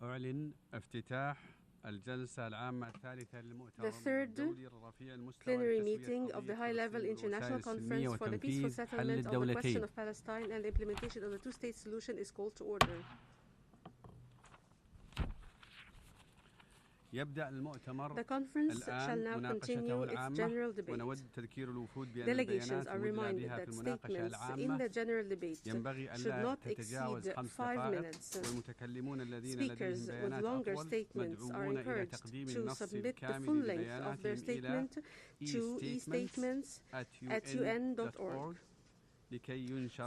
أعلن افتتاح الجلسة العامة الثالثة للمؤتمر الدولي الرفيع المستوى plenary meeting of the high-level international conference for the peaceful settlement of the question of Palestine and the implementation of the two-state solution is called to order. The conference shall now continue its general debate. Delegations are reminded that statements in the general debate should not exceed 5 minutes. Speakers with longer statements are encouraged to submit the full length of their statement to e-statements@un.org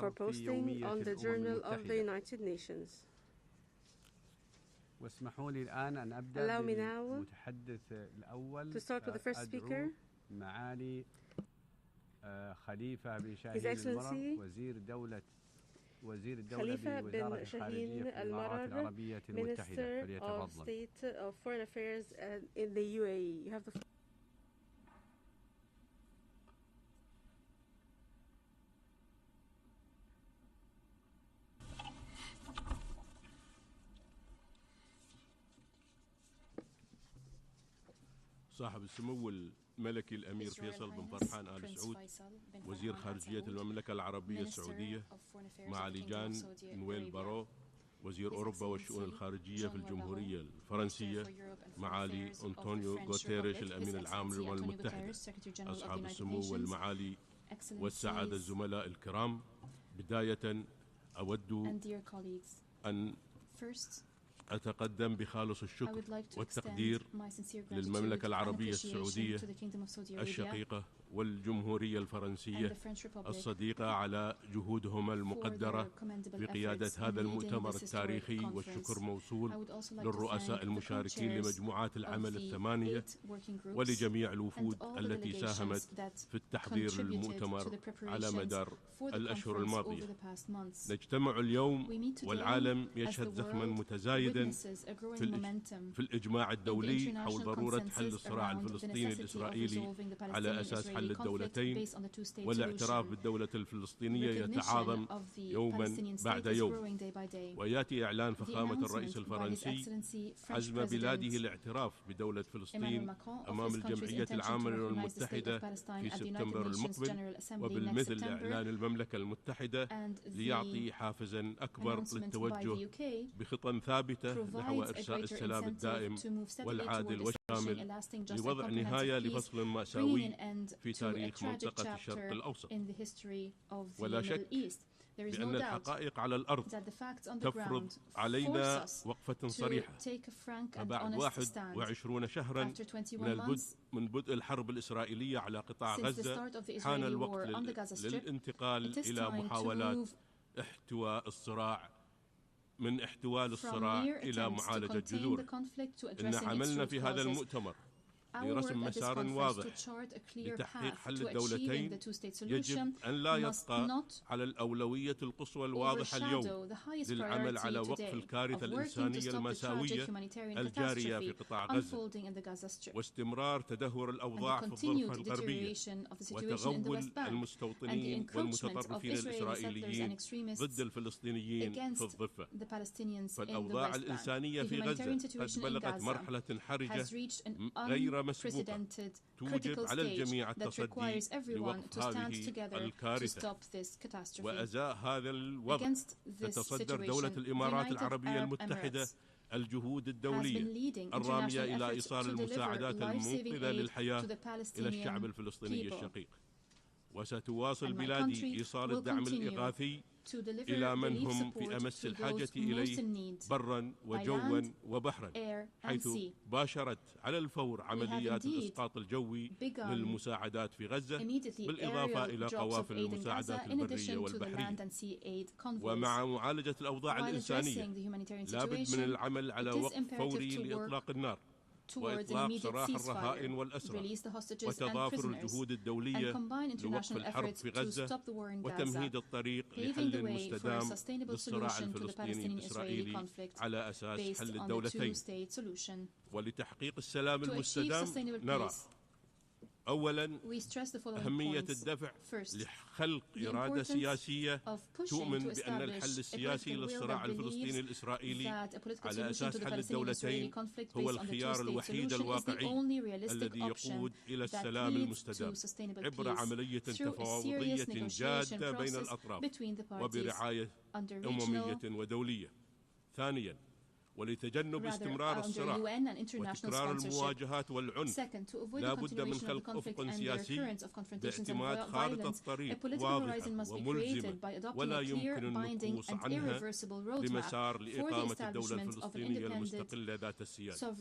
for posting on the Journal of the United Nations. Allow me now to start with the first speaker, His Excellency Khalifa bin Shaheen Al-Marar, Minister of State of Foreign Affairs in the UAE. You have the floor. صاحب السمو الملكي الأمير فيصل بن فرحان آل سعود وزير خارجية المملكة العربية السعودية، معالي جان نويل بارو وزير أوروبا والشؤون الخارجية في الجمهورية الفرنسية، معالي أنطونيو غوتيريش الأمين العام للأمم المتحدة، أصحاب السمو والمعالي والسعادة الزملاء الكرام، بداية أود أن أتقدم بخالص الشكر والتقدير للمملكة العربية السعودية الشقيقة والجمهورية الفرنسية الصديقة على جهودهما المقدرة بقيادة هذا المؤتمر التاريخي، والشكر موصول للرؤساء المشاركين لمجموعات العمل الثمانية ولجميع الوفود التي ساهمت في التحضير للمؤتمر على مدار الأشهر الماضية. نجتمع اليوم والعالم يشهد زخما متزايدا في الإجماع الدولي حول ضرورة حل الصراع الفلسطيني الإسرائيلي على أساس حل الدولتين، والاعتراف بالدولة الفلسطينية يتعاظم يوما بعد يوم. ويأتي إعلان فخامة الرئيس الفرنسي عزم بلاده الاعتراف بدولة فلسطين أمام الجمعية العامة للأمم المتحدة في سبتمبر المقبل، وبالمثل إعلان المملكة المتحدة ليعطي حافزا أكبر للتوجه بخطى ثابتة نحو إرساء السلام الدائم والعادل والشامل لوضع نهاية لفصل مأساوي في تاريخ منطقة الشرق الأوسط. ولا شك بأن الحقائق على الأرض تفرض علينا وقفة صريحة. فبعد 21 شهرا من بدء الحرب الإسرائيلية على قطاع غزة، حان الوقت للانتقال إلى محاولات احتواء الصراع من احتواء الصراع إلى معالجة جذوره. إن عملنا في هذا المؤتمر لرسم مسار واضح لتحقيق حل الدولتين يجب أن لا يبقى على الأولوية القصوى الواضحة اليوم للعمل على وقف الكارثة الإنسانية المأساوية الجارية في قطاع غزة، واستمرار تدهور الأوضاع في الضفة الغربية، وتغول المستوطنين والمتطرفين الإسرائيليين ضد الفلسطينيين في الضفة. فالأوضاع الإنسانية في غزة قد بلغت مرحلة حرجة غير مسبوقة توجب على الجميع التصدي لوقف هذه الكارثة. وأزاء هذا الوضع تتصدر دولة الإمارات العربية المتحدة الجهود الدولية الرامية إلى إيصال المساعدات المنقذة للحياة إلى الشعب الفلسطيني الشقيق. وستواصل بلادي إيصال الدعم الإغاثي إلى من هم في أمس الحاجة إليه برا وجوا وبحرا، حيث باشرت على الفور عمليات الإسقاط الجوي للمساعدات في غزة، بالإضافة إلى قوافل المساعدات البرية والبحرية. ومع معالجة الأوضاع الإنسانية لابد من العمل على وقف فوري لإطلاق النار وإطلاق سراح الرهائن والأسرى، وتضافر الجهود الدولية لوقف الحرب في غزة وتمهيد الطريق لحل مستدام للصراع الفلسطيني الإسرائيلي على أساس حل الدولتين. ولتحقيق السلام المستدام نرى أولاً أهمية الدفع لخلق إرادة سياسية تؤمن بأن الحل السياسي للصراع الفلسطيني الإسرائيلي على أساس حل الدولتين هو الخيار الوحيد الواقعي الذي يقود إلى السلام المستدام عبر عملية تفاوضية جادة بين الأطراف وبرعاية أممية ودولية. ثانياً ولتجنب استمرار الصراع وتكرار المواجهات والعنف لا بد من خلق أفق سياسي باعتماد خارطة طريق واضحة وملزمة ولا يمكن النقوص عنها لمسار لإقامة الدولة الفلسطينية المستقلة ذات السيادة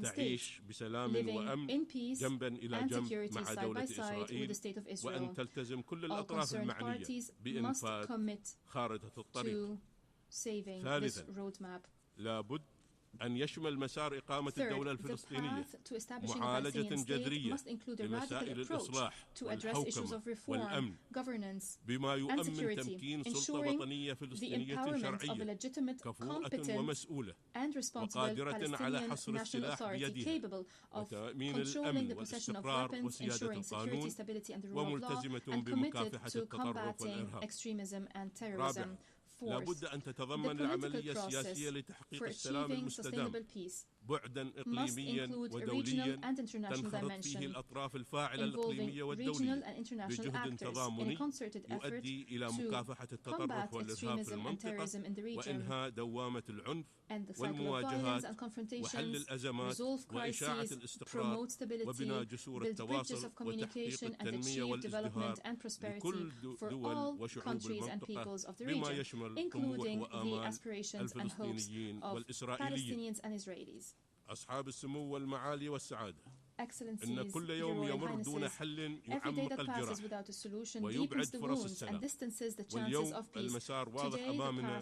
تعيش بسلام وأمن جنبا إلى جنب مع دولة إسرائيل وأن تلتزم كل الأطراف المعنية بإنفاذ خارطة الطريق. ثالثا لابد أن يشمل مسار إقامة الدولة الفلسطينية معالجة جذرية لمسائل الإصلاح والحوكمة والأمن بما يؤمن تمكين سلطة وطنية فلسطينية شرعية كفؤة ومسؤولة وقادرة على حصر السلاح بيدها وتأمين الأمن والاستقرار وسيادة القانون وملتزمة بمكافحة التطرف والإرهاب. رابعاً لا بد أن تتضمن العملية السياسية لتحقيق السلام المستدام بعداً إقليمياً ودولياً تنخرط فيه الأطراف الفاعلة الإقليمية والدولية بجهد تضامني يؤدي إلى مكافحة التطرف والإرهاب في المنطقة وإنهاء دوامة العنف والمواجهات وحل الأزمات وإشاعة الاستقرار وبناء جسور التواصل وتحقيق التنمية والازدهار لكل دول وشعوب المنطقة بما يشمل طموح وآمال الفلسطينيين والإسرائيليين. أصحاب السمو والمعالي والسعادة إن كل يوم يمر دون حل يعمق الجراح ويبعد فرص السلام واليوم المسار واضح أمامنا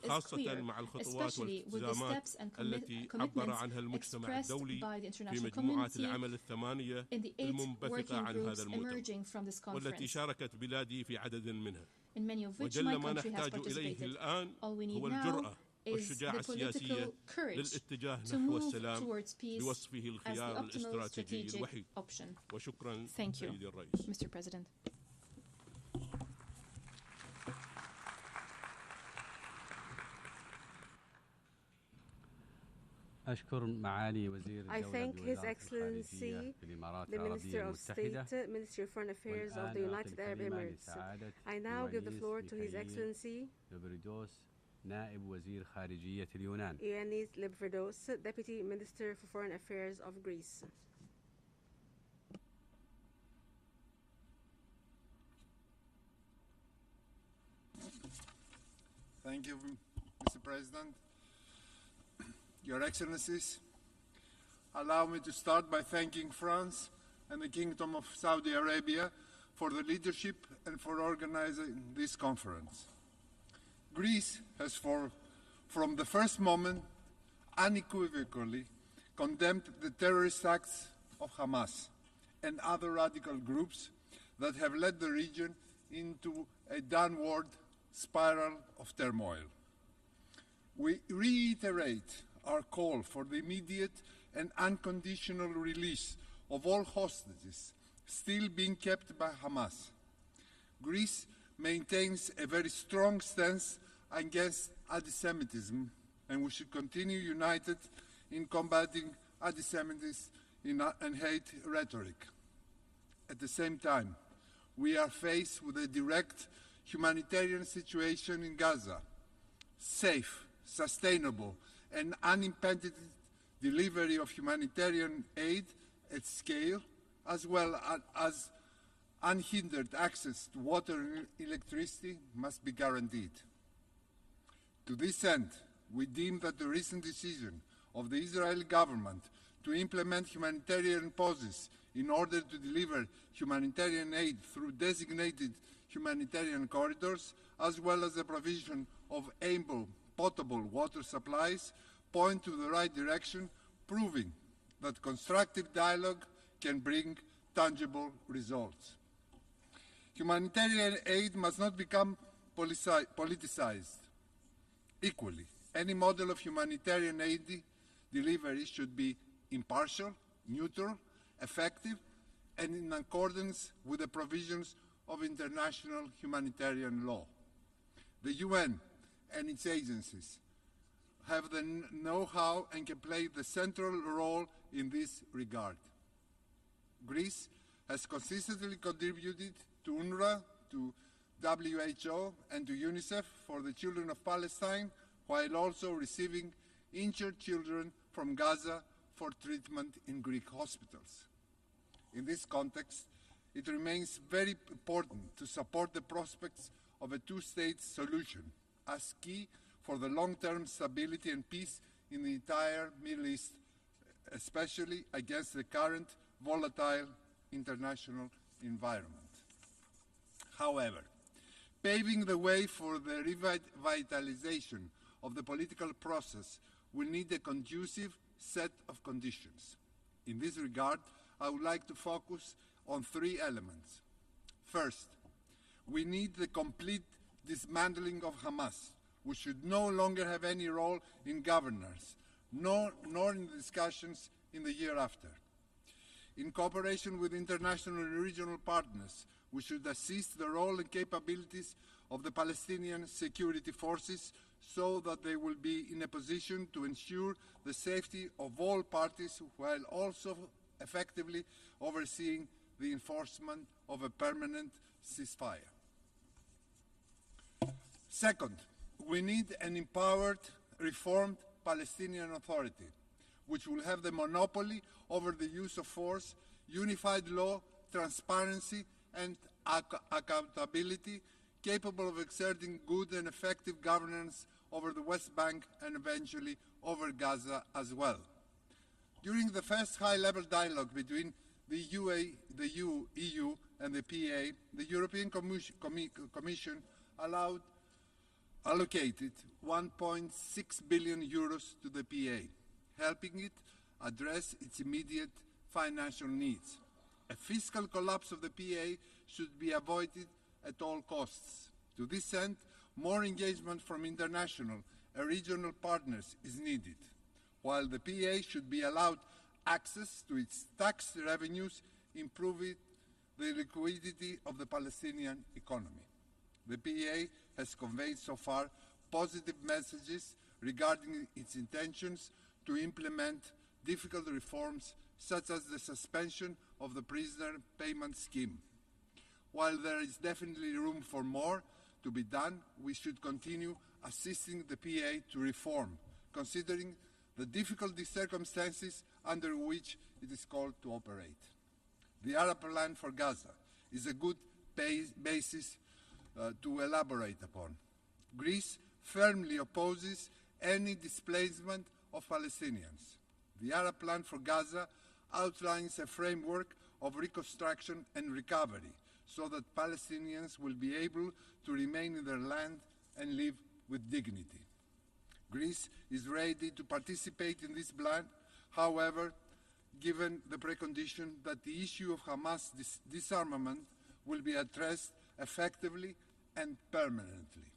خاصة مع الخطوات والالتزامات التي عبر عنها المجتمع الدولي في مجموعات العمل الثمانية المنبثقة عن هذا المؤتمر والتي شاركت بلادي في عدد منها. وجل ما نحتاج إليه الآن هو الجرأة والشجاعة السياسية للاتجاه نحو السلام بوصفه الخيار الاستراتيجي الوحيد. وشكرا سيدي الرئيس. أشكر معالي وزير I thank His Excellency, the Minister of State, Ministry of Foreign Affairs of the United Arab Emirates. I now give the floor to His Excellency نائب وزير خارجية اليونان Ioannis Levridos, Deputy Minister for Foreign Affairs of Greece. Thank you, Mr. President. Your Excellencies, allow me to start by thanking France and the Kingdom of Saudi Arabia for the leadership and for organizing this conference. Greece has, from the first moment, unequivocally condemned the terrorist acts of Hamas and other radical groups that have led the region into a downward spiral of turmoil. We reiterate our call for the immediate and unconditional release of all hostages still being kept by Hamas. Greece maintains a very strong stance against anti-Semitism, and we should continue united in combating anti-Semitism and hate rhetoric. At the same time, we are faced with a direct humanitarian situation in Gaza. Safe, sustainable, and unimpeded delivery of humanitarian aid at scale, as well as unhindered access to water and electricity, must be guaranteed. To this end, we deem that the recent decision of the Israeli government to implement humanitarian pauses in order to deliver humanitarian aid through designated humanitarian corridors, as well as the provision of ample potable water supplies, point to the right direction, proving that constructive dialogue can bring tangible results. Humanitarian aid must not become politicized. Equally, any model of humanitarian aid delivery should be impartial, neutral, effective, and in accordance with the provisions of international humanitarian law. The UN and its agencies have the know-how and can play the central role in this regard. Greece has consistently contributed to UNRWA, to WHO, and to UNICEF for the children of Palestine, while also receiving injured children from Gaza for treatment in Greek hospitals. In this context, it remains very important to support the prospects of a two-state solution as key for the long-term stability and peace in the entire Middle East, especially against the current volatile international environment. However, paving the way for the revitalization of the political process will need a conducive set of conditions. In this regard, I would like to focus on three elements. First, we need the complete dismantling of Hamas, which should no longer have any role in governance, nor in discussions in the year after. In cooperation with international and regional partners, we should assist the role and capabilities of the Palestinian security forces so that they will be in a position to ensure the safety of all parties while also effectively overseeing the enforcement of a permanent ceasefire. Second, we need an empowered, reformed Palestinian Authority, which will have the monopoly over the use of force, unified law, transparency, and accountability, capable of exerting good and effective governance over the West Bank and eventually over Gaza as well. During the first high-level dialogue between the EU and the PA, the European Commission allocated 1.6 billion euros to the PA, helping it address its immediate financial needs. A fiscal collapse of the PA should be avoided at all costs. To this end, more engagement from international and regional partners is needed, while the PA should be allowed access to its tax revenues, improving the liquidity of the Palestinian economy. The PA has conveyed so far positive messages regarding its intentions to implement difficult reforms such as the suspension of the prisoner payment scheme. While there is definitely room for more to be done, we should continue assisting the PA to reform, considering the difficult circumstances under which it is called to operate. The Arab plan for Gaza is a good basis to elaborate upon. Greece firmly opposes any displacement of Palestinians. The Arab plan for Gaza outlines a framework of reconstruction and recovery so that Palestinians will be able to remain in their land and live with dignity. Greece is ready to participate in this plan, however, given the precondition that the issue of Hamas disarmament will be addressed effectively and permanently.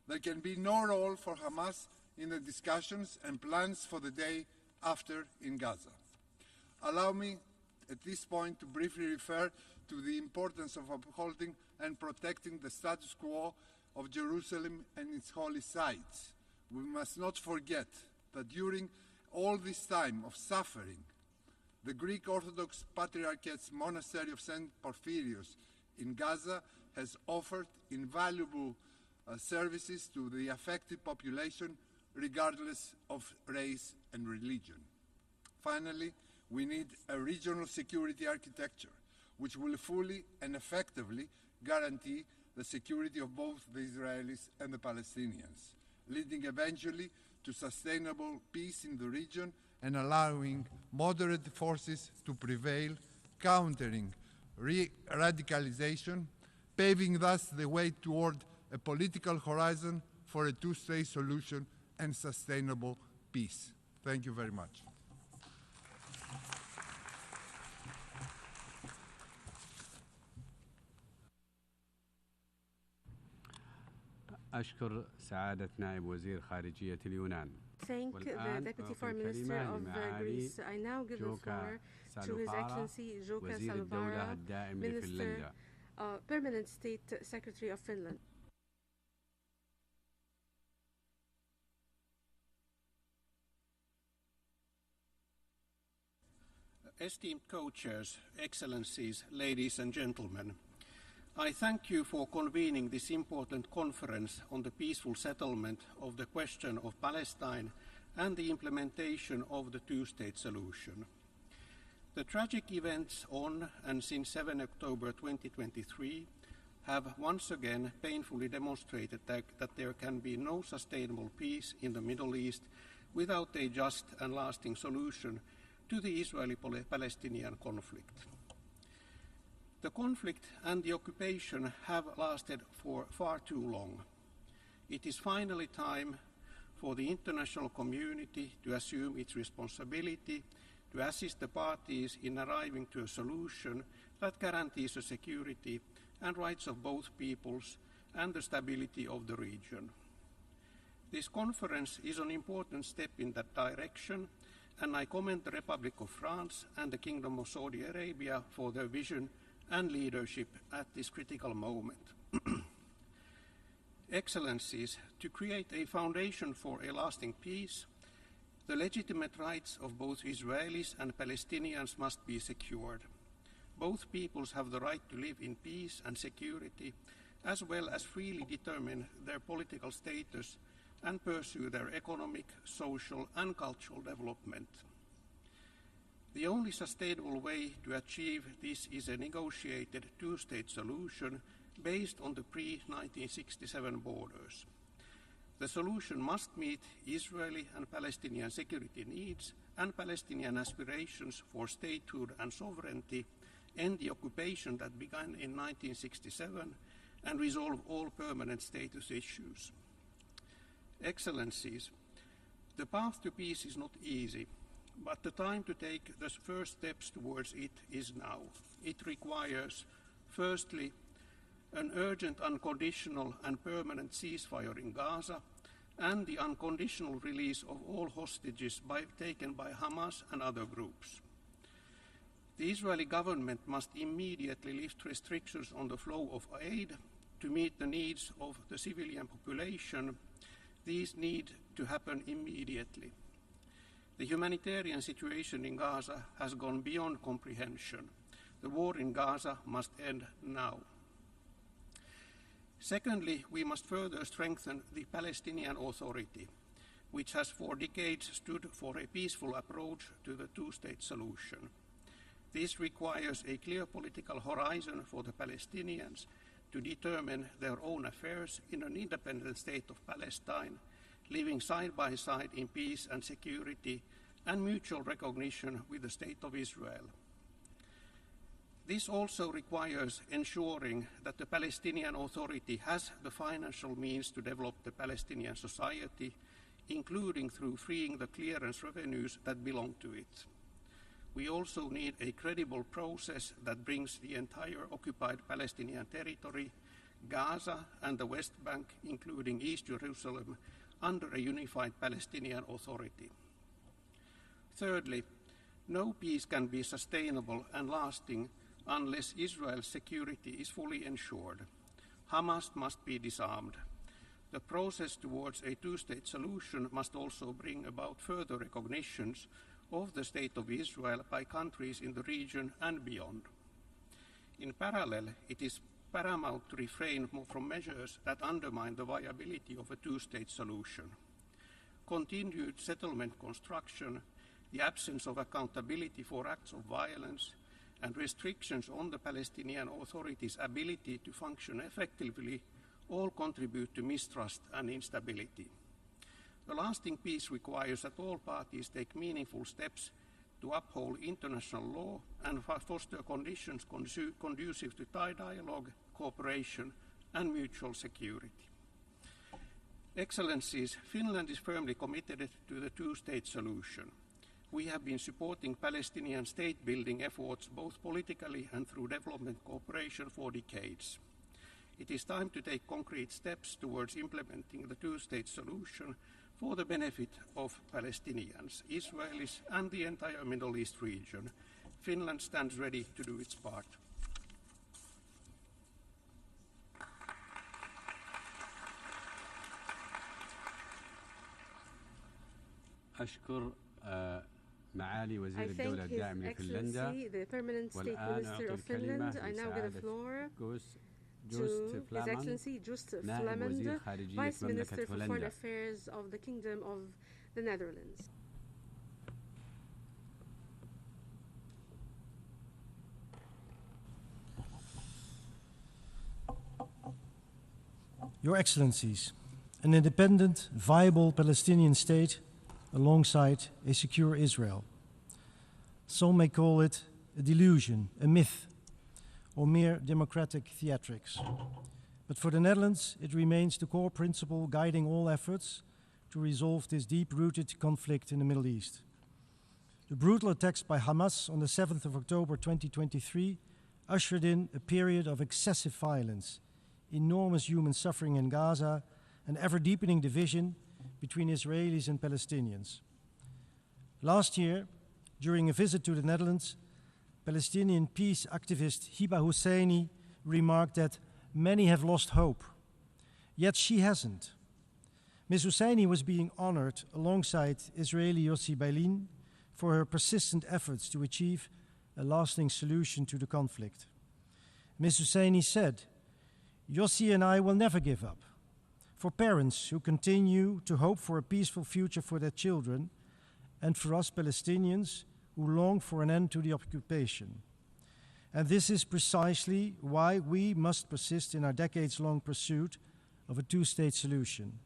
There can be no role for Hamas in the discussions and plans for the day after in Gaza. Allow me at this point to briefly refer to the importance of upholding and protecting the status quo of Jerusalem and its holy sites. We must not forget that during all this time of suffering, the Greek Orthodox Patriarchate's monastery of St. Porphyrios in Gaza has offered invaluable services to the affected population regardless of race and religion. Finally, we need a regional security architecture which will fully and effectively guarantee the security of both the Israelis and the Palestinians, leading eventually to sustainable peace in the region and allowing moderate forces to prevail, countering radicalization, paving thus the way toward a political horizon for a two-state solution and sustainable peace. Thank you very much. أشكر سعادة نائب وزير خارجية اليونان. thank the Deputy Foreign Minister of Greece. I now give the floor to His Excellency Joka Salvara, Minister, Permanent State Secretary of Finland. Esteemed co-chairs, Excellencies, ladies and gentlemen, I thank you for convening this important conference on the peaceful settlement of the question of Palestine and the implementation of the two-state solution. The tragic events on and since 7 October 2023 have once again painfully demonstrated that there can be no sustainable peace in the Middle East without a just and lasting solution to the Israeli-Palestinian conflict. The conflict and the occupation have lasted for far too long. It is finally time for the international community to assume its responsibility to assist the parties in arriving to a solution that guarantees the security and rights of both peoples and the stability of the region. This conference is an important step in that direction, and I commend the Republic of France and the Kingdom of Saudi Arabia for their vision and leadership at this critical moment. Excellencies, to create a foundation for a lasting peace, the legitimate rights of both Israelis and Palestinians must be secured. Both peoples have the right to live in peace and security, as well as freely determine their political status and pursue their economic, social, and cultural development. The only sustainable way to achieve this is a negotiated two-state solution based on the pre-1967 borders. The solution must meet Israeli and Palestinian security needs and Palestinian aspirations for statehood and sovereignty, end the occupation that began in 1967, and resolve all permanent status issues. Excellencies, the path to peace is not easy, but the time to take the first steps towards it is now. It requires, firstly, an urgent, unconditional and permanent ceasefire in Gaza and the unconditional release of all hostages taken by Hamas and other groups. The Israeli government must immediately lift restrictions on the flow of aid to meet the needs of the civilian population. These need to happen immediately. The humanitarian situation in Gaza has gone beyond comprehension. The war in Gaza must end now. Secondly, we must further strengthen the Palestinian Authority, which has for decades stood for a peaceful approach to the two-state solution. This requires a clear political horizon for the Palestinians to determine their own affairs in an independent state of Palestine, living side by side in peace and security and mutual recognition with the State of Israel. This also requires ensuring that the Palestinian Authority has the financial means to develop the Palestinian society, including through freeing the clearance revenues that belong to it. We also need a credible process that brings the entire occupied Palestinian territory, Gaza and the West Bank, including East Jerusalem, under a unified Palestinian Authority. Thirdly, no peace can be sustainable and lasting unless Israel's security is fully ensured. Hamas must be disarmed. The process towards a two-state solution must also bring about further recognitions of the State of Israel by countries in the region and beyond. In parallel, it is paramount to refrain from measures that undermine the viability of a two-state solution. Continued settlement construction, the absence of accountability for acts of violence, and restrictions on the Palestinian Authority's ability to function effectively all contribute to mistrust and instability. A lasting peace requires that all parties take meaningful steps to uphold international law and foster conditions conducive to dialogue, cooperation, and mutual security. Excellencies, Finland is firmly committed to the two-state solution. We have been supporting Palestinian state-building efforts both politically and through development cooperation for decades. It is time to take concrete steps towards implementing the two-state solution for the benefit of Palestinians, Israelis, and the entire Middle East region. Finland stands ready to do its part. أشكر معالي وزير الدولة الداعم لفنلندا والآن أعطي الكلمة لسعادة His Excellency Joost Flamand, Vice Minister for Foreign Affairs of the Kingdom of the Netherlands. Your Excellencies, an independent, viable Palestinian state alongside a secure Israel. Some may call it a delusion, a myth, or mere democratic theatrics. But for the Netherlands, it remains the core principle guiding all efforts to resolve this deep-rooted conflict in the Middle East. The brutal attacks by Hamas on the 7th of October 2023 ushered in a period of excessive violence, enormous human suffering in Gaza, and ever-deepening division between Israelis and Palestinians. Last year, during a visit to the Netherlands, Palestinian peace activist Hiba Husseini remarked that many have lost hope, yet she hasn't. Ms. Husseini was being honored alongside Israeli Yossi Beilin for her persistent efforts to achieve a lasting solution to the conflict. Ms. Husseini said, "Yossi and I will never give up. For parents who continue to hope for a peaceful future for their children, and for us Palestinians who long for an end to the occupation. And this is precisely why we must persist in our decades-long pursuit of a two-state solution.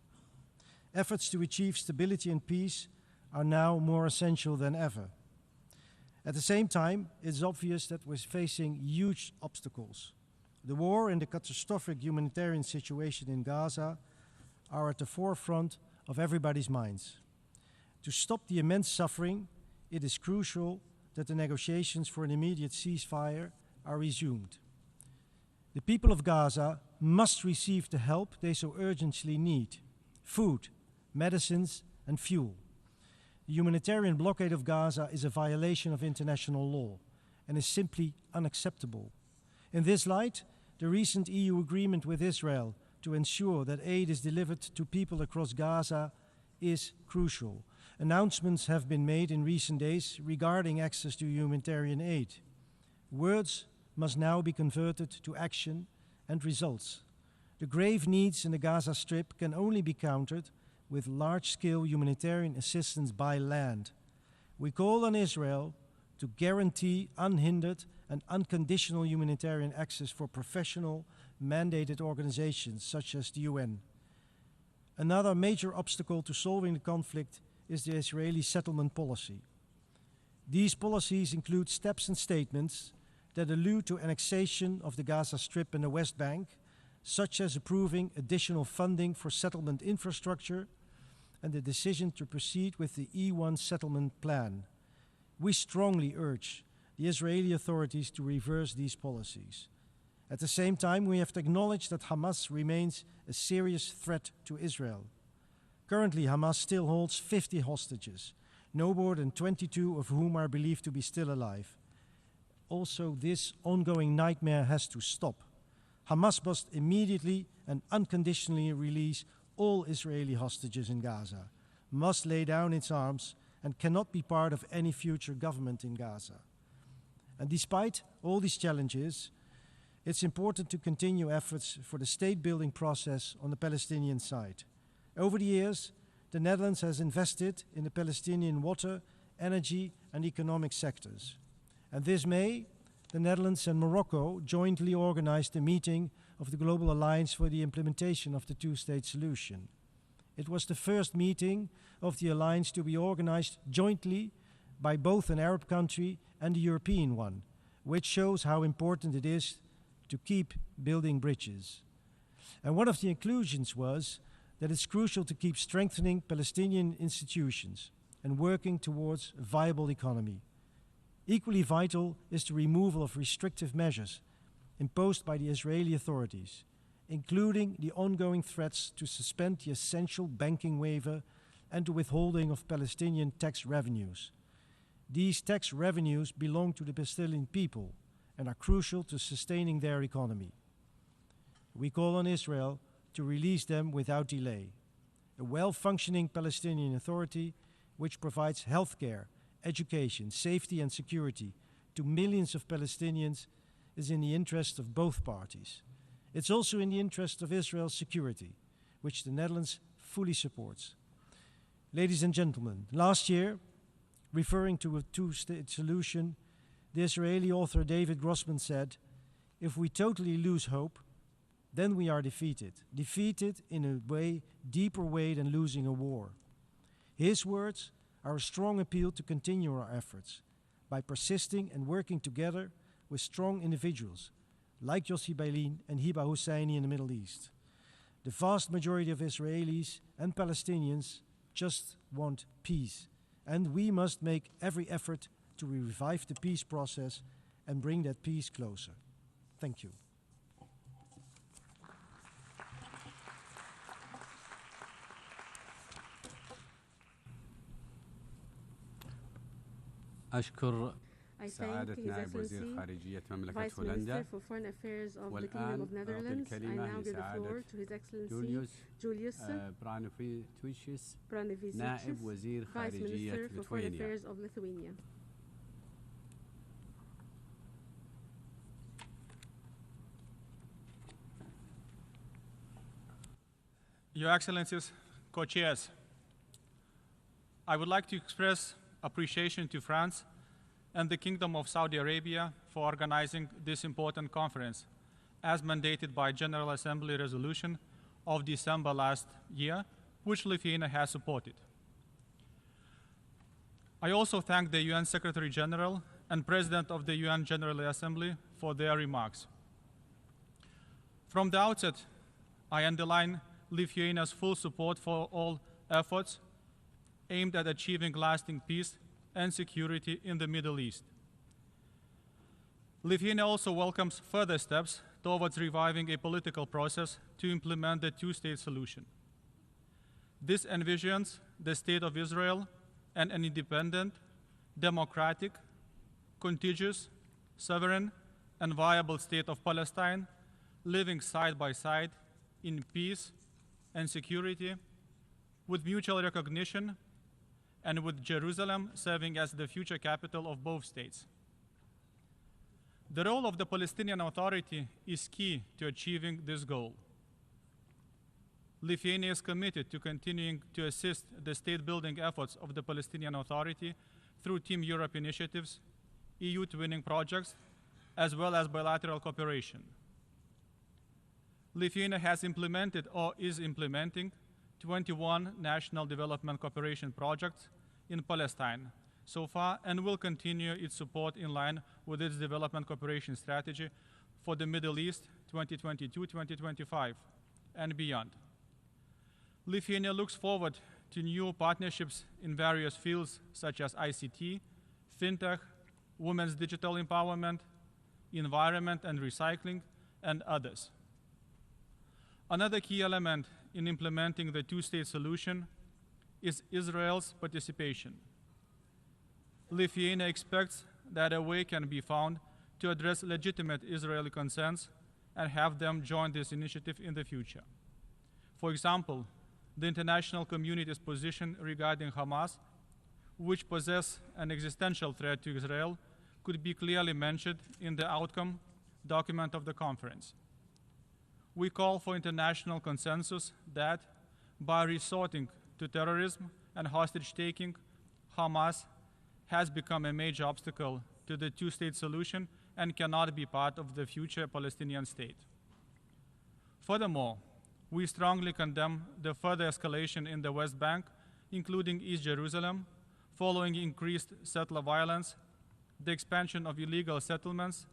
Efforts to achieve stability and peace are now more essential than ever. At the same time, it's obvious that we're facing huge obstacles. The war and the catastrophic humanitarian situation in Gaza are at the forefront of everybody's minds. To stop the immense suffering, it is crucial that the negotiations for an immediate ceasefire are resumed. The people of Gaza must receive the help they so urgently need: food, medicines, and fuel. The humanitarian blockade of Gaza is a violation of international law and is simply unacceptable. In this light, the recent EU agreement with Israel to ensure that aid is delivered to people across Gaza is crucial. Announcements have been made in recent days regarding access to humanitarian aid. Words must now be converted to action and results. The grave needs in the Gaza Strip can only be countered with large-scale humanitarian assistance by land. We call on Israel to guarantee unhindered and unconditional humanitarian access for professional, mandated organizations such as the UN. Another major obstacle to solving the conflict is the Israeli settlement policy. These policies include steps and statements that allude to annexation of the Gaza Strip and the West Bank, such as approving additional funding for settlement infrastructure and the decision to proceed with the E1 settlement plan. We strongly urge the Israeli authorities to reverse these policies. At the same time, we have to acknowledge that Hamas remains a serious threat to Israel. Currently, Hamas still holds 50 hostages, no more than 22 of whom are believed to be still alive. Also, this ongoing nightmare has to stop. Hamas must immediately and unconditionally release all Israeli hostages in Gaza, must lay down its arms, and cannot be part of any future government in Gaza. And despite all these challenges, it's important to continue efforts for the state-building process on the Palestinian side. Over the years, the Netherlands has invested in the Palestinian water, energy, and economic sectors. And this May, the Netherlands and Morocco jointly organized a meeting of the Global Alliance for the Implementation of the Two-State Solution. It was the first meeting of the alliance to be organized jointly by both an Arab country and a European one, which shows how important it is to keep building bridges. And one of the conclusions was that it's crucial to keep strengthening Palestinian institutions and working towards a viable economy. Equally vital is the removal of restrictive measures imposed by the Israeli authorities, including the ongoing threats to suspend the essential banking waiver and the withholding of Palestinian tax revenues. These tax revenues belong to the Palestinian people and are crucial to sustaining their economy. We call on Israel to release them without delay. A well-functioning Palestinian Authority which provides health care, education, safety and security to millions of Palestinians is in the interest of both parties. It's also in the interest of Israel's security, which the Netherlands fully supports. Ladies and gentlemen, last year, referring to a two-state solution, the Israeli author David Grossman said, "If we totally lose hope, then we are defeated. Defeated in a way, deeper way than losing a war." His words are a strong appeal to continue our efforts by persisting and working together with strong individuals like Yossi Beilin and Hiba Husseini in the Middle East. The vast majority of Israelis and Palestinians just want peace, and we must make every effort to revive the peace process and bring that peace closer. Thank you. أشكر I سعادة thank His نائب وزير Excellency, خارجية مملكة Vice هولندا. Minister for Foreign Affairs of the والآن Kingdom of أعطي Netherlands. I الكلمة now give the لسعادة floor to His Excellency Julius برانوفيتشيس Brunei, نائب وزير Vice خارجية Minister for Foreign ليثوانيا. Affairs of Lithuania. Your Excellencies, co-chairs, I would like to express appreciation to France and the Kingdom of Saudi Arabia for organizing this important conference, as mandated by General Assembly resolution of December last year, which Lithuania has supported. I also thank the UN Secretary General and President of the UN General Assembly for their remarks. From the outset, I underline Lithuania's full support for all efforts aimed at achieving lasting peace and security in the Middle East. Lithuania also welcomes further steps towards reviving a political process to implement the two-state solution. This envisions the State of Israel and an independent, democratic, contiguous, sovereign, and viable state of Palestine living side by side in peace and security, with mutual recognition, and with Jerusalem serving as the future capital of both states. The role of the Palestinian Authority is key to achieving this goal. Lithuania is committed to continuing to assist the state-building efforts of the Palestinian Authority through Team Europe initiatives, EU twinning projects, as well as bilateral cooperation. Lithuania has implemented or is implementing 21 national development cooperation projects in Palestine so far, and will continue its support in line with its development cooperation strategy for the Middle East 2022-2025 and beyond. Lithuania looks forward to new partnerships in various fields such as ICT, fintech, women's digital empowerment, environment and recycling, and others. Another key element in implementing the two-state solution is Israel's participation. Lithuania expects that a way can be found to address legitimate Israeli concerns and have them join this initiative in the future. For example, the international community's position regarding Hamas, which poses an existential threat to Israel, could be clearly mentioned in the outcome document of the conference. We call for international consensus that, by resorting to terrorism and hostage-taking, Hamas has become a major obstacle to the two-state solution and cannot be part of the future Palestinian state. Furthermore, we strongly condemn the further escalation in the West Bank, including East Jerusalem, following increased settler violence, the expansion of illegal settlements,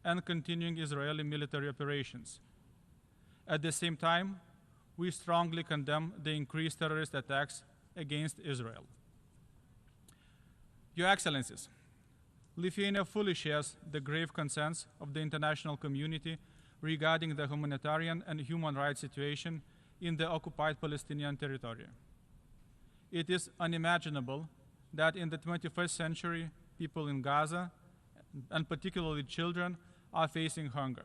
and continuing Israeli military operations. At the same time, we strongly condemn the increased terrorist attacks against Israel. Your Excellencies, Lithuania fully shares the grave concerns of the international community regarding the humanitarian and human rights situation in the occupied Palestinian territory. it is unimaginable that in the 21st century, people in Gaza, and particularly children, are facing hunger.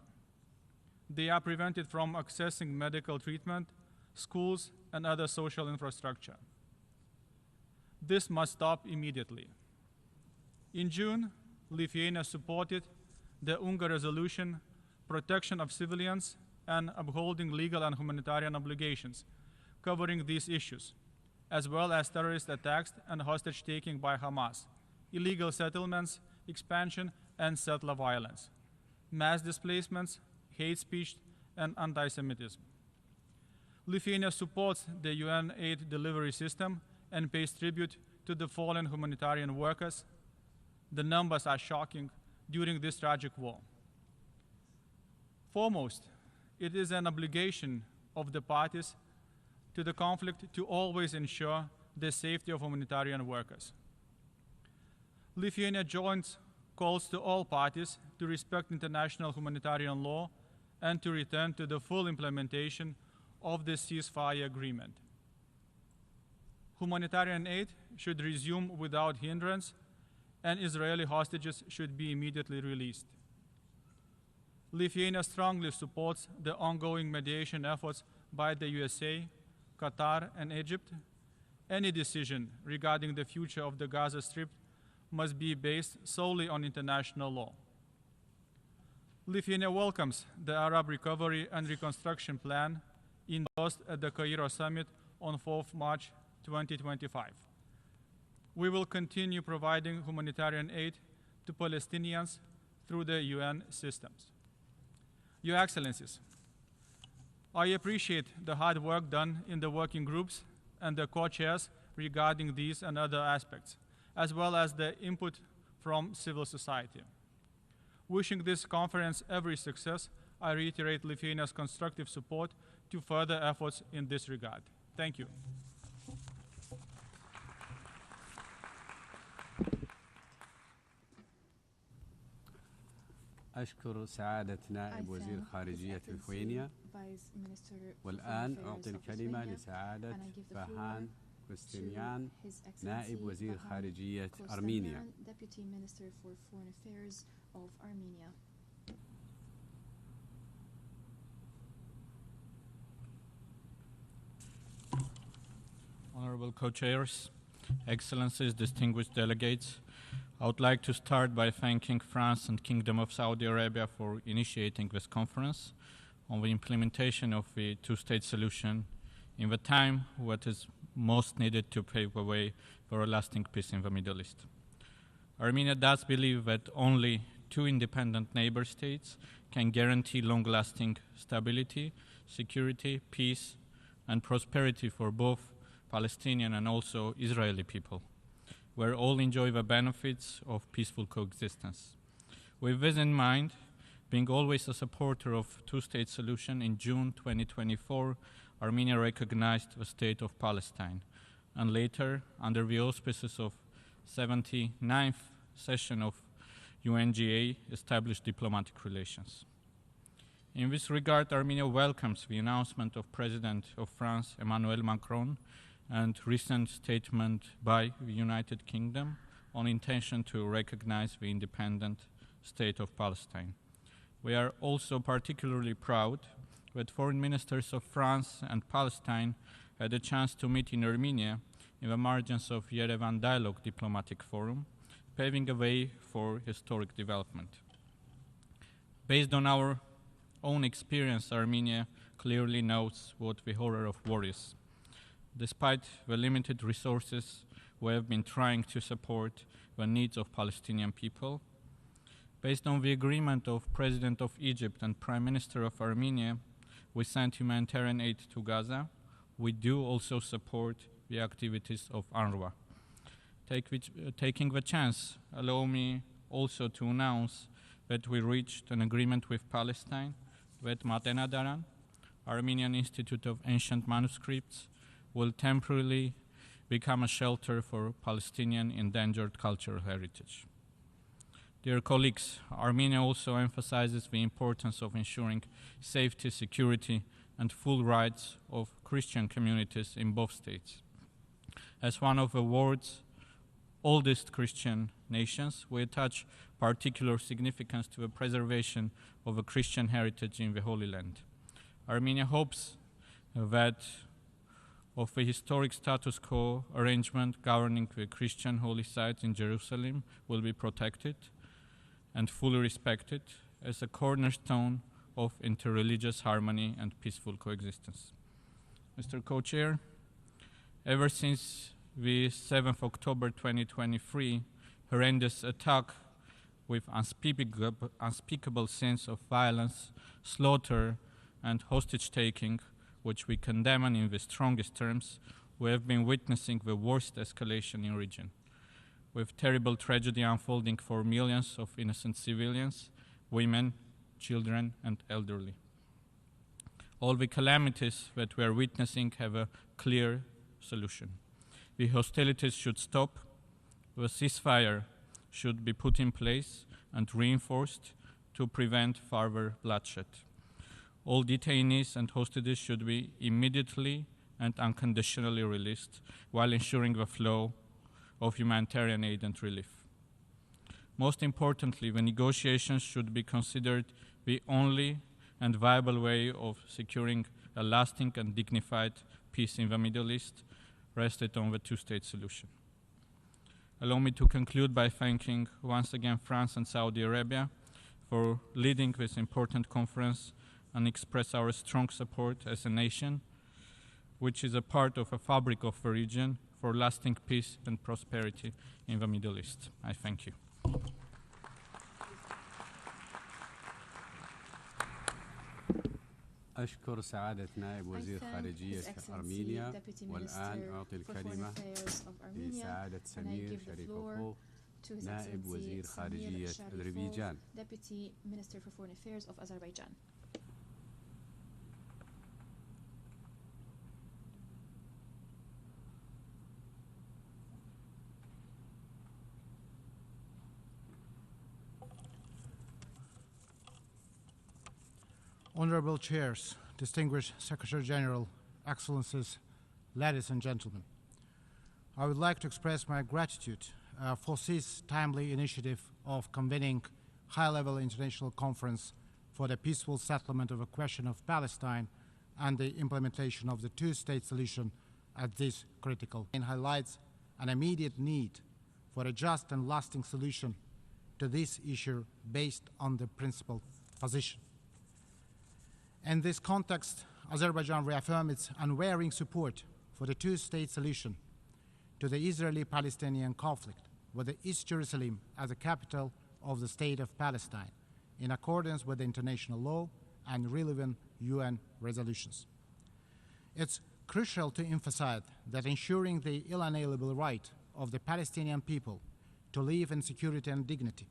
They are prevented from accessing medical treatment, schools, and other social infrastructure. This must stop immediately. In June, Lithuania supported the UNGA resolution, protection of civilians, and upholding legal and humanitarian obligations, covering these issues, as well as terrorist attacks and hostage-taking by Hamas, illegal settlements, expansion and settler violence, mass displacements, hate speech, and anti-Semitism. Lithuania supports the UN aid delivery system and pays tribute to the fallen humanitarian workers. The numbers are shocking during this tragic war. Foremost, it is an obligation of the parties to the conflict to always ensure the safety of humanitarian workers. Lithuania joins calls to all parties to respect international humanitarian law and to return to the full implementation of the ceasefire agreement. Humanitarian aid should resume without hindrance, and Israeli hostages should be immediately released. Lithuania strongly supports the ongoing mediation efforts by the USA, Qatar, and Egypt. Any decision regarding the future of the Gaza Strip must be based solely on international law. Lithuania welcomes the Arab Recovery and Reconstruction Plan endorsed at the Cairo Summit on 4th March 2025. We will continue providing humanitarian aid to Palestinians through the UN systems. Your Excellencies, I appreciate the hard work done in the working groups and the co-chairs regarding these and other aspects, as well as the input from civil society. Wishing this conference every success, I reiterate Lithuania's constructive support to further efforts in this regard. Thank you. أشكر سعادة نائب وزير خارجية ليثوانيا. والآن أعطي الكلمة لسعادة فهان كوستينيان نائب وزير خارجية أرمينيا. Honorable co-chairs, Excellencies, distinguished delegates, I would like to start by thanking France and Kingdom of Saudi Arabia for initiating this conference on the implementation of the two-state solution in the time what is most needed to pave the way for a lasting peace in the Middle East. Armenia does believe that only two independent neighbor states can guarantee long-lasting stability, security, peace, and prosperity for both Palestinian and also Israeli people, where all enjoy the benefits of peaceful coexistence. With this in mind, being always a supporter of two-state solution, in June 2024, Armenia recognized the state of Palestine, and later, under the auspices of 79th session of UNGA, established diplomatic relations. In this regard, Armenia welcomes the announcement of President of France, Emmanuel Macron, and recent statement by the United Kingdom on intention to recognize the independent state of Palestine. We are also particularly proud that foreign ministers of France and Palestine had a chance to meet in Armenia in the margins of Yerevan Dialogue Diplomatic Forum, paving a way for historic development. Based on our own experience, Armenia clearly knows what the horror of war is. Despite the limited resources, we have been trying to support the needs of Palestinian people. Based on the agreement of President of Egypt and Prime Minister of Armenia, we sent humanitarian aid to Gaza. We do also support the activities of UNRWA. Taking the chance, allow me also to announce that we reached an agreement with Palestine that Matena Daran, Armenian Institute of Ancient Manuscripts, will temporarily become a shelter for Palestinian endangered cultural heritage. Dear colleagues, Armenia also emphasizes the importance of ensuring safety, security, and full rights of Christian communities in both states. As one of the world's oldest Christian nations, we attach particular significance to the preservation of a Christian heritage in the Holy Land. Armenia hopes that of a historic status quo arrangement governing the Christian holy sites in Jerusalem will be protected and fully respected as a cornerstone of interreligious harmony and peaceful coexistence. Mr. Co-Chair, ever since the 7th October 2023 horrendous attack with unspeakable sense of violence, slaughter, and hostage-taking, which we condemn in the strongest terms, we have been witnessing the worst escalation in the region, with terrible tragedy unfolding for millions of innocent civilians, women, children, and elderly. All the calamities that we are witnessing have a clear solution. The hostilities should stop, the ceasefire should be put in place and reinforced to prevent further bloodshed. All detainees and hostages should be immediately and unconditionally released while ensuring the flow of humanitarian aid and relief. Most importantly, the negotiations should be considered the only and viable way of securing a lasting and dignified peace in the Middle East, rested on the two-state solution. Allow me to conclude by thanking once again France and Saudi Arabia for leading this important conference and express our strong support as a nation, which is a part of a fabric of the region for lasting peace and prosperity in the Middle East. I thank you. أشكر سعادة نائب وزير خارجية أرمينيا، والآن أعطي الكلمة لسعادة سمير شريف أخوه نائب وزير خارجية أذربيجان. Deputy Minister for Foreign Affairs of Azerbaijan. Honorable Chairs, distinguished Secretary General, Excellencies, ladies and gentlemen, I would like to express my gratitude for this timely initiative of convening high-level international conference for the peaceful settlement of the question of Palestine and the implementation of the two-state solution at this critical time. It highlights an immediate need for a just and lasting solution to this issue based on the principled position. In this context, Azerbaijan reaffirmed its unwavering support for the two-state solution to the Israeli-Palestinian conflict, with the East Jerusalem as the capital of the state of Palestine, in accordance with international law and relevant UN resolutions. It's crucial to emphasize that ensuring the inalienable right of the Palestinian people to live in security and dignity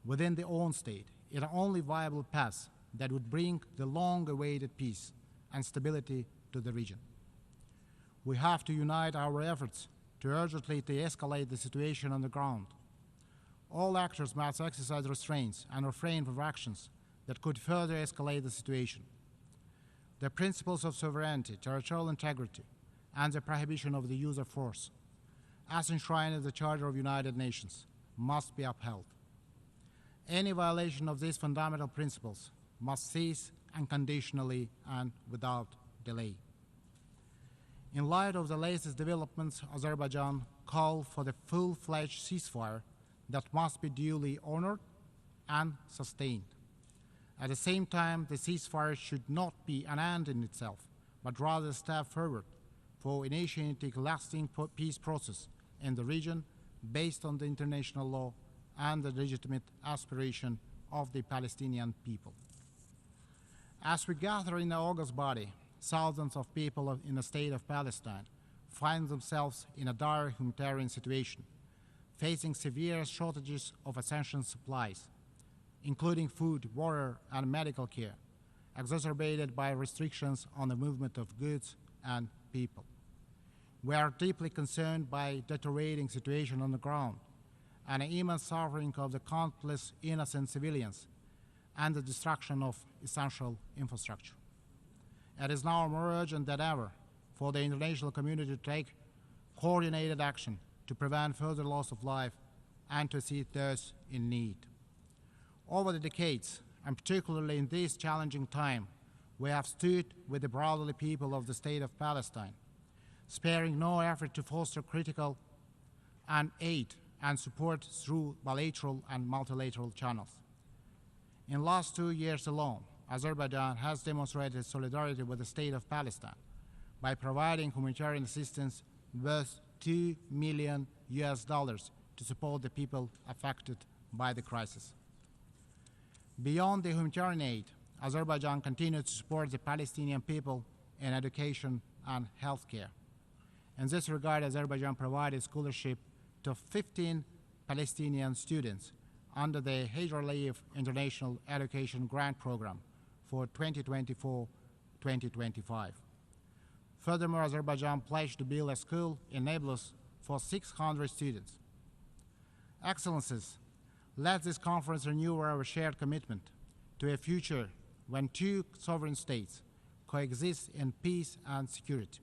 within their own state is the only viable path that would bring the long-awaited peace and stability to the region. We have to unite our efforts to urgently de-escalate the situation on the ground. All actors must exercise restraints and refrain from actions that could further escalate the situation. The principles of sovereignty, territorial integrity, and the prohibition of the use of force, as enshrined in the Charter of United Nations, must be upheld. Any violation of these fundamental principles must cease unconditionally and without delay. In light of the latest developments, Azerbaijan called for the full-fledged ceasefire that must be duly honored and sustained. At the same time, the ceasefire should not be an end in itself, but rather a step forward for initiating a lasting peace process in the region based on the international law and the legitimate aspiration of the Palestinian people. As we gather in the august body, thousands of people in the state of Palestine find themselves in a dire humanitarian situation, facing severe shortages of essential supplies, including food, water, and medical care, exacerbated by restrictions on the movement of goods and people. We are deeply concerned by the deteriorating situation on the ground and the immense suffering of the countless innocent civilians and the destruction of essential infrastructure. It is now more urgent than ever for the international community to take coordinated action to prevent further loss of life and to assist those in need. Over the decades, and particularly in this challenging time, we have stood with the brotherly people of the State of Palestine, sparing no effort to foster critical and aid and support through bilateral and multilateral channels. In the last 2 years alone, Azerbaijan has demonstrated solidarity with the State of Palestine by providing humanitarian assistance worth $2 million to support the people affected by the crisis. Beyond the humanitarian aid, Azerbaijan continues to support the Palestinian people in education and healthcare. In this regard, Azerbaijan provided scholarship to 15 Palestinian students under the Hijr International Education Grant Program for 2024-2025. Furthermore, Azerbaijan pledged to build a school in Nablus for 600 students. Excellencies, let this conference renew our shared commitment to a future when two sovereign states coexist in peace and security.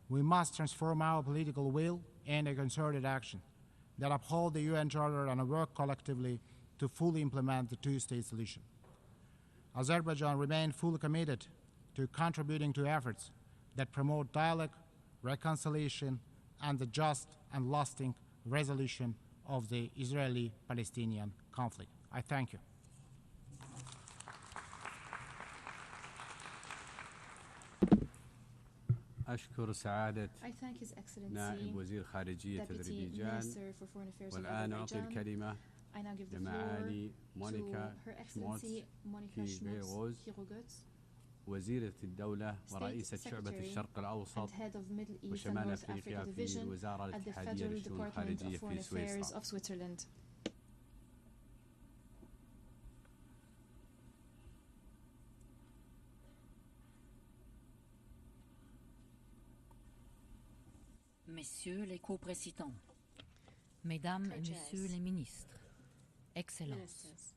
We must transform our political will into concerted action that uphold the UN Charter and work collectively to fully implement the two-state solution. Azerbaijan remains fully committed to contributing to efforts that promote dialogue, reconciliation, and the just and lasting resolution of the Israeli-Palestinian conflict. I thank you. أشكر سعادة I thank His Excellency, نائب وزير خارجية Deputy أذربيجان. Minister for Foreign Affairs of والآن أعطي Azerbaijan. الكلمة I now give the floor لمعالي to مونيكا Her شموتس Excellency Monica كيبيغوز Schmolz-Kirogoz, وزيرة الدولة State ورئيسة شعبة Secretary الشرق الأوسط and Head of Middle East and وشمال North أفريقيا Africa في Division الوزارة at the الاتحادية Federal للشؤون Department الخارجية of Foreign في Affairs سويسرا. of Switzerland. Messieurs les co-présidents, Mesdames et Messieurs les ministres, Excellences,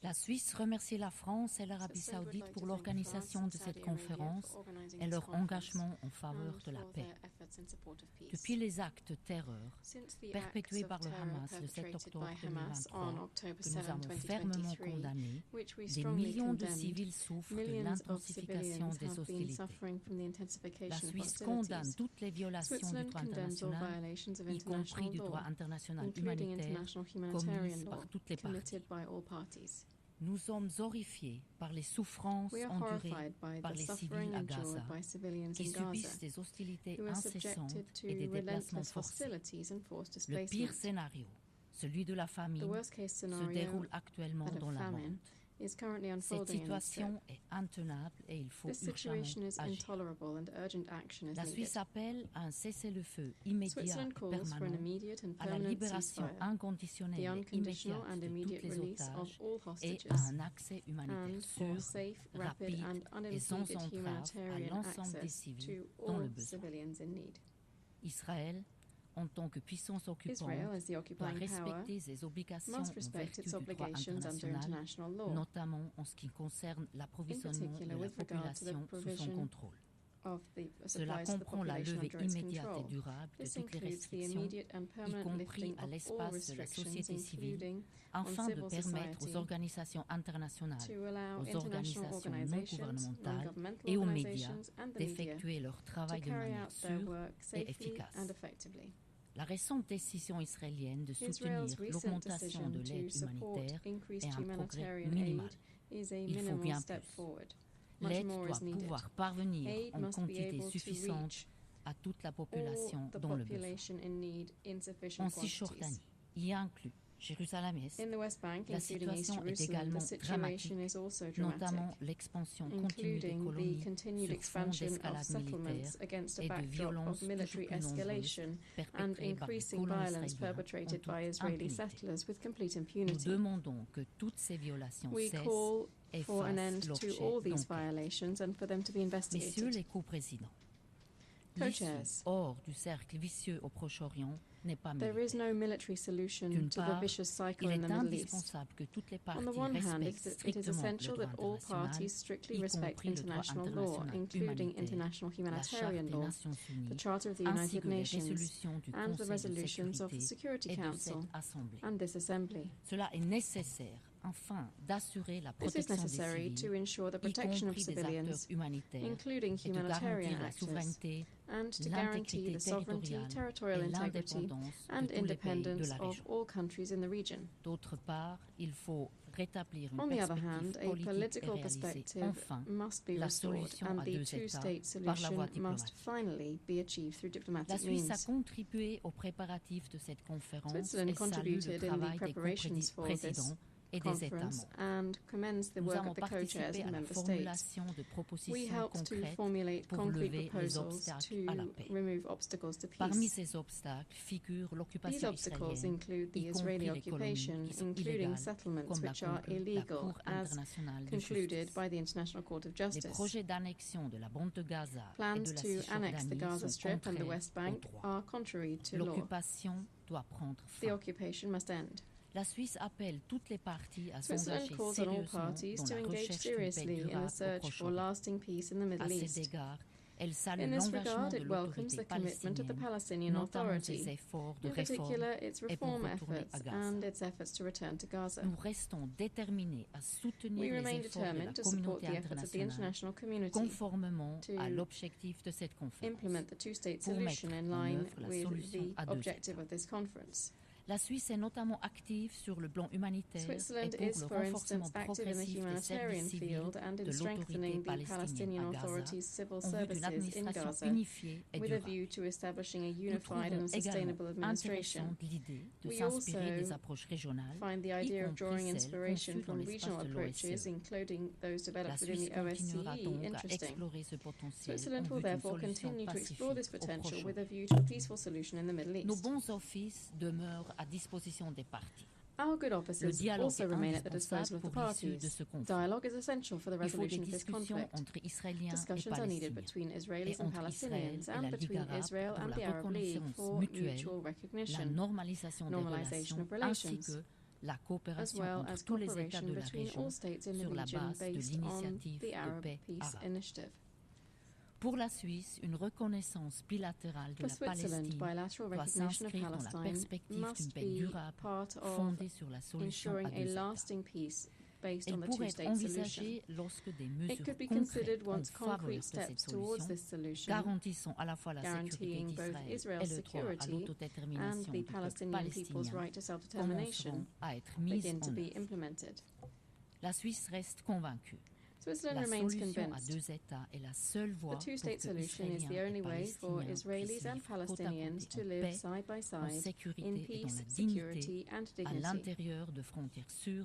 la Suisse remercie la France et l'Arabie saoudite pour l'organisation de cette conférence et leur engagement en faveur de la paix. Depuis les actes de terreur perpétués par le Hamas le 7 octobre 2023, que nous avons fermement condamnés, des millions de civils souffrent de l'intensification des hostilités. La Suisse condamne toutes les violations du droit international, y compris du droit international humanitaire, commises par toutes les parties. Nous sommes horrifiés par les souffrances endurées par les civils à Gaza, qui subissent des hostilités incessantes et des déplacements forcés. Le pire scénario, celui de la famine, se déroule actuellement dans la bande. Cette situation est intenable et il faut urgemment agir. La Suisse appelle à un cessez-le-feu immédiat et permanent, à la libération inconditionnelle et immédiate de tous les otages et à un accès humanitaire sûr, rapide et sans entrave à l'ensemble des civils dans le besoin. Israël, en tant que puissance occupante, doit respecter ses obligations en vertu du droit international, notamment en ce qui concerne l'approvisionnement de la population sous son contrôle. Cela comprend la levée immédiate et durable de toutes les restrictions, y compris à l'espace de la société civile, afin de permettre aux organisations internationales, aux organisations non gouvernementales et aux médias d'effectuer leur travail de manière sûre et efficace. La récente décision israélienne de soutenir l'augmentation de l'aide humanitaire est un progrès minimal. Il faut bien plus. L'aide doit pouvoir parvenir en quantité suffisante à toute la population dans le besoin. En Cisjordanie, y inclus Jérusalem-Est, la situation est également dramatique, notamment l'expansion continue des colonies sur fond d'escalade militaire et de violences toujours plus nombreuses perpétrées par les colons israéliens en toute impunité. Nous demandons que toutes ces violations cessent et fassent l'objet d'enquêtes. Messieurs les co-présidents, l'issue hors du cercle vicieux au Proche-Orient There is no military solution to the vicious cycle in the Middle East. On the one hand, it is essential that all parties strictly respect international law, including international humanitarian law, the Charter of the United Nations, and the resolutions of the Security Council and this Assembly. This is necessary to ensure the protection of civilians, including humanitarian actors, and to guarantee the sovereignty, territorial integrity, and independence of all countries in the region. On the other hand, a political perspective must be restored, and the two-state solution must finally be achieved through diplomatic means. Switzerland contributed in the preparations for this conference and commends the work of the co-chairs of member states. We helped to formulate concrete proposals to remove obstacles to peace. These obstacles include the Israeli occupation, including settlements which are illegal, as concluded by the International Court of Justice. Plans to annex the Gaza Strip and the West Bank are contrary to law. The occupation must end. Switzerland calls on all parties to engage seriously in the search for lasting peace in the Middle East. In this regard, it welcomes the commitment of the Palestinian Authority, in particular its reform efforts and its efforts to return to Gaza. We remain determined to support the efforts of the international community to implement the two-state solution in line with the objective of this conference. Switzerland is, for instance, active in the humanitarian field and in strengthening the Palestinian Authority's civil services in Gaza, with a view to establishing a unified and sustainable administration. We also find the idea of drawing inspiration from regional approaches, including those developed within the OSCE, interesting. Switzerland will therefore continue to explore this potential with a view to a peaceful solution in the Middle East. Our good offices also remain at the disposal of the parties. Dialogue is essential for the resolution of this conflict. Discussions are needed between Israelis and Palestinians and between Israel and the Arab League for mutual recognition, normalization of relations, as well as cooperation between all states in the region based on the Arab Peace Initiative. Pour la Suisse, une reconnaissance bilatérale de la Palestine doit s'inscrire dans la perspective d'une paix durable fondée sur la solution à deux États. Elle pourrait être envisagée lorsque des mesures concrètes conformes à cette solution garantissant à la fois la sécurité d'Israël et le droit à l'autodétermination du peuple palestinien commenceront à être mises en œuvre. La Suisse reste convaincue. Switzerland remains convinced the two-state solution is the only way for Israelis and Palestinians to live side by side in peace, security and dignity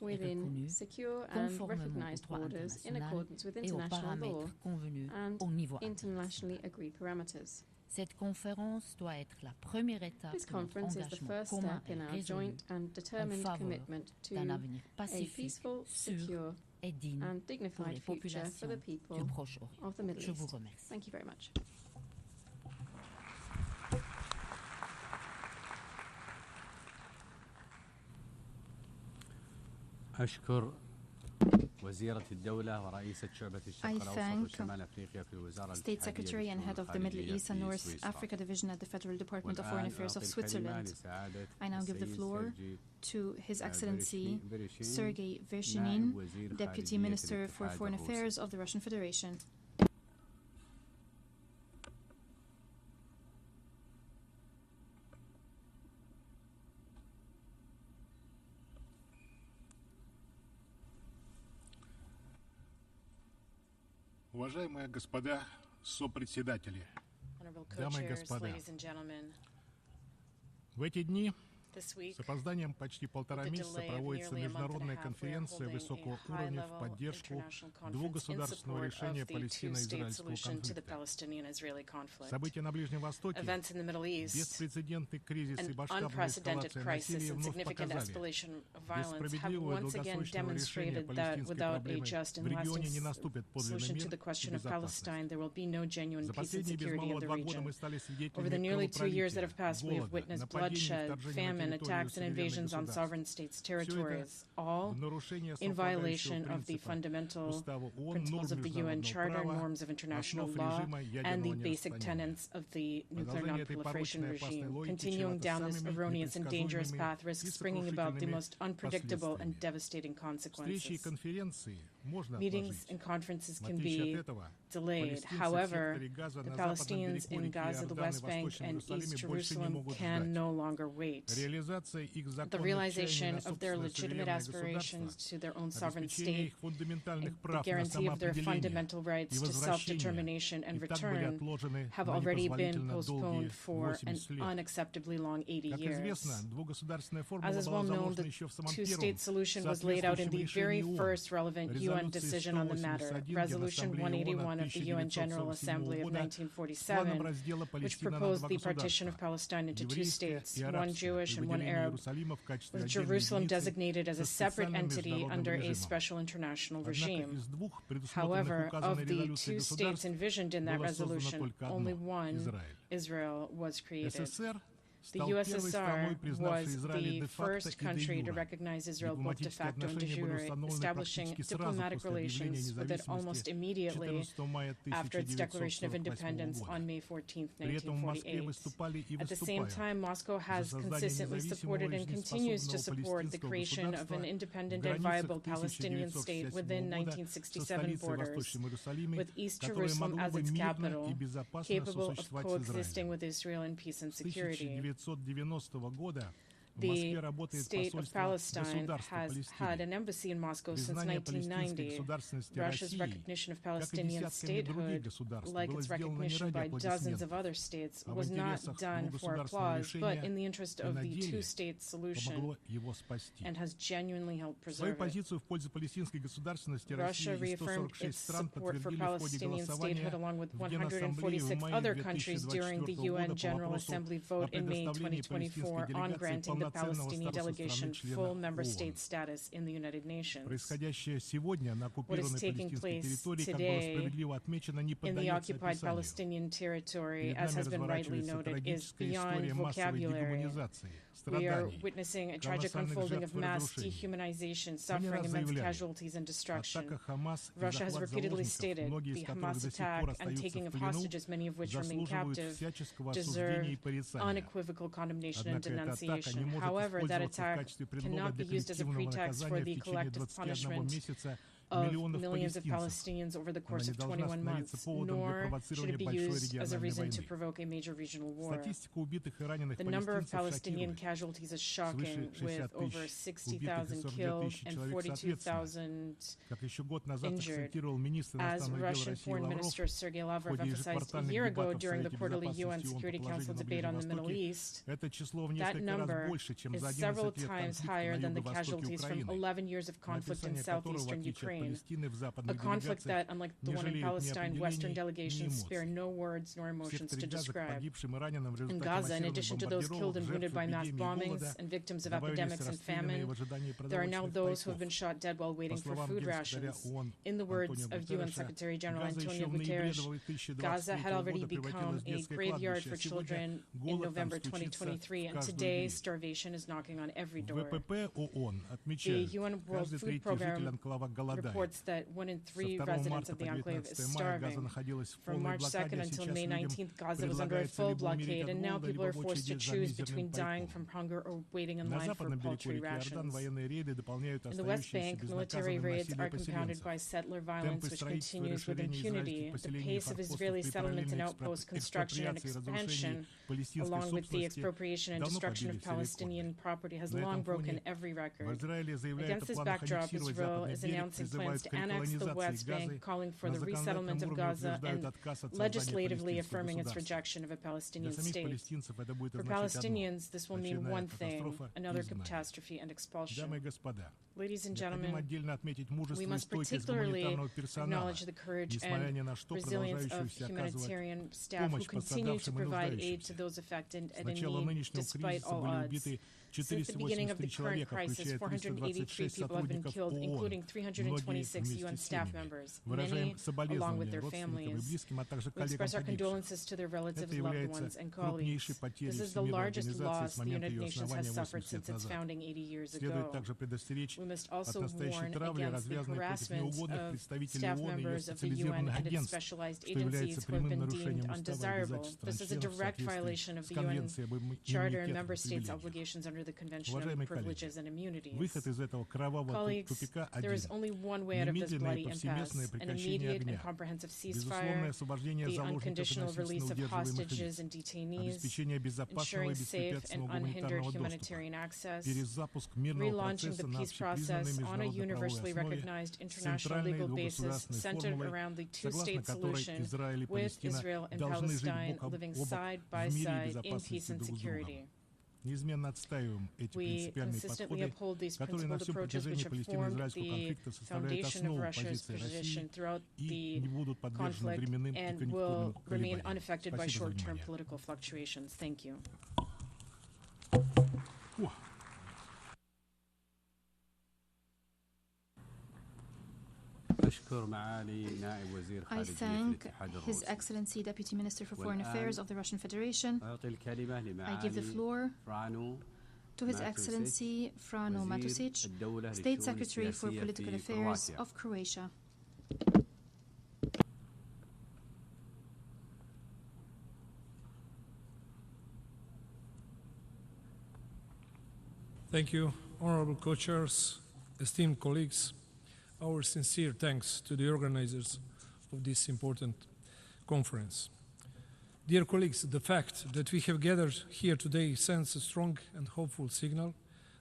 within secure and recognized borders in accordance with international law and internationally agreed parameters. Cette conférence doit être la première étape This conference is the first step in our joint and determined commitment to a peaceful, secure and dignified future for the people of the Middle East. Thank you very much. أشكر وزيرة الدولة ورئيسة شعبة الشرق الأوسط وشمال أفريقيا في الوزارة State Secretary and Head of the Middle East and North Africa Division at the Federal Department of Foreign Affairs of Switzerland. I now give the floor to His Excellency Sergei Vershinin, Deputy Minister for Foreign Affairs of the Russian Federation. Уважаемые господа сопредседатели, дамы и господа, в эти дни С опозданием почти полтора месяца проводится международная конференция высокого уровня в поддержку двухгосударственного решения палестино-израильского конфликта. События на Ближнем Востоке, беспрецедентный кризис и масштабная эскалация насилия вновь показали, без справедливого долгосрочного решения палестинской проблемы в регионе не наступит подлинный мир и безопасность. За последние без малого 2 года мы стали свидетелями кровопролития, голода, нападений, вторжения attacks and invasions on sovereign states' territories, all in violation of the fundamental principles of the UN Charter, norms of international law, and the basic tenets of the nuclear non-proliferation regime. Continuing down this erroneous and dangerous path risks bringing about the most unpredictable and devastating consequences. Meetings and conferences can be delayed. However, the Palestinians in Gaza, the West Bank, and East Jerusalem can no longer wait. The realization of their legitimate aspirations to their own sovereign state, and the guarantee of their fundamental rights to self-determination and return have already been postponed for an unacceptably long 80 years. As is well known, the two-state solution was laid out in the very first relevant UN decision on the matter, Resolution 181 of the UN General Assembly of 1947, which proposed the partition of Palestine into 2 states, one Jewish and one Arab, with Jerusalem designated as a separate entity under a special international regime. However, of the 2 states envisioned in that resolution, only one, Israel, was created. The USSR was the first country to recognize Israel both de facto and de jure, establishing diplomatic relations with it almost immediately after its declaration of independence on May 14, 1948. At the same time, Moscow has consistently supported and continues to support the creation of an independent and viable Palestinian state within 1967 borders, with East Jerusalem as its capital, capable of coexisting with Israel in peace and security. The state of Palestine has had an embassy in Moscow since 1990. Russia's recognition of Palestinian statehood, like its recognition by dozens of other states, was not done for applause, but in the interest of the two-state solution, and has genuinely helped preserve it. Russia reaffirmed its support for Palestinian statehood along with 146 other countries during the UN General Assembly vote in May 2024 on granting the Palestinian delegation full member state status in the United Nations. What is taking place today in the occupied Palestinian territory, as has been rightly noted, is beyond vocabulary. We are witnessing a tragic unfolding of mass dehumanization, suffering, immense casualties, and destruction. Russia has repeatedly stated the Hamas attack and taking of hostages, many of which remain captive, deserve unequivocal condemnation and denunciation. However, that attack cannot be used as a pretext for the collective punishment of millions of Palestinians over the course of 21 months, nor should it be used as a reason to provoke a major regional war. The number of Palestinian casualties is shocking, with over 60,000 killed and 42,000 injured. As Russian Foreign Minister Sergei Lavrov emphasized a year ago during the quarterly UN Security Council debate on the Middle East, that number is several times higher than the casualties from 11 years of conflict in southeastern Ukraine. A conflict that, unlike the one in Palestine, Western delegations spare no words nor emotions to describe. In Gaza, in addition to those killed and wounded by mass bombings and victims of epidemics and famine, there are now those who have been shot dead while waiting for food rations. In the words of UN Secretary General Antonio Guterres, Gaza had already become a graveyard for children in November 2023, and today starvation is knocking on every door. The UN World Food Programme reports that 1 in 3 residents of the enclave is starving. From March 2nd until May 19th, Gaza was under a full blockade, and now people are forced to choose between dying from hunger or waiting in line for poultry rations. In the West Bank, military raids are compounded by settler violence, which continues with impunity. The pace of Israeli settlement and outpost construction and expansion, along with the expropriation and destruction of Palestinian property, has long broken every record. Against this backdrop, Israel is announcing plans to annex the West Bank, calling for the resettlement of Gaza, and legislatively affirming its rejection of a Palestinian state. For Palestinians, this will mean one thing: another catastrophe and expulsion. Ladies and gentlemen, we must particularly acknowledge the courage and resilience of humanitarian staff who continue to provide aid to those affected and in need despite all odds. Since the beginning of the current crisis, 483 people have been killed, including 326 UN staff members, many along with their families. We express our condolences to their relatives, loved ones, and colleagues. This is the largest loss the United Nations has suffered since its founding 80 years ago. We must also warn against the harassment of staff members of the UN and its specialized agencies who have been deemed undesirable. This is a direct violation of the UN Charter and member states' obligations under the Convention on Privileges and Immunities. Colleagues, there is only one way out of this bloody impasse: an immediate and comprehensive ceasefire, the unconditional release of hostages and detainees, ensuring safe and unhindered humanitarian access, relaunching the peace process on a universally recognized international legal basis centered around the two-state solution, with Israel and Palestine living side by side in peace and security. We consistently uphold these principled approaches which have formed the foundation of Russia's position throughout the conflict and will remain unaffected by short-term political fluctuations. Thank you. I thank His Excellency Deputy Minister for Foreign Affairs of the Russian Federation. I give the floor to His Excellency Frano Matusic, State Secretary for Political Affairs of Croatia. Thank you, honorable co-chairs, esteemed colleagues. Our sincere thanks to the organizers of this important conference. Dear colleagues, the fact that we have gathered here today sends a strong and hopeful signal.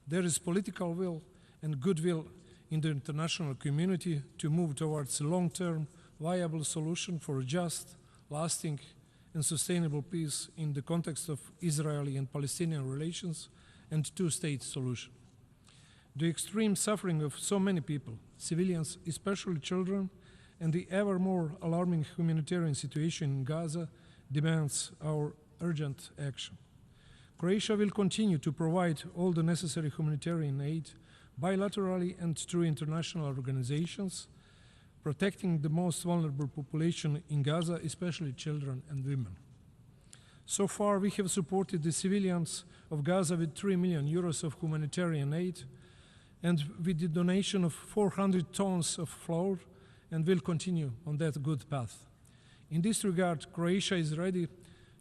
There is political will and goodwill in the international community to move towards a long-term, viable solution for a just, lasting, and sustainable peace in the context of Israeli and Palestinian relations and two-state solution. The extreme suffering of so many people, civilians, especially children, and the ever more alarming humanitarian situation in Gaza demands our urgent action. Croatia will continue to provide all the necessary humanitarian aid bilaterally and through international organizations, protecting the most vulnerable population in Gaza, especially children and women. So far, we have supported the civilians of Gaza with 3 million euros of humanitarian aid, and with the donation of 400 tons of flour, and will continue on that good path. In this regard, Croatia is ready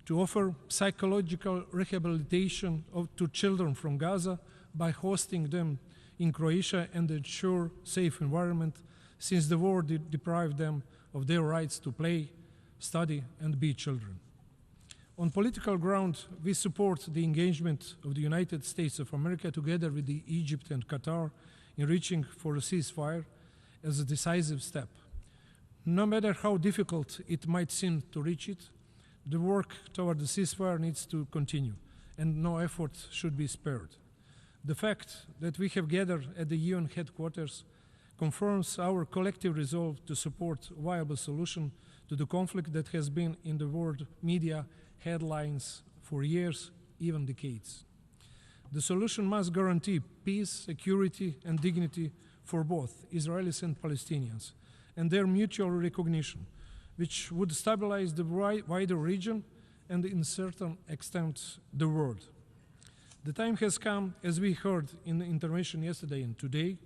to offer psychological rehabilitation to children from Gaza by hosting them in Croatia and ensure safe environment, since the war deprived them of their rights to play, study, and be children. On political ground, we support the engagement of the United States of America together with Egypt and Qatar in reaching for a ceasefire as a decisive step. No matter how difficult it might seem to reach it, the work toward the ceasefire needs to continue, and no effort should be spared. The fact that we have gathered at the UN headquarters confirms our collective resolve to support a viable solution to the conflict that has been in the world media headlines for years, even decades. The solution must guarantee peace, security, and dignity for both Israelis and Palestinians, and their mutual recognition, which would stabilize the wider region and, in a certain extent, the world. The time has come, as we heard in the intervention yesterday and today,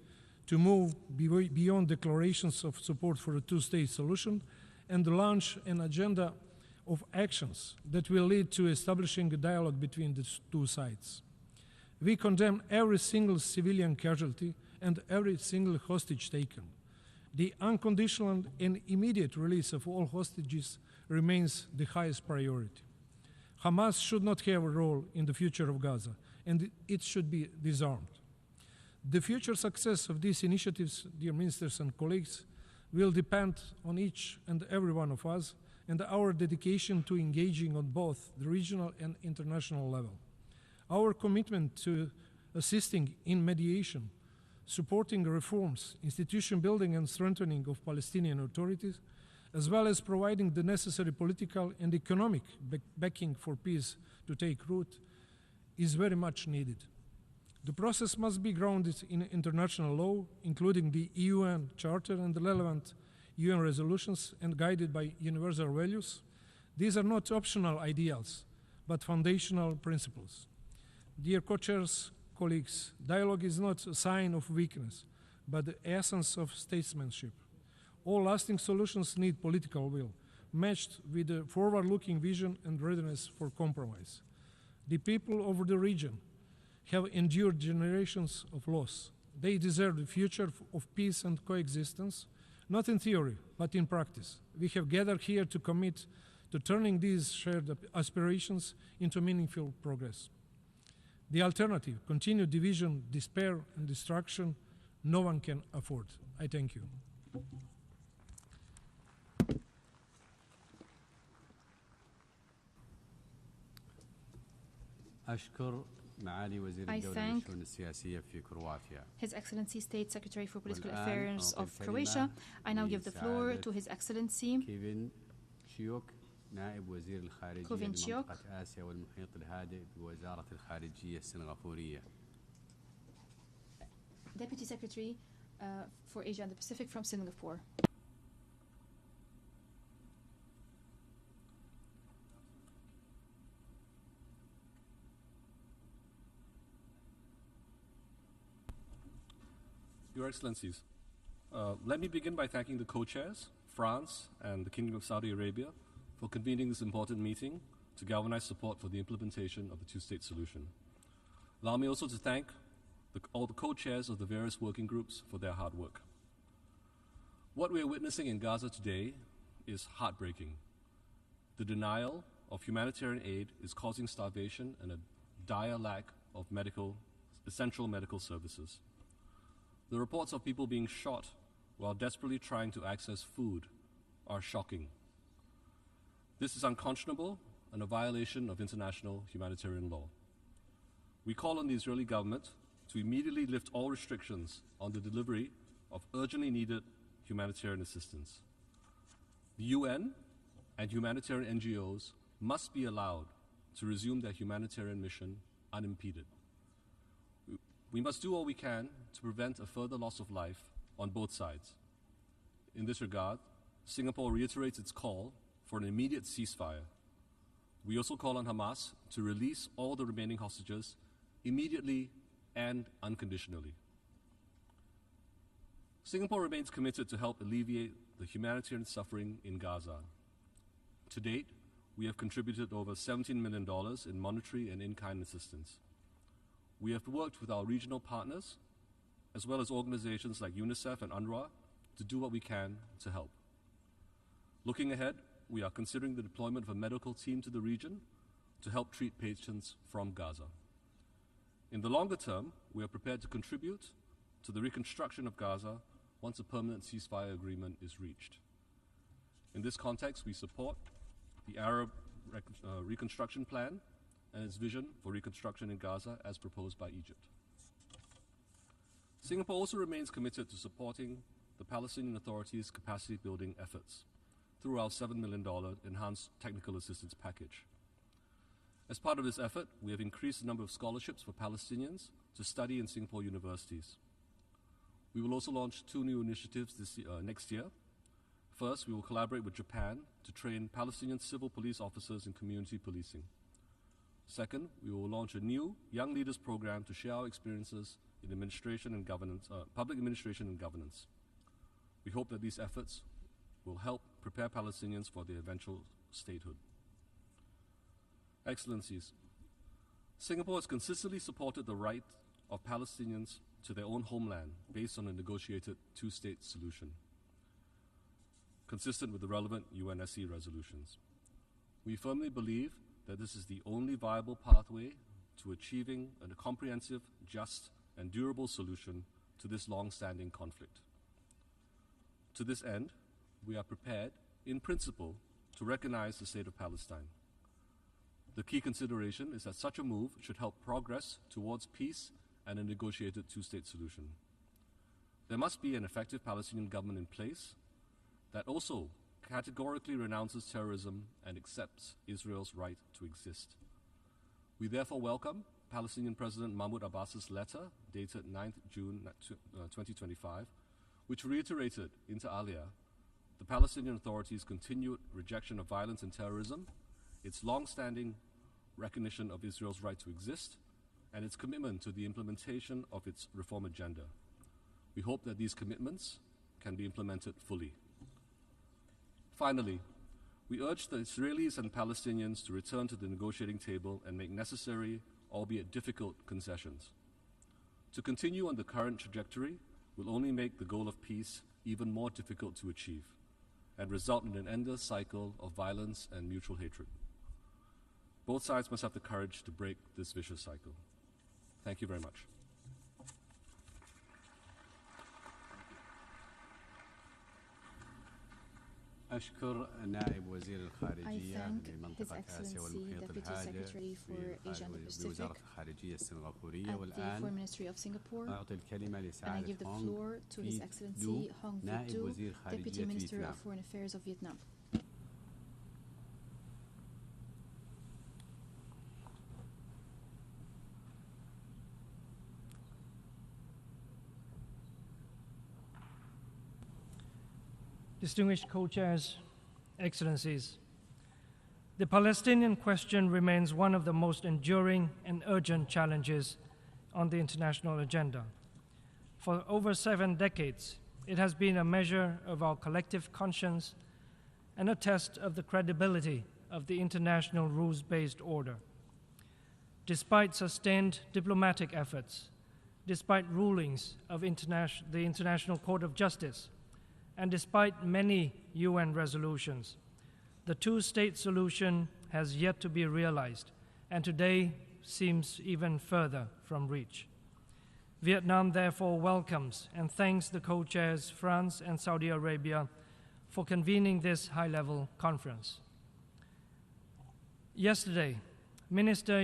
to move beyond declarations of support for a two-state solution and launch an agenda of actions that will lead to establishing a dialogue between the two sides. We condemn every single civilian casualty and every single hostage taken. The unconditional and immediate release of all hostages remains the highest priority. Hamas should not have a role in the future of Gaza, and it should be disarmed. The future success of these initiatives, dear ministers and colleagues, will depend on each and every one of us and our dedication to engaging on both the regional and international level. Our commitment to assisting in mediation, supporting reforms, institution building and strengthening of Palestinian authorities, as well as providing the necessary political and economic backing for peace to take root, is very much needed. The process must be grounded in international law, including the UN Charter and the relevant UN resolutions, and guided by universal values. These are not optional ideals, but foundational principles. Dear co-chairs, colleagues, dialogue is not a sign of weakness, but the essence of statesmanship. All lasting solutions need political will, matched with a forward-looking vision and readiness for compromise. The people of the region have endured generations of loss. They deserve a future of peace and coexistence, not in theory, but in practice. We have gathered here to commit to turning these shared aspirations into meaningful progress. The alternative, continued division, despair, and destruction, no one can afford. I thank you. I thank His Excellency State Secretary for Political Affairs of Croatia. I now give the floor to His Excellency نائب وزير الخارجية لمنطقة آسيا والمحيط الهادئ بوزارة الخارجية السنغافورية. Deputy Secretary for Asia and the Pacific from Singapore. Your Excellencies, let me begin by thanking the co-chairs, France and the Kingdom of Saudi Arabia, for convening this important meeting to galvanize support for the implementation of the two-state solution. Allow me also to thank all the co-chairs of the various working groups for their hard work. What we are witnessing in Gaza today is heartbreaking. The denial of humanitarian aid is causing starvation and a dire lack of essential medical services. The reports of people being shot while desperately trying to access food are shocking. This is unconscionable and a violation of international humanitarian law. We call on the Israeli government to immediately lift all restrictions on the delivery of urgently needed humanitarian assistance. The UN and humanitarian NGOs must be allowed to resume their humanitarian mission unimpeded. We must do all we can to prevent a further loss of life on both sides. In this regard, Singapore reiterates its call for an immediate ceasefire. We also call on Hamas to release all the remaining hostages immediately and unconditionally. Singapore remains committed to help alleviate the humanitarian suffering in Gaza. To date, we have contributed over $17 million in monetary and in-kind assistance. We have worked with our regional partners, as well as organizations like UNICEF and UNRWA, to do what we can to help. Looking ahead, we are considering the deployment of a medical team to the region to help treat patients from Gaza. In the longer term, we are prepared to contribute to the reconstruction of Gaza once a permanent ceasefire agreement is reached. In this context, we support the Arab Reconstruction Plan and its vision for reconstruction in Gaza as proposed by Egypt. Singapore also remains committed to supporting the Palestinian Authority's capacity building efforts through our $7 million enhanced technical assistance package. As part of this effort, we have increased the number of scholarships for Palestinians to study in Singapore universities. We will also launch 2 new initiatives next year. First, we will collaborate with Japan to train Palestinian civil police officers in community policing. Second, we will launch a new Young Leaders program to share our experiences in administration and governance, public administration and governance. We hope that these efforts will help prepare Palestinians for their eventual statehood. Excellencies, Singapore has consistently supported the right of Palestinians to their own homeland based on a negotiated two-state solution, consistent with the relevant UNSC resolutions. We firmly believe that this is the only viable pathway to achieving a comprehensive, just, and durable solution to this long-standing conflict. To this end, we are prepared, in principle, to recognize the state of Palestine. The key consideration is that such a move should help progress towards peace and a negotiated two-state solution. There must be an effective Palestinian government in place that also categorically renounces terrorism and accepts Israel's right to exist. We therefore welcome Palestinian President Mahmoud Abbas's letter dated 9th June 2025, which reiterated inter alia the Palestinian Authority's continued rejection of violence and terrorism, its long-standing recognition of Israel's right to exist, and its commitment to the implementation of its reform agenda. We hope that these commitments can be implemented fully. Finally, we urge the Israelis and Palestinians to return to the negotiating table and make necessary, albeit difficult, concessions. To continue on the current trajectory will only make the goal of peace even more difficult to achieve and result in an endless cycle of violence and mutual hatred. Both sides must have the courage to break this vicious cycle. Thank you very much. أشكر نائب وزير الخارجية thank لمنطقة His آسيا Excellency والمحيط Deputy الهادئ Secretary for Asia and the Pacific بوزارة الخارجية السنغافورية. at the والآن Foreign Ministry of Singapore, أعطي الكلمة and I لسعادة give the هونغ floor to His في Excellency دو Hong نائب Viet-du, وزير Deputy خارجية Minister فيتنام. of Foreign Affairs of Vietnam. Distinguished co-chairs, Excellencies, the Palestinian question remains one of the most enduring and urgent challenges on the international agenda. For over 7 decades, it has been a measure of our collective conscience and a test of the credibility of the international rules-based order. Despite sustained diplomatic efforts, despite rulings of the International Court of Justice, and despite many UN resolutions, the two-state solution has yet to be realized, and today seems even further from reach. Vietnam therefore welcomes and thanks the co-chairs France and Saudi Arabia for convening this high-level conference. Yesterday, Minister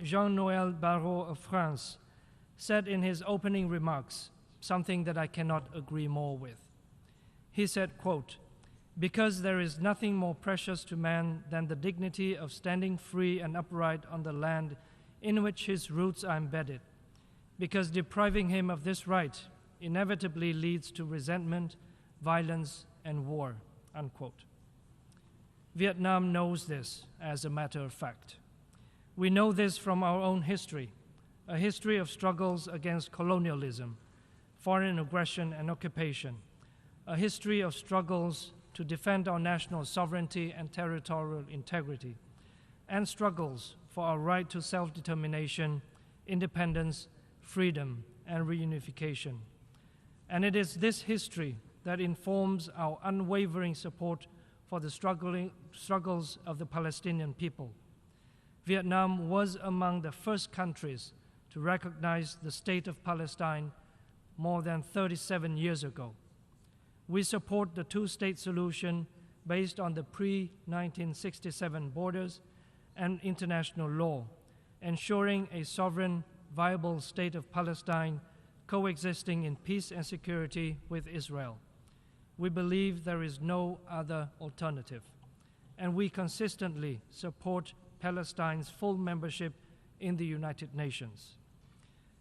Jean-Noël Barrot of France said in his opening remarks something that I cannot agree more with. He said, quote, "Because there is nothing more precious to man than the dignity of standing free and upright on the land in which his roots are embedded, because depriving him of this right inevitably leads to resentment, violence, and war," unquote. Vietnam knows this as a matter of fact. We know this from our own history, a history of struggles against colonialism, foreign aggression and occupation, a history of struggles to defend our national sovereignty and territorial integrity, and struggles for our right to self-determination, independence, freedom, and reunification. And it is this history that informs our unwavering support for the struggles of the Palestinian people. Vietnam was among the first countries to recognize the state of Palestine more than 37 years ago. We support the two-state solution based on the pre-1967 borders and international law, ensuring a sovereign, viable state of Palestine coexisting in peace and security with Israel. We believe there is no other alternative, and we consistently support Palestine's full membership in the United Nations.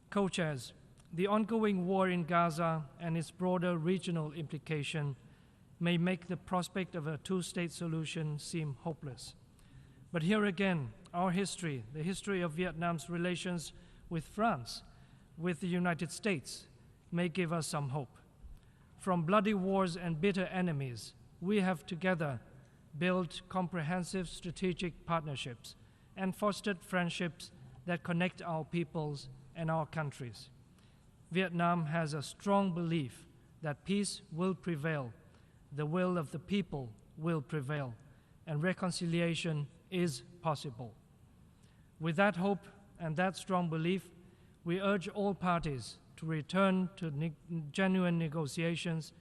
Co-chairs, the ongoing war in Gaza and its broader regional implication may make the prospect of a two-state solution seem hopeless. But here again, our history, the history of Vietnam's relations with France, with the United States, may give us some hope. From bloody wars and bitter enemies, we have together built comprehensive strategic partnerships and fostered friendships that connect our peoples and our countries. Vietnam has a strong belief that peace will prevail, the will of the people will prevail, and reconciliation is possible. With that hope and that strong belief, We urge all parties to return to genuine negotiations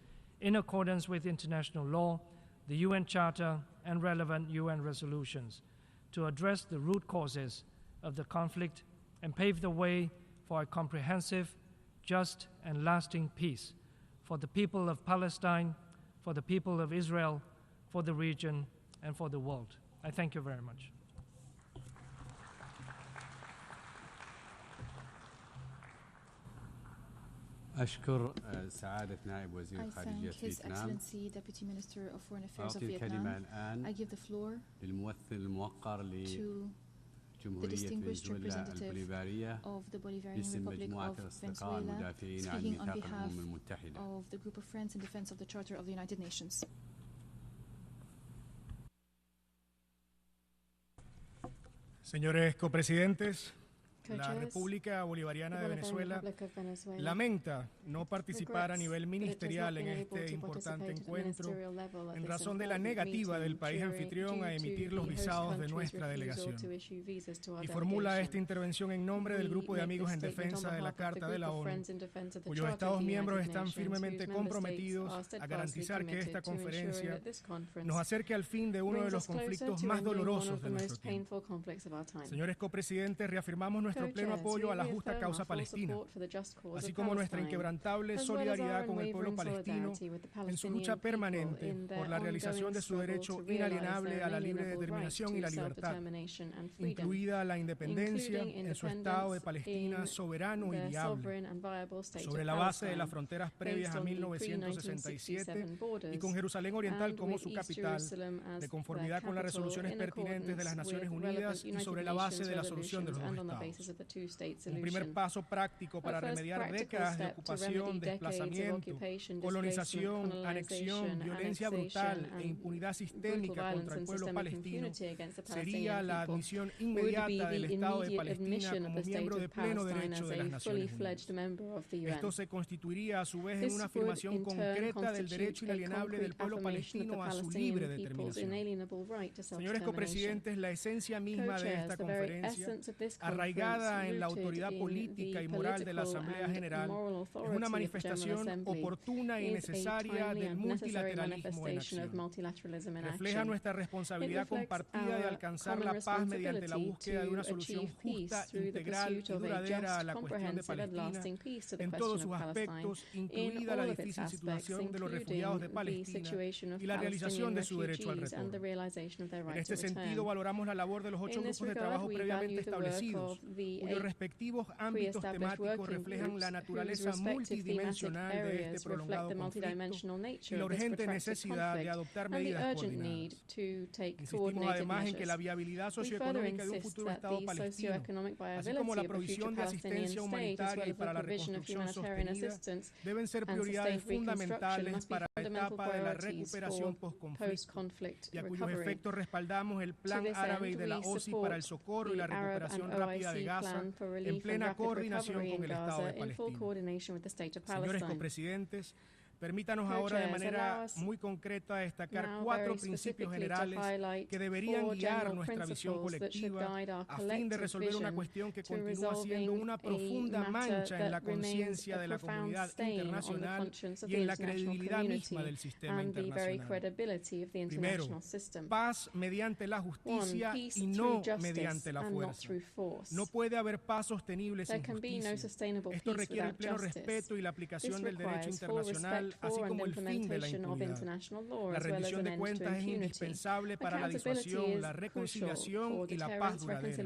in accordance with international law, the UN Charter, and relevant UN resolutions to address the root causes of the conflict and pave the way for a comprehensive, just, and lasting peace for the people of Palestine, for the people of Israel, for the region, and for the world. I thank you very much. أشكر سعادة نائب وزير خارجية فيتنام. أعطي الكلمة الآن للممثل الموقر لجمهورية فنزويلا البوليفارية باسم مجموعة الأصدقاء المدافعين عن ميثاق الأمم المتحدة. Señores copresidentes, la República Bolivariana de Venezuela lamenta no participar a nivel ministerial en este importante encuentro en razón de la negativa del país anfitrión a emitir los visados de nuestra delegación. Y formula esta intervención en nombre del Grupo de Amigos en Defensa de la Carta de la ONU, cuyos Estados miembros están firmemente comprometidos a garantizar que esta conferencia nos acerque al fin de uno de los conflictos más dolorosos de nuestro tiempo. Señores copresidentes, reafirmamos nuestro pleno apoyo a la justa causa palestina, así como nuestra inquebrantable solidaridad con el pueblo palestino en su lucha permanente por la realización de su derecho inalienable a la libre determinación y la libertad, incluida la independencia en su Estado de Palestina soberano y viable, sobre la base de las fronteras previas a 1967 y con Jerusalén Oriental como su capital, de conformidad con las resoluciones pertinentes de las Naciones Unidas y sobre la base de la solución de los dos Estados. Un primer paso práctico para remediar décadas de ocupación, desplazamiento, colonización, anexión, violencia brutal e impunidad sistémica contra el pueblo palestino sería la admisión inmediata del Estado de Palestina como miembro de pleno derecho de las Naciones Unidas. Esto se constituiría a su vez en una afirmación concreta del derecho inalienable del pueblo palestino a su libre determinación. Señores copresidentes, la esencia misma de esta conferencia, arraigada en la autoridad política y moral de la Asamblea General, es una manifestación oportuna y necesaria del multilateralismo en acción. Refleja nuestra responsabilidad compartida de alcanzar la paz mediante la búsqueda de una solución justa, integral y duradera a la cuestión de Palestina en todos sus aspectos, incluida la difícil situación de los refugiados de Palestina y la realización de su derecho al retorno. En este sentido, valoramos la labor de los 8 grupos de trabajo previamente establecidos, cuyos respectivos ámbitos temáticos reflejan la naturaleza multidimensional de este prolongado conflicto y la urgente necesidad de adoptar medidas coordinadas. Insistimos además en que la viabilidad socioeconómica de un futuro Estado palestino, así como la provisión de asistencia humanitaria y para la reconstrucción sostenida, deben ser prioridades fundamentales para la etapa de la recuperación post-conflicto, y a cuyos efectos respaldamos el Plan Árabe y de la OSI para el socorro y la recuperación rápida de Gaza, en plena coordinación con el Estado de Palestina. Señores copresidentes, permítanos ahora de manera muy concreta destacar 4 principios generales que deberían guiar nuestra visión colectiva a fin de resolver una cuestión que continúa siendo una profunda mancha en la conciencia de la comunidad internacional y en la credibilidad misma del sistema internacional. Primero, paz mediante la justicia y no mediante la fuerza. No puede haber paz sostenible sin justicia. Esto requiere el pleno respeto y la aplicación del derecho internacional, así como el fin de la impunidad. La rendición de cuentas es indispensable para la disuasión, la reconciliación y la paz duradera.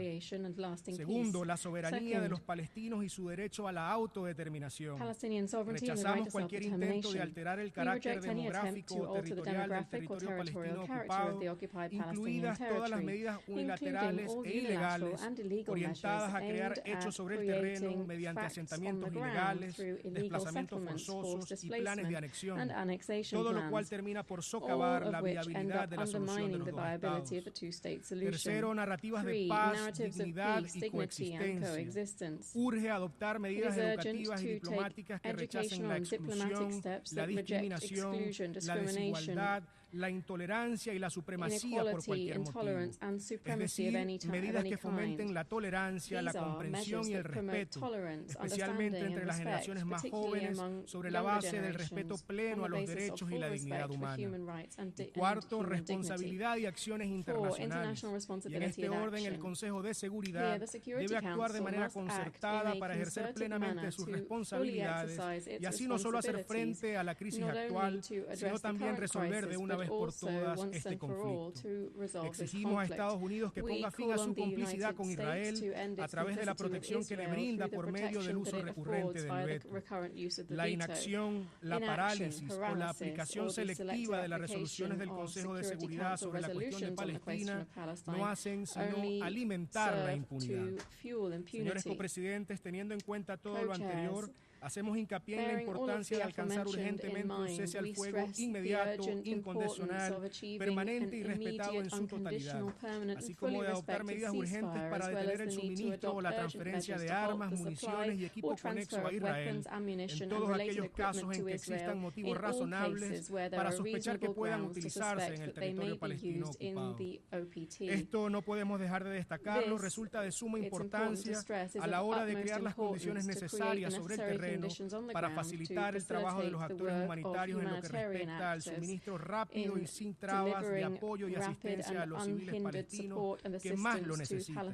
Segundo, la soberanía de los palestinos y su derecho a la autodeterminación. Rechazamos cualquier intento de alterar el carácter demográfico o territorial del territorio palestino ocupado, incluidas todas las medidas unilaterales e ilegales orientadas a crear hechos sobre el terreno mediante asentamientos ilegales, desplazamientos forzosos y planes de anexión, todo lo cual termina por socavar la viabilidad de la solución de los dos Estados. Tercero, narrativas de paz, dignidad y coexistencia. Urge adoptar medidas educativas y diplomáticas que rechacen la exclusión, la discriminación, la desigualdad, la intolerancia y la supremacía por cualquier motivo. Es decir, medidas que fomenten la tolerancia, la comprensión y el respeto, especialmente entre las generaciones más jóvenes, sobre la base del respeto pleno a los derechos y la dignidad humana. Y cuarto, responsabilidad y acciones internacionales. Y en este orden, el Consejo de Seguridad debe actuar de manera concertada para ejercer plenamente sus responsabilidades y así no solo hacer frente a la crisis actual, sino también resolver de una vez por todas este conflicto. Exigimos a Estados Unidos que ponga fin a su complicidad con Israel a través de la protección que le brinda por medio del uso recurrente del veto. La inacción, la parálisis o la aplicación selectiva de las resoluciones del Consejo de Seguridad sobre la cuestión de Palestina no hacen sino alimentar la impunidad. Señores copresidentes, teniendo en cuenta todo lo anterior, hacemos hincapié en la importancia de alcanzar urgentemente un cese al fuego inmediato, incondicional, permanente y respetado en su totalidad, así como de adoptar medidas urgentes para detener el suministro o la transferencia de armas, municiones y equipo conexo a Israel en todos aquellos casos en que existan motivos razonables para sospechar que puedan utilizarse en el territorio palestino ocupado. Esto no podemos dejar de destacarlo, resulta de suma importancia a la hora de crear las condiciones necesarias sobre el terreno para facilitar el trabajo de los actores humanitarios en lo que respecta al suministro rápido y sin trabas de apoyo y asistencia a los civiles palestinos que más lo necesitan,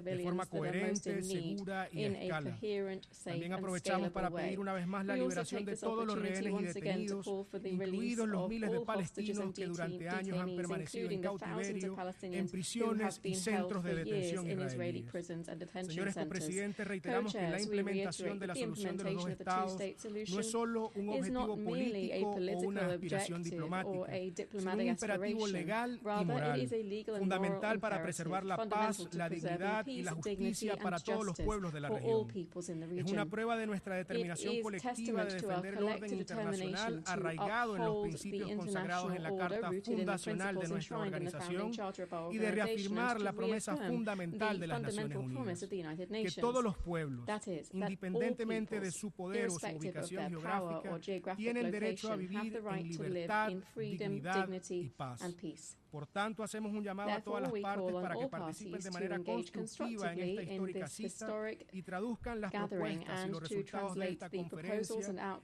de forma coherente, segura y a escala. También aprovechamos para pedir una vez más la liberación de todos los rehenes y detenidos, incluidos los miles de palestinos que durante años han permanecido en cautiverio, en prisiones y centros de detención israelíes. Señores copresidentes, reiteramos que la implementación de la solución de los dos estados no es solo un objetivo político o una aspiración diplomática, sino un imperativo legal y moral, fundamental para preservar la paz, la dignidad y la justicia para todos los pueblos de la región. Es una prueba de nuestra determinación colectiva de defender el orden internacional arraigado en los principios consagrados en la Carta Fundacional de nuestra organización y de reafirmar la promesa fundamental de las Naciones Unidas, que todos los pueblos, independientemente de su poder o su ubicación geográfica, tienen derecho a vivir en libertad, dignidad y paz. Por tanto, hacemos un llamado a todas las partes para que participen de manera constructiva en esta histórica cita y traduzcan las propuestas y los resultados de esta conferencia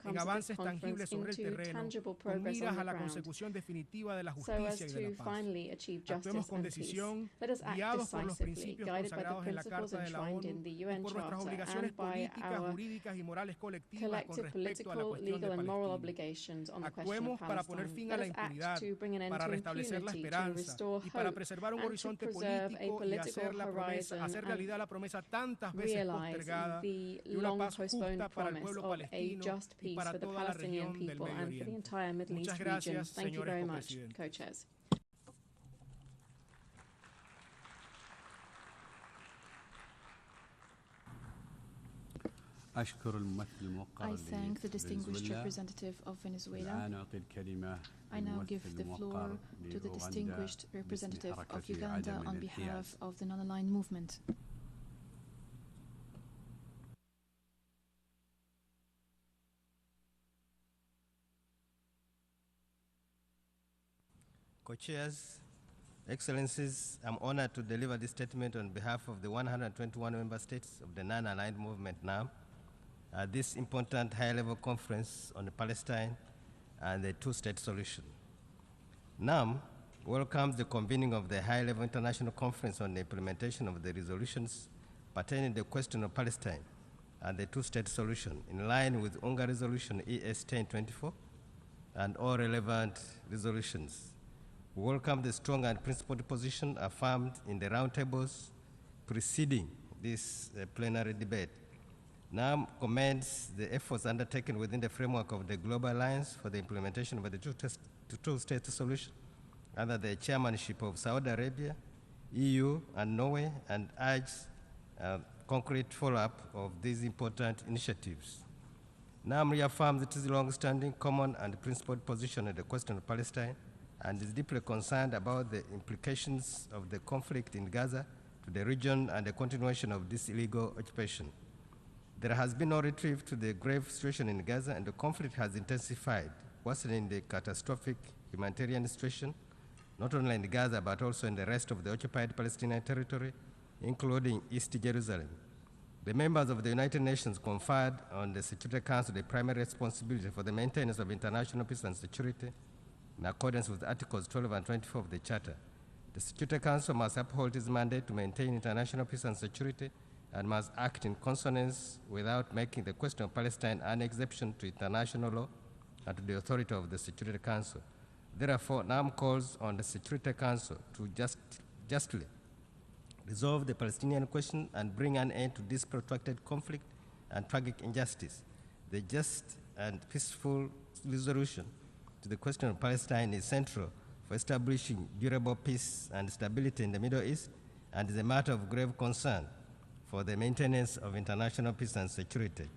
en avances tangibles sobre el terreno, con miras a la consecución definitiva de la justicia y de la paz. Actuemos con decisión, guiados por los principios consagrados en la Carta de la ONU y por nuestras obligaciones políticas, jurídicas y morales colectivas con respecto a la cuestión de Palestina. Actuemos para poner fin a la impunidad, para restablecer la esperanza y para preservar un horizonte político y hacer realidad la promesa tantas veces postergada de una paz justa para el pueblo palestino y para toda la región del Medio Oriente. Muchas gracias, señores copresidentes. I thank the distinguished representative of Venezuela. I now give the floor to the distinguished representative of Uganda on behalf of the non-aligned movement. Co-chairs, Excellencies, I'm honored to deliver this statement on behalf of the 121 member states of the non-aligned movement NAM at this important high-level conference on Palestine and the two-state solution. NAM welcomes the convening of the high-level international conference on the implementation of the resolutions pertaining to the question of Palestine and the two-state solution in line with UNGA Resolution ES 1024 and all relevant resolutions. We welcome the strong and principled position affirmed in the roundtables preceding this plenary debate. NAM commends the efforts undertaken within the framework of the Global Alliance for the implementation of the two-state solution under the chairmanship of Saudi Arabia, EU, and Norway, and urges concrete follow-up of these important initiatives. NAM reaffirms its long-standing common and principled position on the question of Palestine and is deeply concerned about the implications of the conflict in Gaza to the region and the continuation of this illegal occupation. There has been no reprieve to the grave situation in Gaza, and the conflict has intensified, worsening the catastrophic humanitarian situation, not only in Gaza but also in the rest of the occupied Palestinian territory, including East Jerusalem. The members of the United Nations conferred on the Security Council the primary responsibility for the maintenance of international peace and security in accordance with Articles 12 and 24 of the Charter. The Security Council must uphold its mandate to maintain international peace and security and must act in consonance without making the question of Palestine an exception to international law and to the authority of the Security Council. Therefore, NAM calls on the Security Council to justly resolve the Palestinian question and bring an end to this protracted conflict and tragic injustice. The just and peaceful resolution to the question of Palestine is central for establishing durable peace and stability in the Middle East and is a matter of grave concern for the maintenance of international peace and security.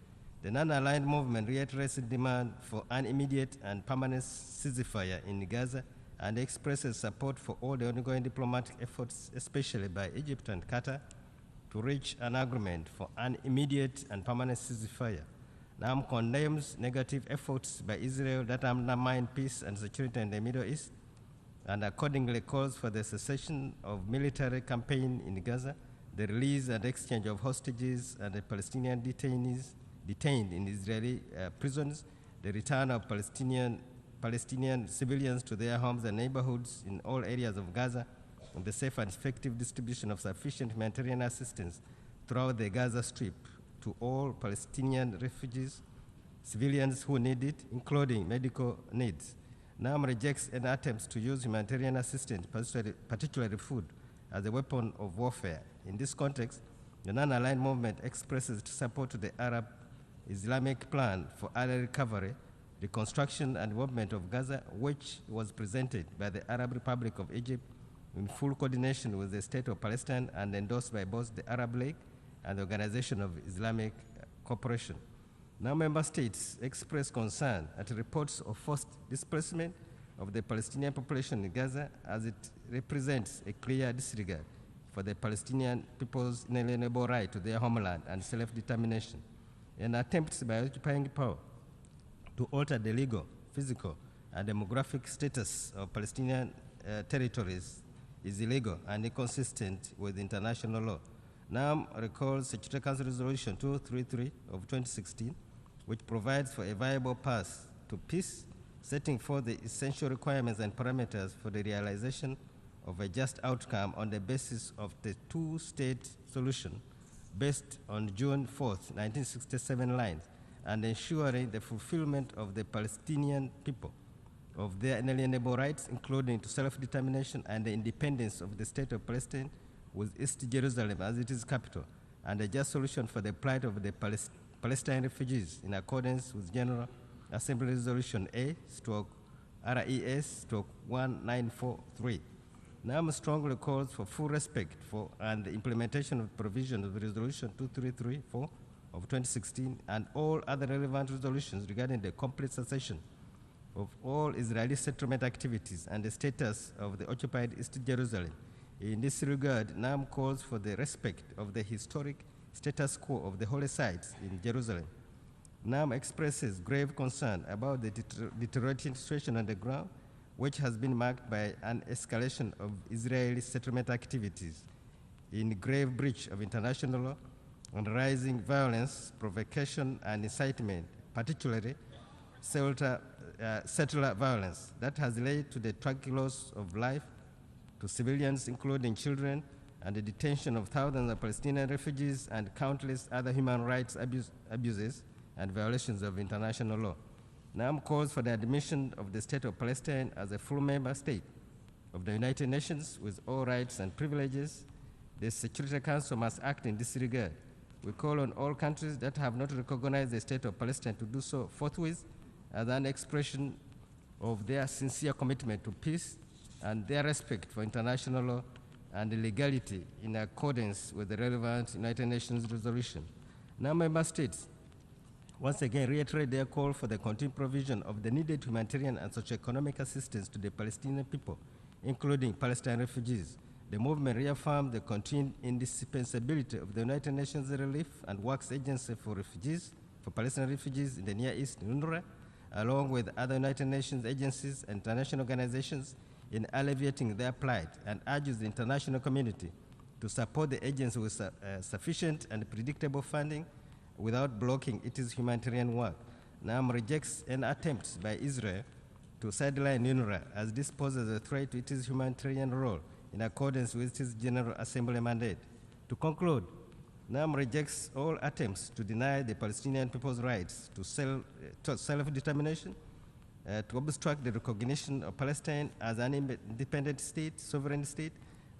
The non-aligned movement reiterates the demand for an immediate and permanent ceasefire in Gaza and expresses support for all the ongoing diplomatic efforts, especially by Egypt and Qatar, to reach an agreement for an immediate and permanent ceasefire. NAM condemns negative efforts by Israel that undermine peace and security in the Middle East and accordingly calls for the cessation of military campaign in Gaza, the release and exchange of hostages and the Palestinian detainees detained in Israeli prisons, the return of Palestinian civilians to their homes and neighborhoods in all areas of Gaza, and the safe and effective distribution of sufficient humanitarian assistance throughout the Gaza Strip to all Palestinian refugees, civilians who need it, including medical needs. NAM rejects any attempts to use humanitarian assistance, particularly food, as a weapon of warfare. In this context, the non-aligned movement expresses support to the Arab Islamic Plan for Early Recovery, Reconstruction and Development of Gaza, which was presented by the Arab Republic of Egypt in full coordination with the State of Palestine and endorsed by both the Arab League and the Organization of Islamic Cooperation. Now member states express concern at reports of forced displacement of the Palestinian population in Gaza, as it represents a clear disregard for the Palestinian people's inalienable right to their homeland and self-determination, and attempts by occupying power to alter the legal, physical, and demographic status of Palestinian territories is illegal and inconsistent with international law. NAM recalls Security Council Resolution 233 of 2016, which provides for a viable path to peace, setting forth the essential requirements and parameters for the realization of a just outcome on the basis of the two-state solution based on June 4th, 1967 lines, and ensuring the fulfillment of the Palestinian people of their inalienable rights, including to self-determination and the independence of the State of Palestine, with East Jerusalem as its capital, and a just solution for the plight of the Palestinian refugees in accordance with General Assembly Resolution A/RES/1943. NAM strongly calls for full respect for and the implementation of provisions of Resolution 2334 of 2016 and all other relevant resolutions regarding the complete cessation of all Israeli settlement activities and the status of the occupied East Jerusalem. In this regard, NAM calls for the respect of the historic status quo of the holy sites in Jerusalem. NAM expresses grave concern about the deteriorating situation on the ground, which has been marked by an escalation of Israeli settlement activities in grave breach of international law and rising violence, provocation, and incitement, particularly settler violence, that has led to the tragic loss of life to civilians, including children, and the detention of thousands of Palestinian refugees and countless other human rights abuses and violations of international law. NAM calls for the admission of the State of Palestine as a full member state of the United Nations with all rights and privileges. The Security Council must act in this regard. We call on all countries that have not recognized the State of Palestine to do so forthwith as an expression of their sincere commitment to peace and their respect for international law and legality in accordance with the relevant United Nations resolution. Now member states once again reiterate their call for the continued provision of the needed humanitarian and socio-economic assistance to the Palestinian people, including Palestinian refugees. The movement reaffirmed the continued indispensability of the United Nations Relief and Works Agency for Refugees, for Palestinian refugees in the Near East, UNRWA, along with other United Nations agencies and international organizations, in alleviating their plight, and urges the international community to support the agency with sufficient and predictable funding without blocking its humanitarian work. NAM rejects any attempts by Israel to sideline UNRWA, as this poses a threat to its humanitarian role in accordance with its General Assembly mandate. To conclude, NAM rejects all attempts to deny the Palestinian people's rights to self-determination, to obstruct the recognition of Palestine as an independent state, sovereign state,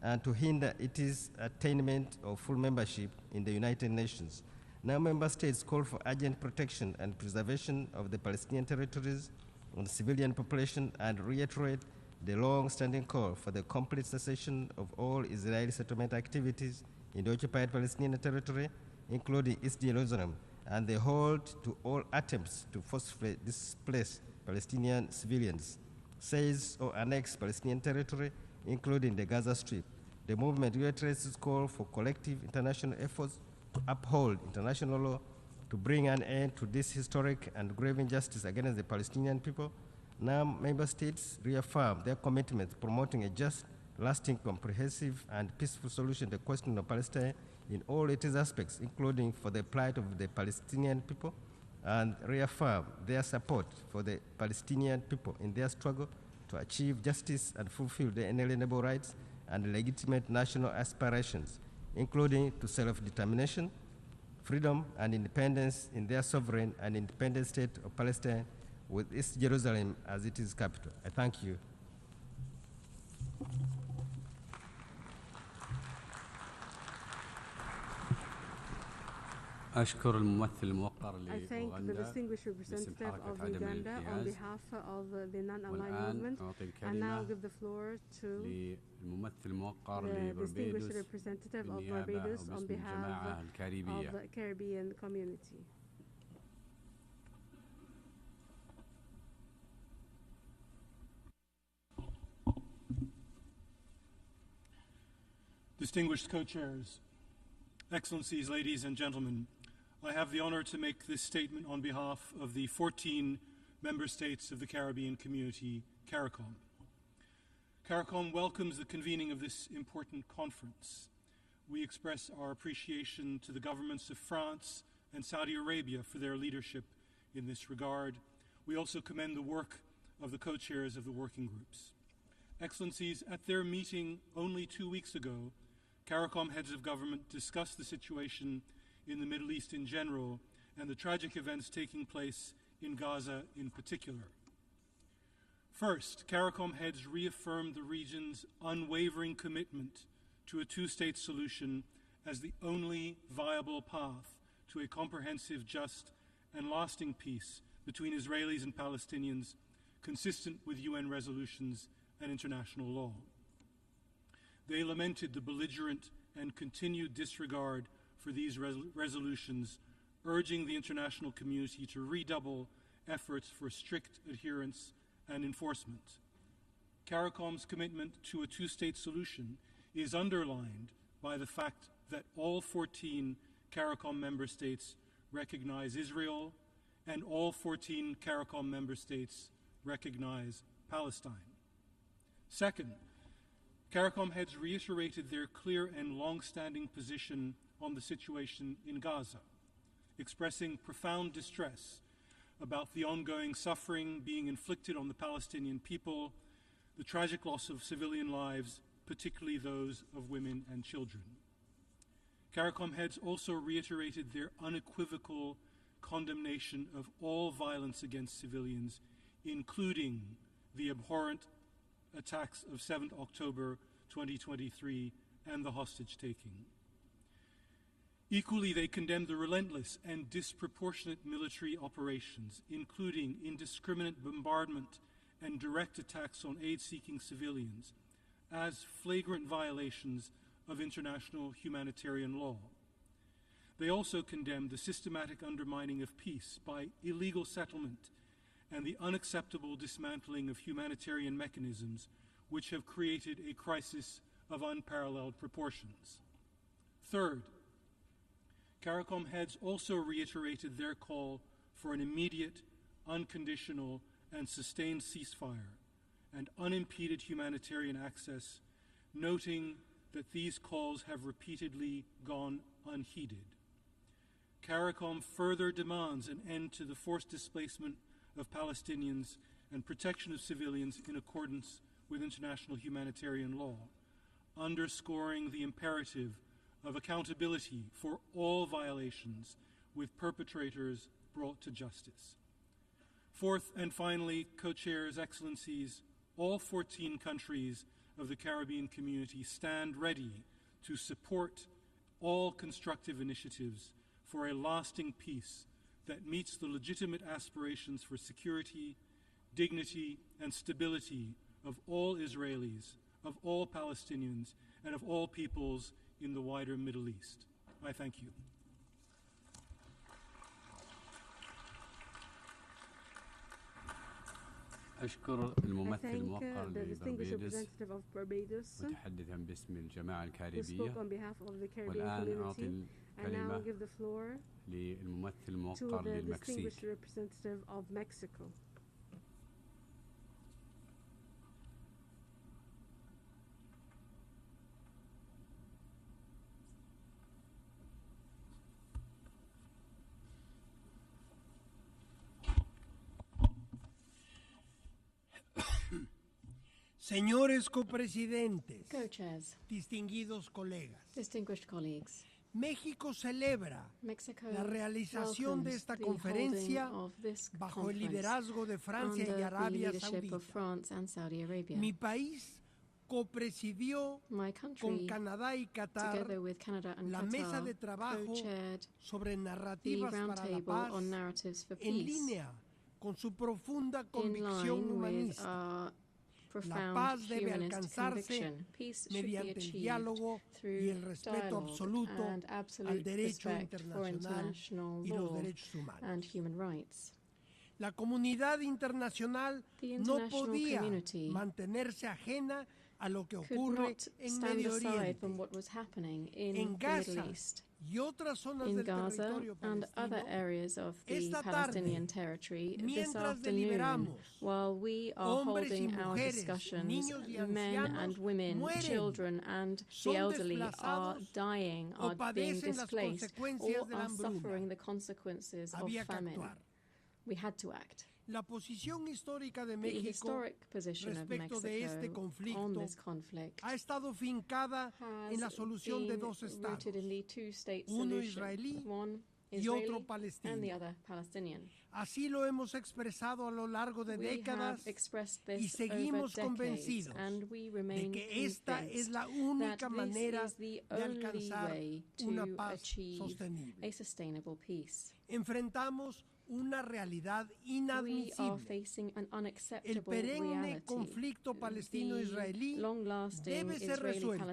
and to hinder its attainment of full membership in the United Nations. Now member states call for urgent protection and preservation of the Palestinian territories and the civilian population, and reiterate the long-standing call for the complete cessation of all Israeli settlement activities in the occupied Palestinian territory, including East Jerusalem, and the hold to all attempts to forcibly displace Palestinian civilians, seize or annex Palestinian territory, including the Gaza Strip. The movement reiterates its call for collective international efforts to uphold international law, to bring an end to this historic and grave injustice against the Palestinian people. Now, member states reaffirm their commitment to promoting a just, lasting, comprehensive, and peaceful solution to the question of Palestine in all its aspects, including for the plight of the Palestinian people, and reaffirm their support for the Palestinian people in their struggle to achieve justice and fulfill their inalienable rights and legitimate national aspirations, including to self-determination, freedom, and independence in their sovereign and independent state of Palestine, with East Jerusalem as its capital. I thank you. I thank the distinguished representative of Uganda on behalf of the non-aligned movement, and now give the floor to the distinguished representative of Barbados on behalf of the Caribbean community. Distinguished co-chairs, Excellencies, ladies and gentlemen, I have the honor to make this statement on behalf of the 14 member states of the Caribbean Community, CARICOM. CARICOM welcomes the convening of this important conference. We express our appreciation to the governments of France and Saudi Arabia for their leadership in this regard. We also commend the work of the co-chairs of the working groups. Excellencies, at their meeting only 2 weeks ago, CARICOM heads of government discussed the situation in the Middle East in general and the tragic events taking place in Gaza in particular. First, CARICOM heads reaffirmed the region's unwavering commitment to a two-state solution as the only viable path to a comprehensive, just, and lasting peace between Israelis and Palestinians, consistent with UN resolutions and international law. They lamented the belligerent and continued disregard for these resolutions, urging the international community to redouble efforts for strict adherence and enforcement. CARICOM's commitment to a two-state solution is underlined by the fact that all 14 CARICOM member states recognize Israel, and all 14 CARICOM member states recognize Palestine. Second, CARICOM heads reiterated their clear and long-standing position on the situation in Gaza, expressing profound distress about the ongoing suffering being inflicted on the Palestinian people, the tragic loss of civilian lives, particularly those of women and children. CARICOM heads also reiterated their unequivocal condemnation of all violence against civilians, including the abhorrent attacks of 7th October 2023 and the hostage-taking. Equally, they condemned the relentless and disproportionate military operations, including indiscriminate bombardment and direct attacks on aid-seeking civilians, as flagrant violations of international humanitarian law. They also condemned the systematic undermining of peace by illegal settlement and the unacceptable dismantling of humanitarian mechanisms which have created a crisis of unparalleled proportions. Third, CARICOM heads also reiterated their call for an immediate, unconditional, and sustained ceasefire and unimpeded humanitarian access, noting that these calls have repeatedly gone unheeded. CARICOM further demands an end to the forced displacement of Palestinians and protection of civilians in accordance with international humanitarian law, underscoring the imperative of accountability for all violations, with perpetrators brought to justice. Fourth and finally, Co-Chairs, Excellencies, all 14 countries of the Caribbean community stand ready to support all constructive initiatives for a lasting peace that meets the legitimate aspirations for security, dignity, and stability of all Israelis, of all Palestinians, and of all peoples in the wider Middle East. I thank you. أشكر الممثل الموقر لبربيدوس متحدثا باسم الجماعة الكاريبية. والآن أعطي الكلمة للممثل الموقر للمكسيك. Señores copresidentes, Co-chairs, distinguidos colegas, distinguished colleagues, México celebra la realización de esta conferencia bajo el liderazgo de Francia y Arabia Saudita. Mi país copresidió con Canadá y Qatar la mesa de trabajo sobre narrativas para la paz en línea con su profunda convicción humanista. La paz debe alcanzarse mediante el diálogo y el respeto absoluto al derecho internacional y los derechos humanos. La comunidad internacional no podía mantenerse ajena a lo que ocurre en Medio Oriente, en Gaza y otras zonas del territorio palestino. Esta tarde, mientras deliberamos, hombres y mujeres, niños y ancianos mueren, son desplazados o padecen las consecuencias de la hambruna. Había que actuar. La posición histórica de México respecto de este conflicto ha estado fincada en la solución de dos estados, uno israelí y otro palestino. Así lo hemos expresado a lo largo de décadas y seguimos convencidos de que esta es la única manera de alcanzar una paz sostenible. Enfrentamos una realidad inadmisible. El perenne conflicto palestino-israelí debe ser resuelto.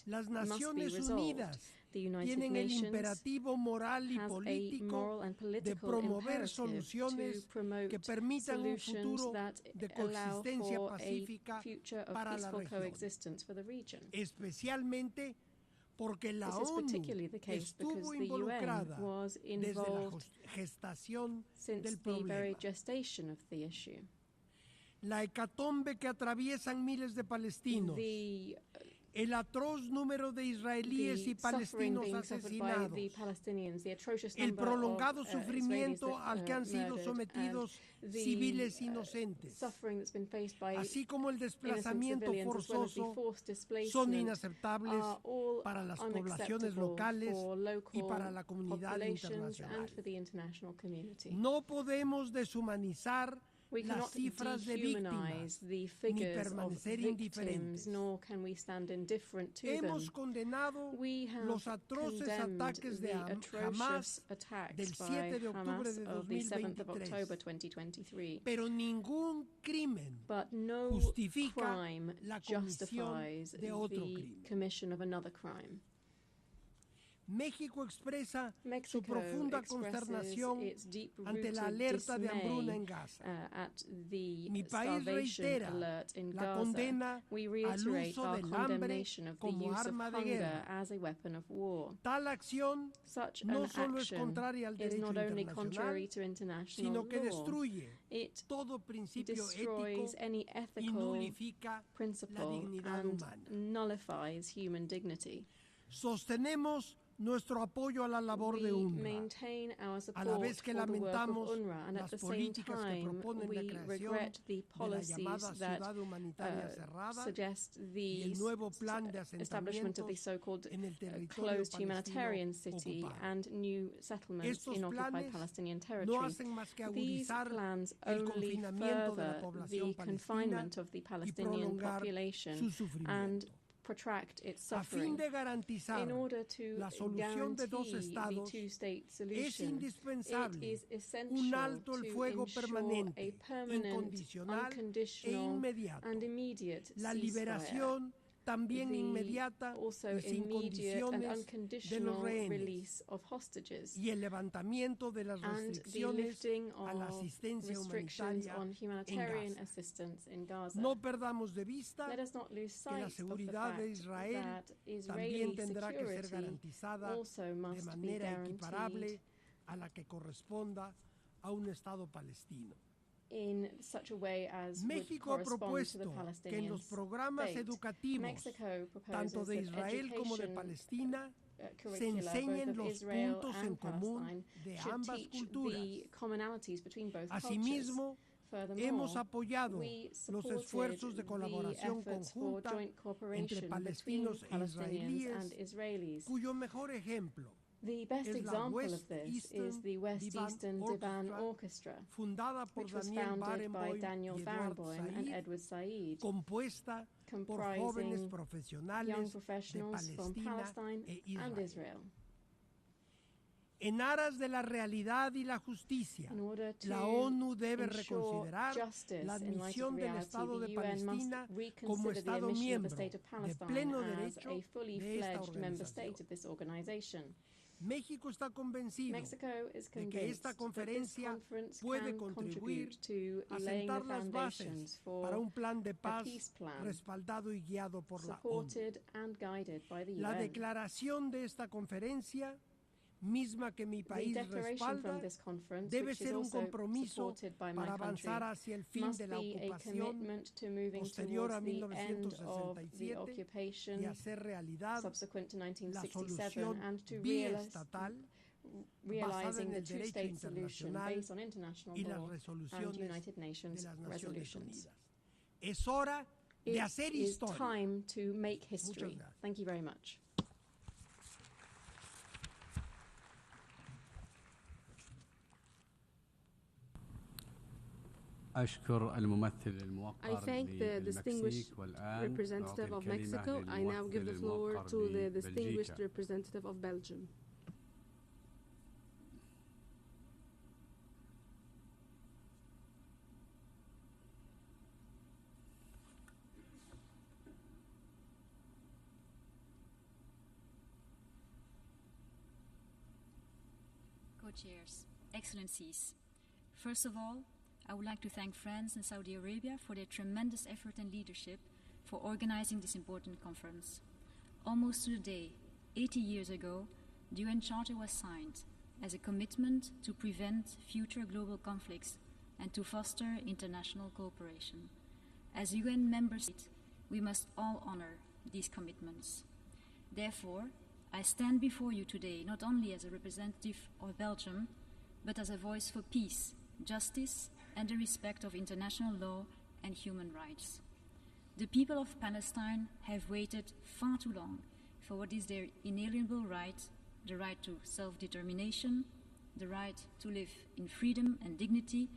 Las Naciones Unidas tienen el imperativo moral y político de promover soluciones que permitan un futuro de coexistencia pacífica para la región, especialmente porque la ONU estuvo involucrada desde la gestación del problema. La hecatombe que atraviesan miles de palestinos, el atroz número de israelíes y palestinos asesinados, el prolongado sufrimiento al que han sido sometidos civiles inocentes, así como el desplazamiento forzoso, son inaceptables para las poblaciones locales y para la comunidad internacional. No podemos deshumanizar las cifras de víctimas, ni permanecer indiferentes. Hemos condenado los atroces ataques de Hamas del 7 de octubre de 2023, pero ningún crimen justifica la comisión de otro crimen. México expresa su profunda consternación ante la alerta de hambruna en Gaza. Mi país reitera la condena al uso del hambre como arma de guerra. Tal acción no solo es contraria al derecho internacional, sino que destruye todo principio ético y nulifica la dignidad humana. Sostenemos nuestro apoyo a la labor de UNRWA, a la vez que lamentamos las políticas que proponen la creación de la llamada ciudad humanitaria cerrada y el nuevo plan de asentamientos en el territorio palestino ocupado. Estos planes no hacen más que agudizar el confinamiento de la población palestina y prolongar su sufrimiento. A fin de garantizar la solución de dos estados, es indispensable un alto el fuego permanente, incondicional e inmediato. La liberación también inmediata y sin condiciones de los rehenes y el levantamiento de las restricciones a la asistencia humanitaria en Gaza. No perdamos de vista que la seguridad de Israel también tendrá que ser garantizada de manera equiparable a la que corresponda a un Estado palestino. México ha propuesto que en los programas educativos, tanto de Israel como de Palestina, se enseñen los puntos en común de ambas culturas. Asimismo, hemos apoyado los esfuerzos de colaboración conjunta entre palestinos e israelíes, cuyo mejor ejemplo es la West Eastern Divan Orchestra, fundada por Daniel Barenboim y Edward Said, compuesta por jóvenes profesionales de Palestina e Israel. En aras de la realidad y la justicia, la ONU debe reconsiderar la admisión del Estado de Palestina como Estado miembro de pleno derecho de esta organización. México está convencido de que esta conferencia puede contribuir a sentar las bases para un plan de paz respaldado y guiado por la ONU. La declaración de esta conferencia, misma que mi país respalda, debe ser un compromiso para avanzar hacia el fin de la ocupación posterior a 1967 y hacer realidad la solución biestatal basada en el derecho internacional y las resoluciones de las Naciones Unidas. Es hora de hacer historia. Muchas gracias. I thank the distinguished representative of Mexico. I now give the floor to the distinguished representative of Belgium. Co-chairs, Excellencies, first of all, I would like to thank France and Saudi Arabia for their tremendous effort and leadership for organizing this important conference. Almost to the day, 80 years ago, the UN Charter was signed as a commitment to prevent future global conflicts and to foster international cooperation. As UN member state, we must all honor these commitments. Therefore, I stand before you today not only as a representative of Belgium, but as a voice for peace, justice, and the respect of international law and human rights. The people of Palestine have waited far too long for what is their inalienable right, the right to self-determination, the right to live in freedom and dignity,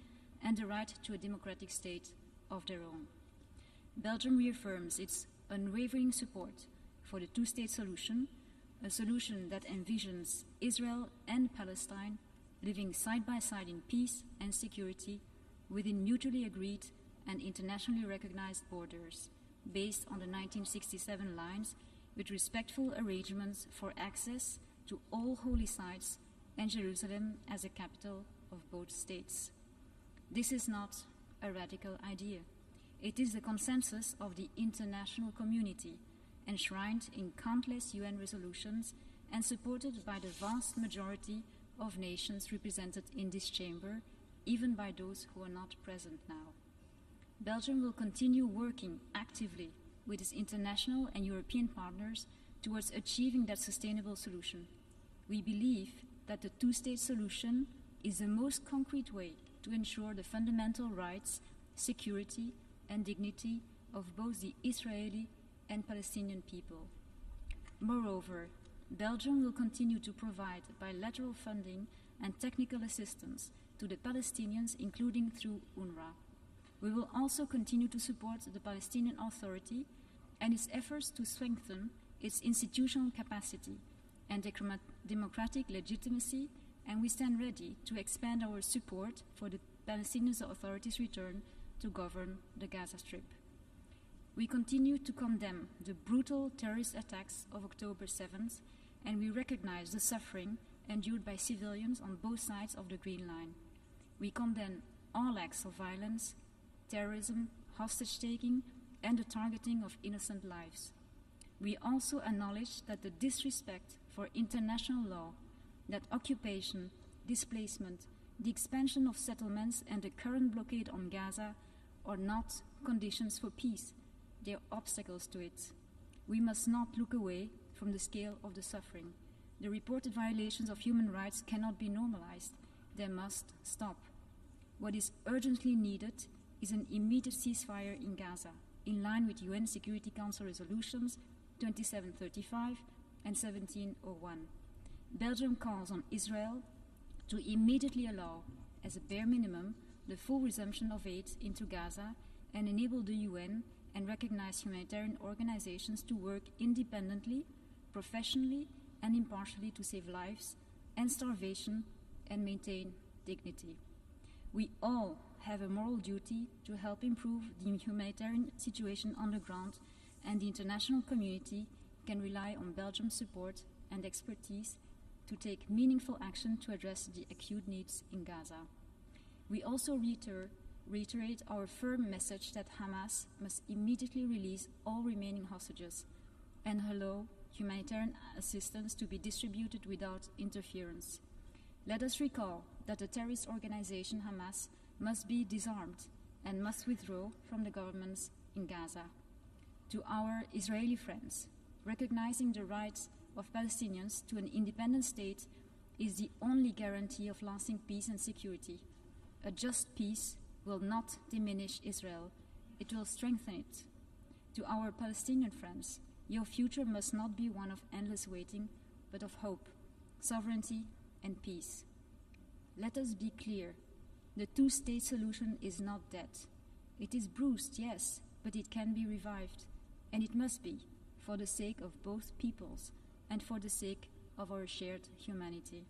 and the right to a democratic state of their own. Belgium reaffirms its unwavering support for the two-state solution, a solution that envisions Israel and Palestine living side by side in peace and security within mutually agreed and internationally recognized borders, based on the 1967 lines, with respectful arrangements for access to all holy sites and Jerusalem as a capital of both states. This is not a radical idea. It is the consensus of the international community, enshrined in countless UN resolutions and supported by the vast majority of nations represented in this chamber, even by those who are not present now. Belgium will continue working actively with its international and European partners towards achieving that sustainable solution. We believe that the two-state solution is the most concrete way to ensure the fundamental rights, security, and dignity of both the Israeli and Palestinian people. Moreover, Belgium will continue to provide bilateral funding and technical assistance to the Palestinians, including through UNRWA. We will also continue to support the Palestinian Authority and its efforts to strengthen its institutional capacity and democratic legitimacy, and we stand ready to expand our support for the Palestinian Authority's return to govern the Gaza Strip. We continue to condemn the brutal terrorist attacks of October 7th, and we recognize the suffering endured by civilians on both sides of the Green Line. We condemn all acts of violence, terrorism, hostage-taking, and the targeting of innocent lives. We also acknowledge that the disrespect for international law, that occupation, displacement, the expansion of settlements, and the current blockade on Gaza are not conditions for peace. They are obstacles to it. We must not look away from the scale of the suffering. The reported violations of human rights cannot be normalized. They must stop. What is urgently needed is an immediate ceasefire in Gaza, in line with UN Security Council resolutions 2735 and 1701. Belgium calls on Israel to immediately allow, as a bare minimum, the full resumption of aid into Gaza and enable the UN and recognize humanitarian organizations to work independently, professionally, and impartially to save lives, end starvation, and maintain dignity. We all have a moral duty to help improve the humanitarian situation on the ground, and the international community can rely on Belgium's support and expertise to take meaningful action to address the acute needs in Gaza. We also reiterate our firm message that Hamas must immediately release all remaining hostages and allow humanitarian assistance to be distributed without interference. Let us recall that the terrorist organization Hamas must be disarmed and must withdraw from the governments in Gaza. To our Israeli friends, recognizing the rights of Palestinians to an independent state is the only guarantee of lasting peace and security. A just peace will not diminish Israel, it will strengthen it. To our Palestinian friends, your future must not be one of endless waiting, but of hope, sovereignty, and peace. Let us be clear. The two-state solution is not dead. It is bruised, yes, but it can be revived. And it must be, for the sake of both peoples and for the sake of our shared humanity.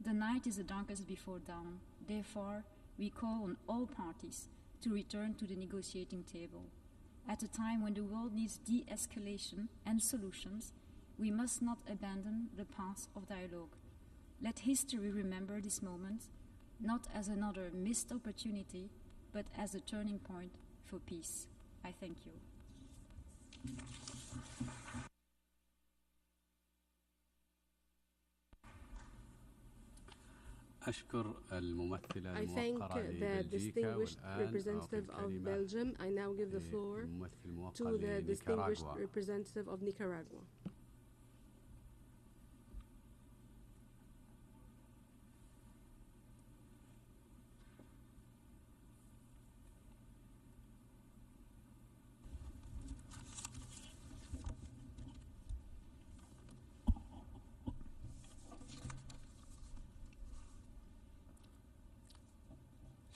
The night is the darkest before dawn. Therefore, we call on all parties to return to the negotiating table. At a time when the world needs de-escalation and solutions, we must not abandon the path of dialogue. Let history remember this moment, not as another missed opportunity, but as a turning point for peace. I thank you. I thank the distinguished representative of Belgium. I now give the floor to the distinguished representative of Nicaragua.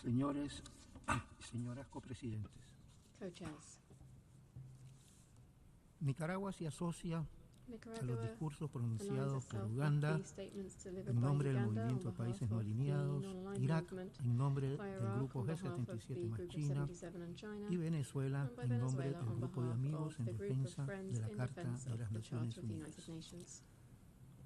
Señores y señoras copresidentes, Nicaragua se asocia a los discursos pronunciados por Uganda en nombre del Movimiento de Países No Alineados, Irak en nombre del Grupo G77 más China y Venezuela en nombre del Grupo de Amigos en Defensa de la Carta de las Naciones Unidas.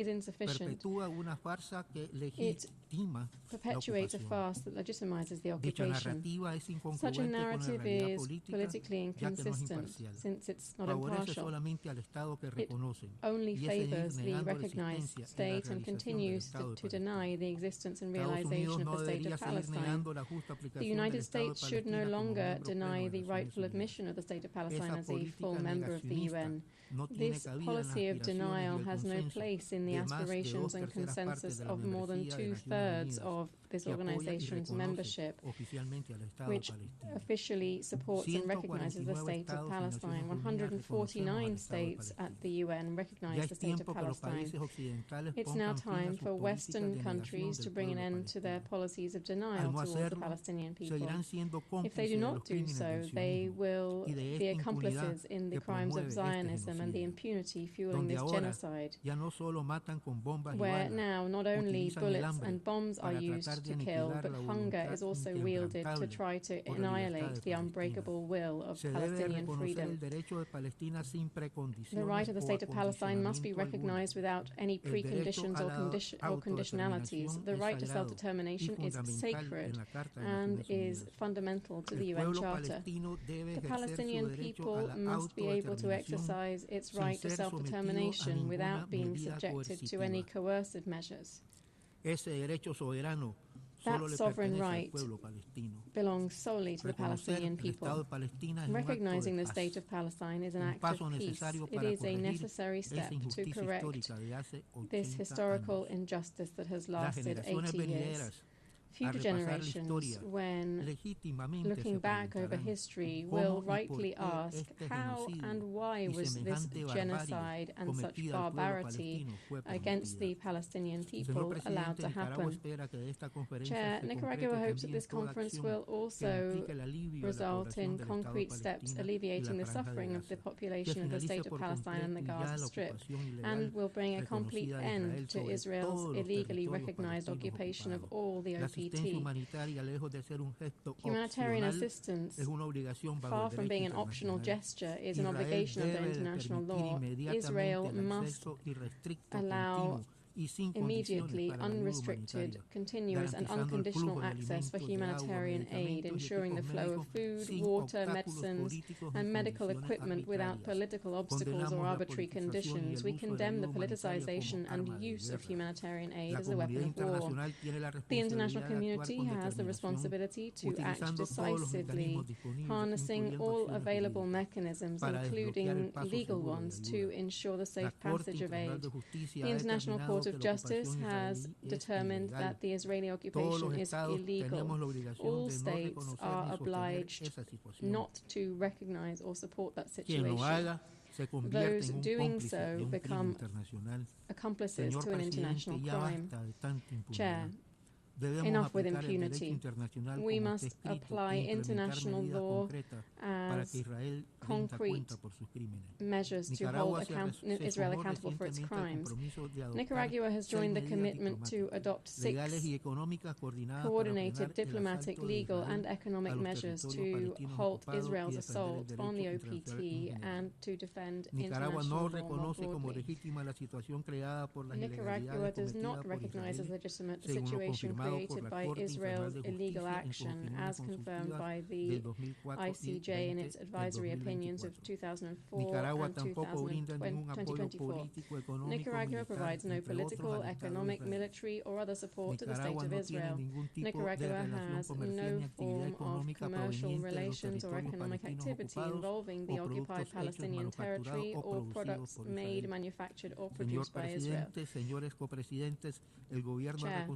is insufficient. It perpetuates a farce that legitimizes the occupation. Such a narrative is politically inconsistent since it's not impartial. It only favors the recognized state and continues to deny the existence and realization of the state of Palestine. The United States should no longer deny the rightful admission of the state of Palestine as a full member of the UN. This policy of denial has no place in the aspirations and consensus of more than 2/3 of this organization's membership, which officially supports and recognizes the state of Palestine. 149 states at the UN recognize the state of Palestine. It's now time for Western countries to bring an end to their policies of denial towards the Palestinian people. If they do not do so, they will be accomplices in the crimes of Zionism and the impunity fueling this genocide, where now not only bullets and bombs are used to kill, but hunger is also wielded to try to annihilate the unbreakable will of Palestinian freedom. The right of the state of Palestine must be recognized without any preconditions or conditionalities. The right to self-determination is sacred and is fundamental to the UN Charter. The Palestinian people must be able to exercise its right to self-determination without being subjected to any coercive measures. That sovereign right belongs solely to the Palestinian people. Recognizing the state of Palestine is an act of peace. It is a necessary step to correct this historical injustice that has lasted 80 years. Future generations, when looking back over history, will rightly ask how and why was this genocide and such barbarity against the Palestinian people allowed to happen. Chair, Nicaragua hopes that this conference will also result in concrete steps alleviating the suffering of the population of the state of Palestine and the Gaza Strip, and will bring a complete end to Israel's illegally recognized occupation of all the OPT. Humanitarian assistance, far from being an optional gesture, is an obligation under international law. Israel must allow immediately unrestricted, continuous and unconditional access for humanitarian aid, ensuring the flow of food, water, medicines and medical equipment without political obstacles or arbitrary conditions. We condemn the politicization and use of humanitarian aid as a weapon of war. The international community has the responsibility to act decisively, harnessing all available mechanisms, including legal ones, to ensure the safe passage of aid. The International Court of Justice has determined that the Israeli occupation is illegal. All states are obliged not to recognize or support that situation. Those doing so become accomplices to an international crime. Chair, enough with impunity. We must apply international law as concrete measures to hold Israel accountable for its crimes. Nicaragua has joined the commitment to adopt 6 coordinated diplomatic, legal and economic measures to halt Israel's assault on the OPT and to defend international law more broadly. Nicaragua does not recognize as legitimate the situation created by Israel's illegal action, as confirmed by the ICJ in its advisory opinions of 2004 and 2024. Nicaragua provides no political, economic, military or other support to the State of Israel. Nicaragua has no form of commercial relations or economic activity involving the occupied Palestinian territory or products made, manufactured or produced by Israel. Chair,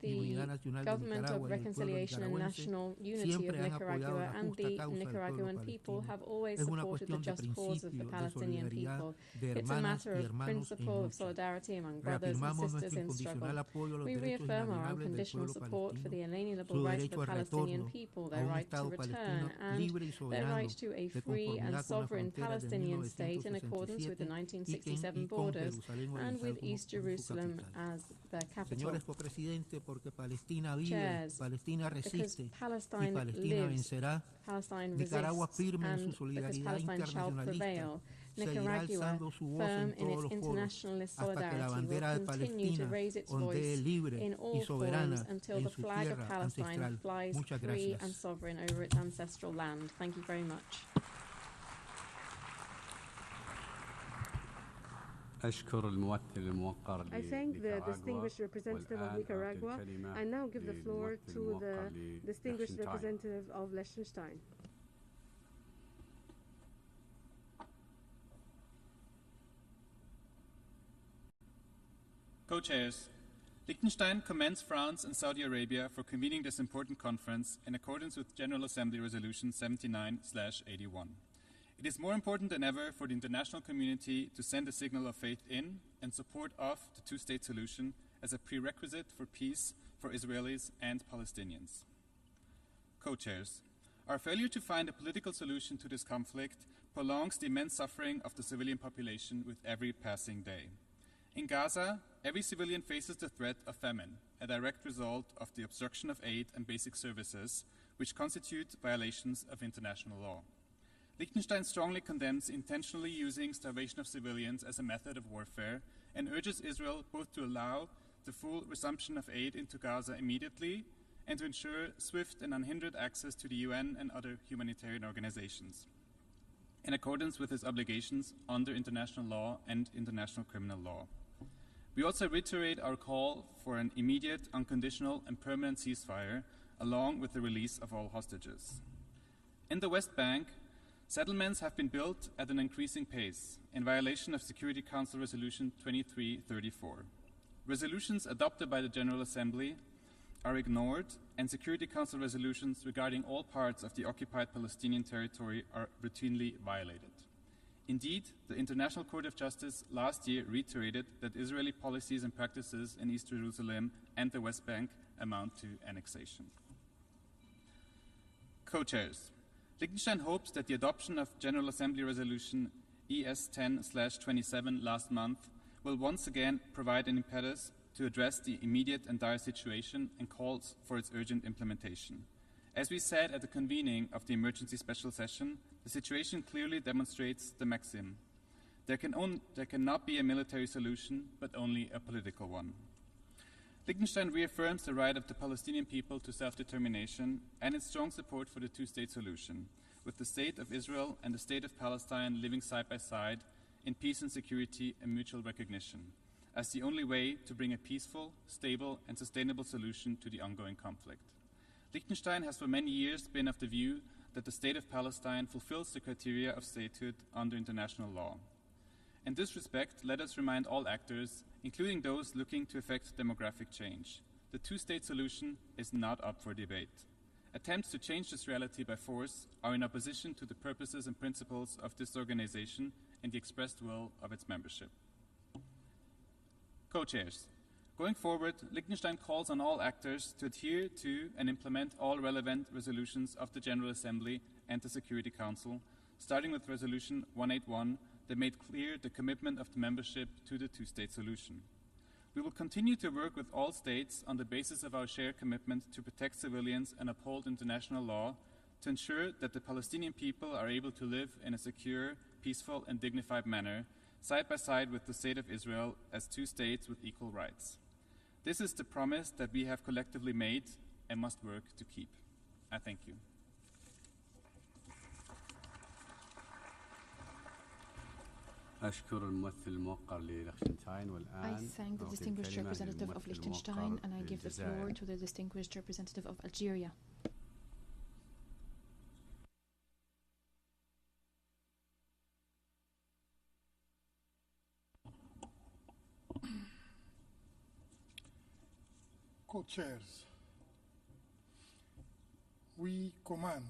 the Government of Reconciliation and National Unity of Nicaragua and the Nicaraguan people have always supported the just cause of the Palestinian people. It's a matter of principle of solidarity among brothers and sisters in struggle. We reaffirm our unconditional support for the inalienable rights of the Palestinian people, their right to return, and their right to a free and sovereign Palestinian state in accordance with the 1967 borders and with East Jerusalem as their capital. Chairs, because Palestine lives, Palestine resists, and because Palestine shall prevail, Nicaragua, firm in its internationalist solidarity, will continue to raise its voice in all forums until the flag of Palestine flies free and sovereign over its ancestral land. Thank you very much. I thank the distinguished representative of Nicaragua. I now give the floor to the distinguished representative of Liechtenstein. Co-chairs, Liechtenstein commends France and Saudi Arabia for convening this important conference in accordance with General Assembly Resolution 79/81. It is more important than ever for the international community to send a signal of faith in and support of the two-state solution as a prerequisite for peace for Israelis and Palestinians. Co-chairs, our failure to find a political solution to this conflict prolongs the immense suffering of the civilian population with every passing day. In Gaza, every civilian faces the threat of famine, a direct result of the obstruction of aid and basic services, which constitute violations of international law. Liechtenstein strongly condemns intentionally using starvation of civilians as a method of warfare and urges Israel both to allow the full resumption of aid into Gaza immediately and to ensure swift and unhindered access to the UN and other humanitarian organizations, in accordance with its obligations under international law and international criminal law. We also reiterate our call for an immediate, unconditional and permanent ceasefire, along with the release of all hostages. In the West Bank, settlements have been built at an increasing pace, in violation of Security Council Resolution 2334. Resolutions adopted by the General Assembly are ignored, and Security Council resolutions regarding all parts of the occupied Palestinian territory are routinely violated. Indeed, the International Court of Justice last year reiterated that Israeli policies and practices in East Jerusalem and the West Bank amount to annexation. Co-chairs, Liechtenstein hopes that the adoption of General Assembly Resolution ES 10/27 last month will once again provide an impetus to address the immediate and dire situation and calls for its urgent implementation. As we said at the convening of the emergency special session, the situation clearly demonstrates the maxim: there cannot be a military solution, but only a political one. Liechtenstein reaffirms the right of the Palestinian people to self-determination and its strong support for the two-state solution, with the State of Israel and the State of Palestine living side by side in peace and security and mutual recognition, as the only way to bring a peaceful, stable, and sustainable solution to the ongoing conflict. Liechtenstein has for many years been of the view that the State of Palestine fulfills the criteria of statehood under international law. In this respect, let us remind all actors, including those looking to effect demographic change, the two-state solution is not up for debate. Attempts to change this reality by force are in opposition to the purposes and principles of this organization and the expressed will of its membership. Co-chairs, going forward, Liechtenstein calls on all actors to adhere to and implement all relevant resolutions of the General Assembly and the Security Council, starting with Resolution 181 that made clear the commitment of the membership to the two-state solution. We will continue to work with all states on the basis of our shared commitment to protect civilians and uphold international law to ensure that the Palestinian people are able to live in a secure, peaceful, and dignified manner, side by side with the State of Israel as two states with equal rights. This is the promise that we have collectively made and must work to keep. I thank you. I thank the distinguished representative of Liechtenstein, and I give the floor to the distinguished representative of Algeria. Co-chairs, we commend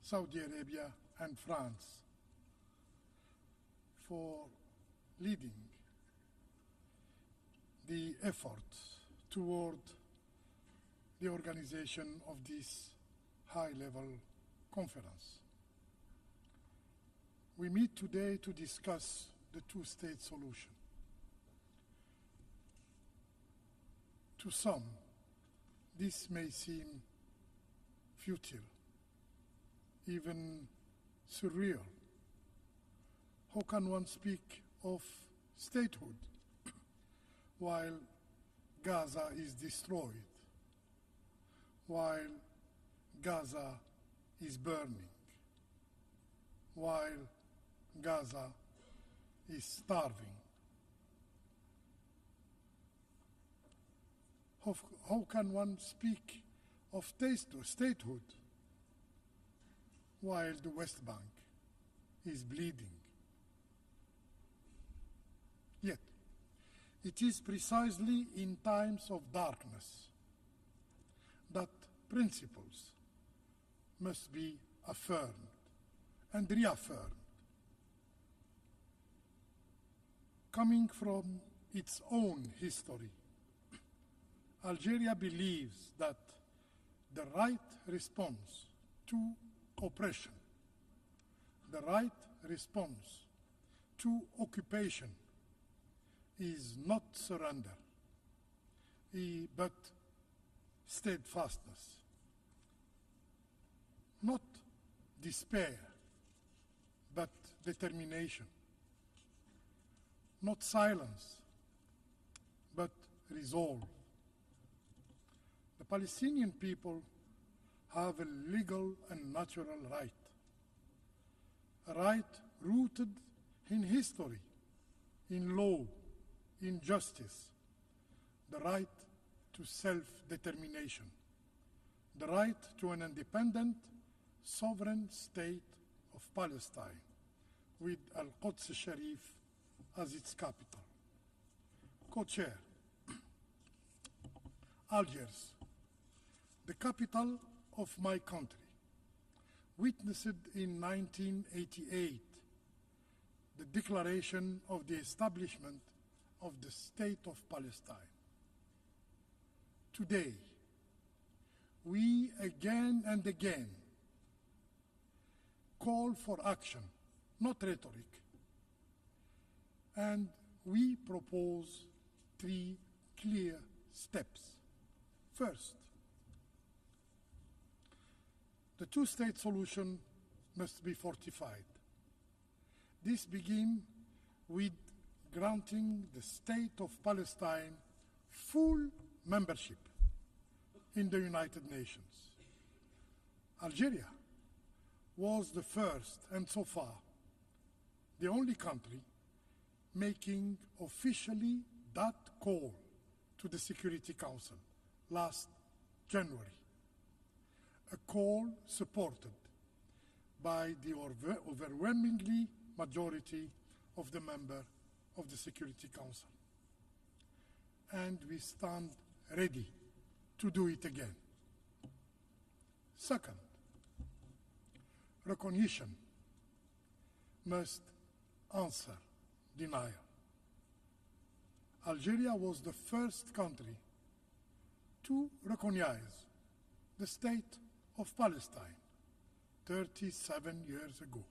Saudi Arabia and France for leading the efforts toward the organization of this high-level conference. We meet today to discuss the two-state solution. To some, this may seem futile, even surreal. How can one speak of statehood while Gaza is destroyed, while Gaza is burning, while Gaza is starving? How can one speak of statehood while the West Bank is bleeding? Yet, It is precisely in times of darkness that principles must be affirmed and reaffirmed. Coming from its own history, Algeria believes that the right response to oppression, the right response to occupation is not surrender, but steadfastness, not despair, but determination, not silence, but resolve. The Palestinian people have a legal and natural right, a right rooted in history, in law, in justice, the right to self-determination, the right to an independent, sovereign state of Palestine, with Al-Quds Sharif as its capital. Co-chair, Algiers, the capital of my country, witnessed in 1988 the declaration of the establishment of the State of Palestine. Today, we again and again call for action, not rhetoric, and we propose 3 clear steps. First, the two-state solution must be fortified. This begins with granting the State of Palestine full membership in the United Nations. Algeria was the first, and so far, the only country making officially that call to the Security Council last January, a call supported by the overwhelmingly majority of the members of the Security Council. And we stand ready to do it again. Second, recognition must answer denial. Algeria was the first country to recognize the State of Palestine 37 years ago.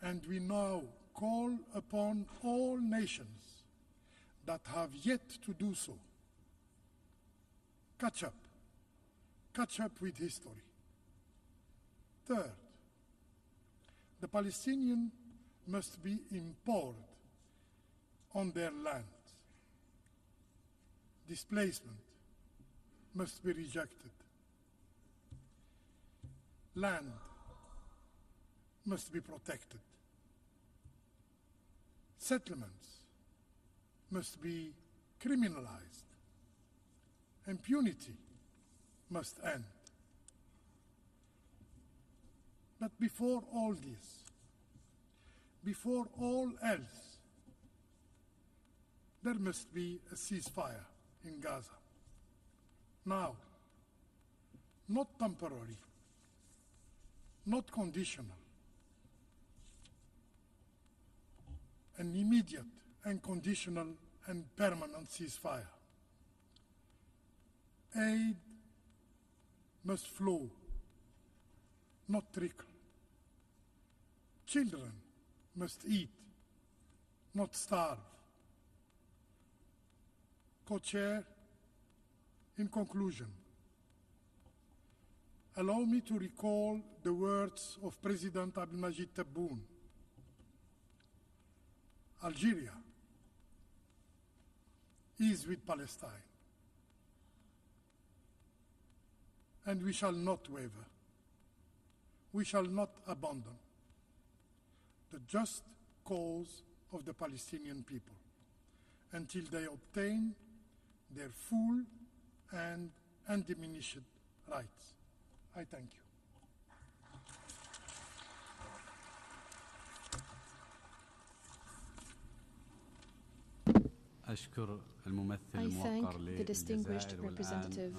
And we now call upon all nations that have yet to do so. Catch up with history. Third, the Palestinians must be empowered on their land. Displacement must be rejected. Land must be protected. Settlements must be criminalized. Impunity must end. But before all this, before all else, there must be a ceasefire in Gaza. Now, not temporary, not conditional, an immediate and conditional and permanent ceasefire. Aid must flow, not trickle. Children must eat, not starve. Co-chair, in conclusion, allow me to recall the words of President Abdelmajid Tebboune. Algeria is with Palestine, and we shall not waver. We shall not abandon the just cause of the Palestinian people until they obtain their full and undiminished rights. I thank you. I thank the distinguished representative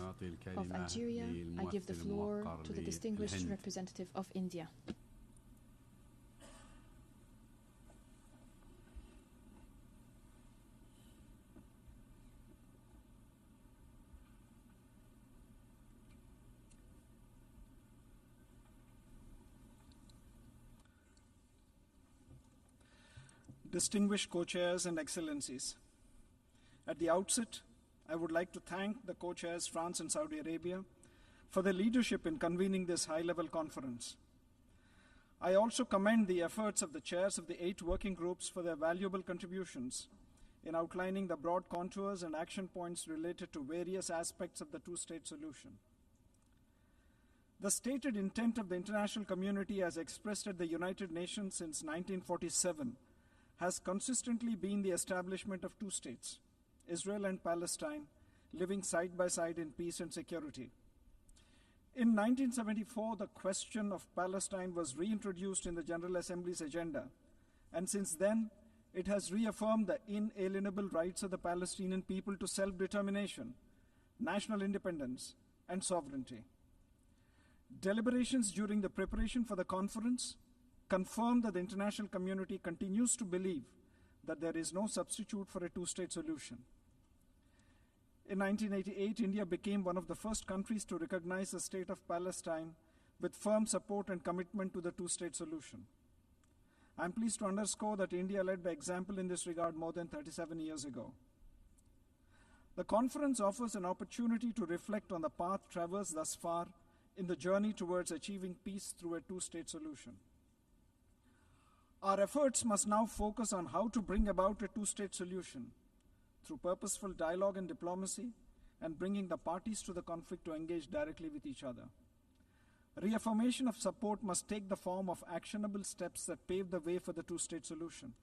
of Algeria. I give the floor to the distinguished representative of India. Distinguished co-chairs and excellencies. At the outset, I would like to thank the co-chairs France and Saudi Arabia for their leadership in convening this high-level conference. I also commend the efforts of the chairs of the 8 working groups for their valuable contributions in outlining the broad contours and action points related to various aspects of the two-state solution. The stated intent of the international community as expressed at the United Nations since 1947 has consistently been the establishment of 2 states, Israel and Palestine, living side by side in peace and security. In 1974, the question of Palestine was reintroduced in the General Assembly's agenda, and since then, it has reaffirmed the inalienable rights of the Palestinian people to self-determination, national independence, and sovereignty. Deliberations during the preparation for the conference confirmed that the international community continues to believe that there is no substitute for a 2-state solution. In 1988, India became one of the first countries to recognize the state of Palestine with firm support and commitment to the 2-state solution. I'm pleased to underscore that India led by example in this regard more than 37 years ago. The conference offers an opportunity to reflect on the path traversed thus far in the journey towards achieving peace through a 2-state solution. Our efforts must now focus on how to bring about a 2-state solution through purposeful dialogue and diplomacy and bringing the parties to the conflict to engage directly with each other. Reaffirmation of support must take the form of actionable steps that pave the way for the 2-state solution.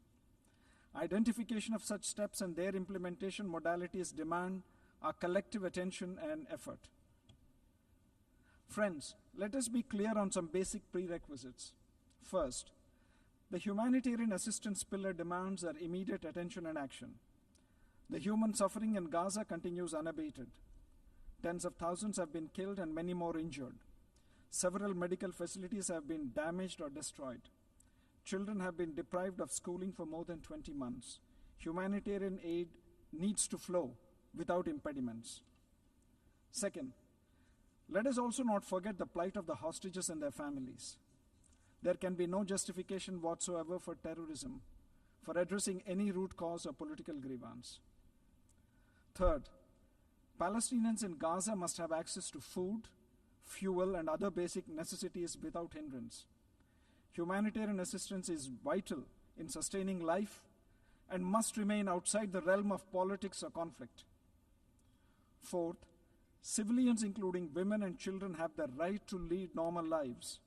Identification of such steps and their implementation modalities demand our collective attention and effort. Friends, let us be clear on some basic prerequisites. First, the humanitarian assistance pillar demands our immediate attention and action. The human suffering in Gaza continues unabated. Tens of thousands have been killed and many more injured. Several medical facilities have been damaged or destroyed. Children have been deprived of schooling for more than 20 months. Humanitarian aid needs to flow without impediments. Second, let us also not forget the plight of the hostages and their families. There can be no justification whatsoever for terrorism, for addressing any root cause or political grievance. Third, Palestinians in Gaza must have access to food, fuel, and other basic necessities without hindrance. Humanitarian assistance is vital in sustaining life and must remain outside the realm of politics or conflict. Fourth, civilians, including women and children, have the right to lead normal lives.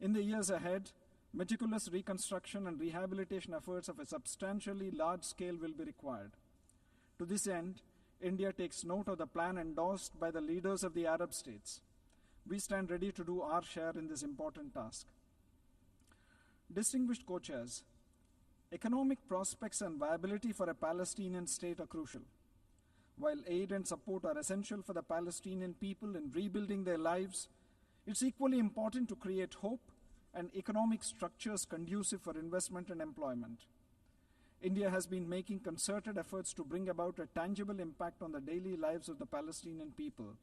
In the years ahead, meticulous reconstruction and rehabilitation efforts of a substantially large scale will be required. To this end, India takes note of the plan endorsed by the leaders of the Arab states. We stand ready to do our share in this important task. Distinguished co-chairs, economic prospects and viability for a Palestinian state are crucial. While aid and support are essential for the Palestinian people in rebuilding their lives, it's equally important to create hope and economic structures conducive for investment and employment. India has been making concerted efforts to bring about a tangible impact on the daily lives of the Palestinian people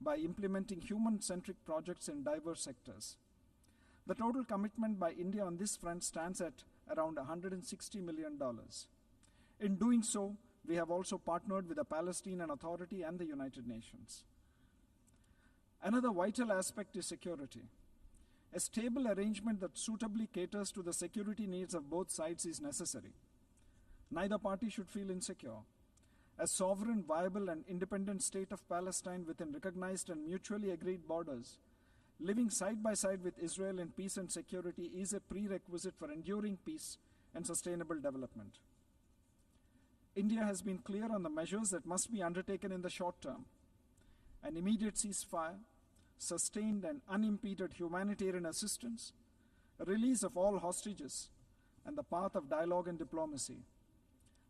by implementing human-centric projects in diverse sectors. The total commitment by India on this front stands at around $160 million. In doing so, we have also partnered with the Palestinian Authority and the United Nations. Another vital aspect is security. A stable arrangement that suitably caters to the security needs of both sides is necessary. Neither party should feel insecure. A sovereign, viable, and independent state of Palestine within recognized and mutually agreed borders, living side by side with Israel in peace and security, is a prerequisite for enduring peace and sustainable development. India has been clear on the measures that must be undertaken in the short term. An immediate ceasefire, sustained and unimpeded humanitarian assistance, a release of all hostages, and the path of dialogue and diplomacy.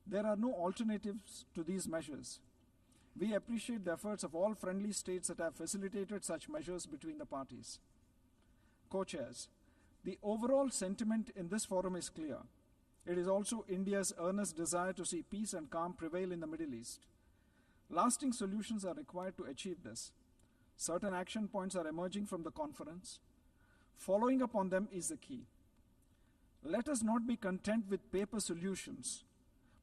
There are no alternatives to these measures. We appreciate the efforts of all friendly states that have facilitated such measures between the parties. Co-chairs, the overall sentiment in this forum is clear. It is also India's earnest desire to see peace and calm prevail in the Middle East. Lasting solutions are required to achieve this. Certain action points are emerging from the conference. Following up on them is the key. Let us not be content with paper solutions,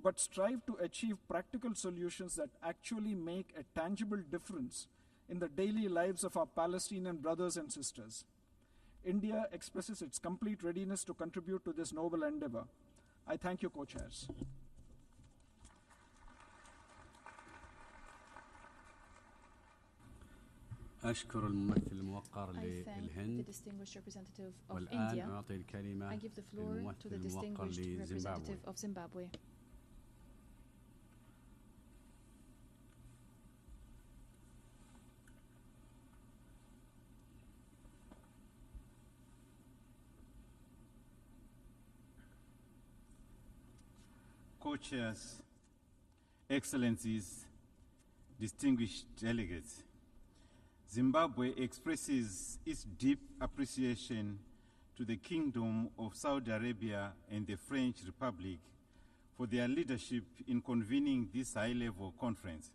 but strive to achieve practical solutions that actually make a tangible difference in the daily lives of our Palestinian brothers and sisters. India expresses its complete readiness to contribute to this noble endeavor. I thank you, co-chairs. أشكر الممثل الموقر I thank للهند the distinguished representative of والآن India. أعطي الكلمة I give the floor to للممثل the الموقر distinguished representative لزيمبابوي. of Zimbabwe. Co-chairs, Excellencies, distinguished delegates, Zimbabwe expresses its deep appreciation to the Kingdom of Saudi Arabia and the French Republic for their leadership in convening this high-level conference.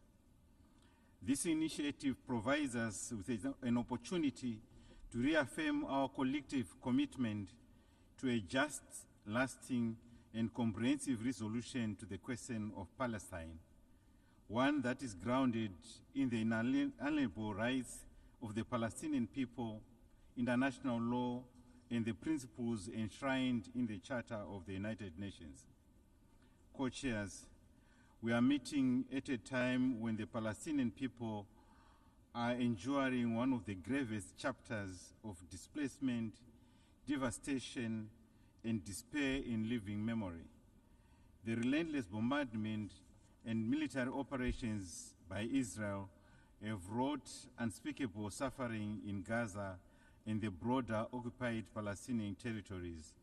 This initiative provides us with an opportunity to reaffirm our collective commitment to a just, lasting, and comprehensive resolution to the question of Palestine, one that is grounded in the inalienable rights of the Palestinian people, international law, and the principles enshrined in the Charter of the United Nations. Co-chairs, we are meeting at a time when the Palestinian people are enduring one of the gravest chapters of displacement, devastation, and despair in living memory. The relentless bombardment and military operations by Israel have wrought unspeakable suffering in Gaza and the broader occupied Palestinian territories,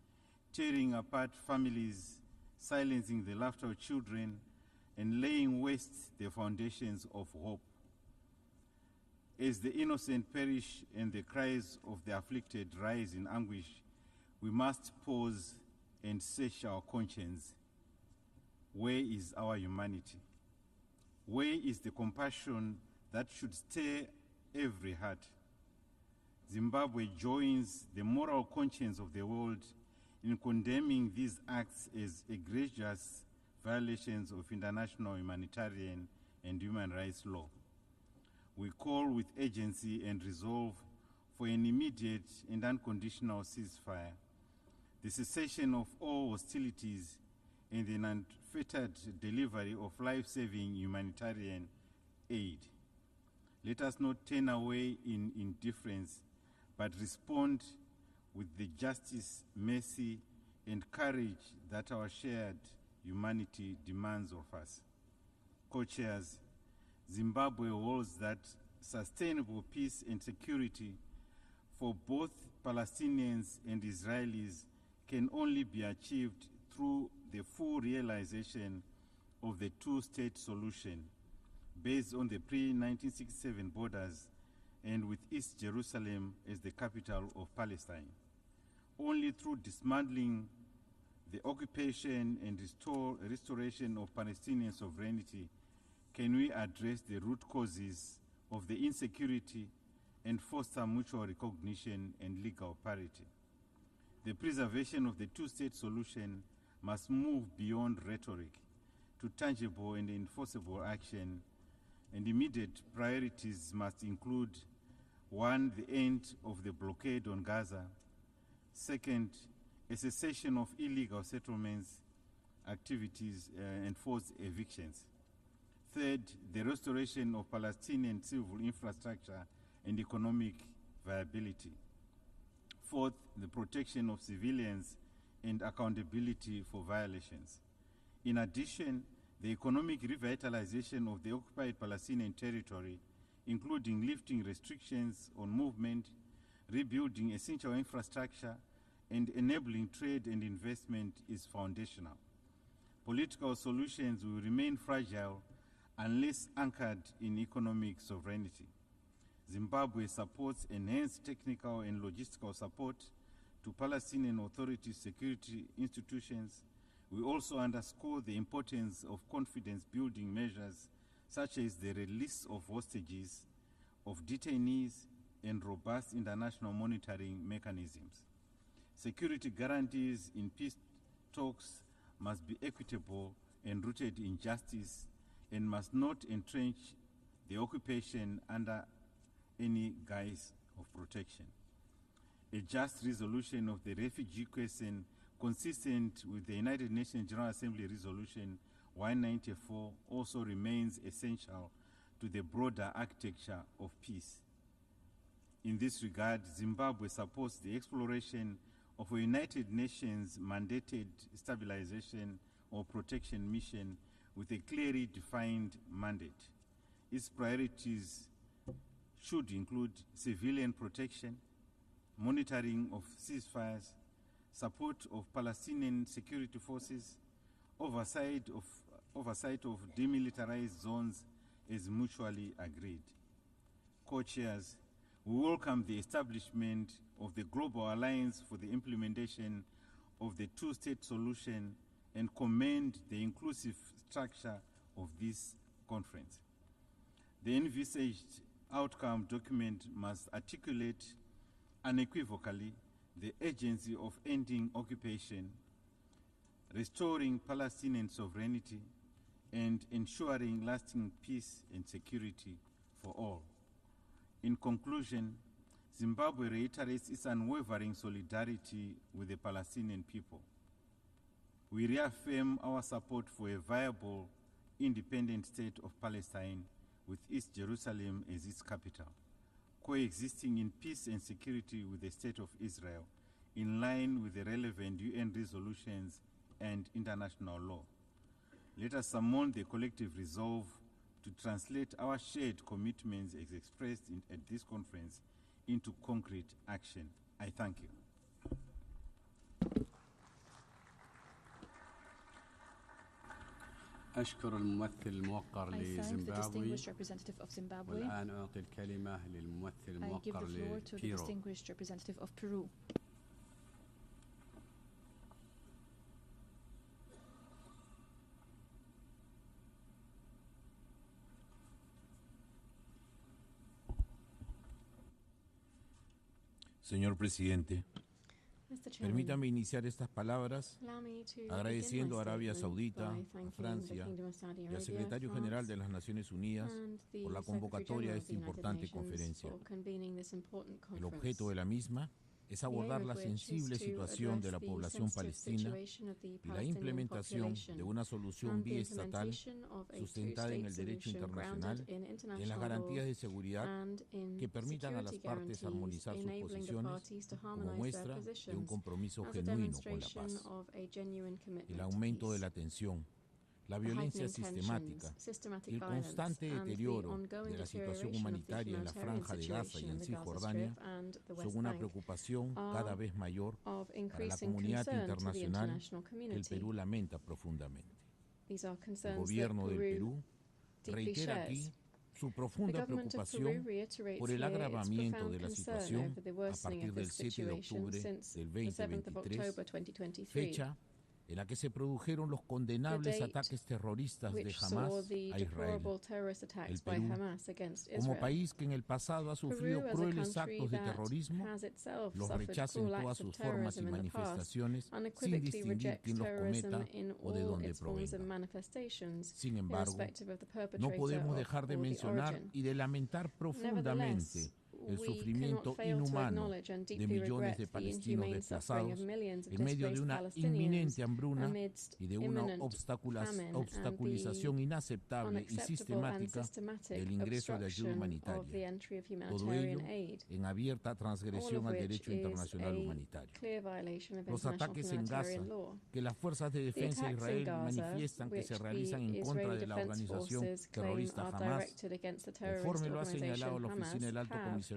tearing apart families, silencing the laughter of children, and laying waste the foundations of hope. As the innocent perish and the cries of the afflicted rise in anguish, we must pause and search our conscience. Where is our humanity? Where is the compassion that should stir every heart? Zimbabwe joins the moral conscience of the world in condemning these acts as egregious violations of international humanitarian and human rights law. We call with urgency and resolve for an immediate and unconditional ceasefire, the cessation of all hostilities, and the unfettered delivery of life-saving humanitarian aid. Let us not turn away in indifference, but respond with the justice, mercy, and courage that our shared humanity demands of us. Co-chairs, Zimbabwe holds that sustainable peace and security for both Palestinians and Israelis can only be achieved through the full realization of the two-state solution based on the pre-1967 borders and with East Jerusalem as the capital of Palestine. Only through dismantling the occupation and restoration of Palestinian sovereignty can we address the root causes of the insecurity and foster mutual recognition and legal parity. The preservation of the two-state solution must move beyond rhetoric to tangible and enforceable action, and immediate priorities must include: 1, the end of the blockade on Gaza; 2nd, a cessation of illegal settlements, activities, and forced evictions; 3rd, the restoration of Palestinian civil infrastructure and economic viability; 4th, the protection of civilians and accountability for violations. In addition, the economic revitalization of the occupied Palestinian territory, including lifting restrictions on movement, rebuilding essential infrastructure, and enabling trade and investment, is foundational. political solutions will remain fragile unless anchored in economic sovereignty. Zimbabwe supports enhanced technical and logistical support to Palestinian Authority security institutions. We also underscore the importance of confidence-building measures such as the release of hostages, of detainees, and robust international monitoring mechanisms. Security guarantees in peace talks must be equitable and rooted in justice and must not entrench the occupation under any guise of protection. A just resolution of the refugee question consistent with the United Nations General Assembly Resolution 194 also remains essential to the broader architecture of peace. In this regard, Zimbabwe supports the exploration of a United Nations mandated stabilization or protection mission with a clearly defined mandate. Its priorities should include civilian protection, monitoring of ceasefires, support of Palestinian security forces, oversight of demilitarized zones as mutually agreed. Co-chairs, we welcome the establishment of the Global Alliance for the implementation of the two-state solution and commend the inclusive structure of this conference. The envisaged outcome document must articulate unequivocally the urgency of ending occupation, restoring Palestinian sovereignty, and ensuring lasting peace and security for all. In conclusion, Zimbabwe reiterates its unwavering solidarity with the Palestinian people. We reaffirm our support for a viable, independent state of Palestine with East Jerusalem as its capital, coexisting in peace and security with the State of Israel, in line with the relevant UN resolutions and international law. Let us summon the collective resolve to translate our shared commitments as expressed at this conference into concrete action. I thank you. أشكر الممثل الموقر لزيمبابوي والآن أعطي الكلمة للممثل الموقر لبيرو. Señor presidente, permítame iniciar estas palabras agradeciendo a Arabia Saudita, a Francia y al Secretario General de las Naciones Unidas por la convocatoria de esta importante conferencia. El objeto de la misma es abordar la sensible situación de la población palestina y la implementación de una solución biestatal sustentada en el derecho internacional y en las garantías de seguridad que permitan a las partes armonizar sus posiciones como muestra de un compromiso genuino con la paz. El aumento de la tensión, la violencia sistemática y el constante deterioro de la situación humanitaria en la Franja de Gaza y en Cisjordania son una preocupación cada vez mayor para la comunidad internacional que el Perú lamenta profundamente. El gobierno del Perú reitera aquí su profunda preocupación por el agravamiento de la situación a partir del 7 de octubre del 2023, fecha en la que se produjeron los condenables ataques terroristas de Hamas a Israel. El Perú, como país que en el pasado ha sufrido crueles actos de terrorismo, los rechaza en todas sus formas y manifestaciones sin distinguir quién los cometa o de dónde provengan. Sin embargo, no podemos dejar de mencionar y de lamentar profundamente el sufrimiento inhumano de millones de palestinos desplazados en medio de una inminente hambruna y de una obstaculización inaceptable y sistemática del ingreso de ayuda humanitaria. Todo ello en abierta transgresión al derecho internacional humanitario. Los ataques en Gaza que las fuerzas de defensa de Israel manifiestan que se realizan en contra de la organización terrorista Hamas, conforme lo ha señalado la Oficina del Alto Comisionado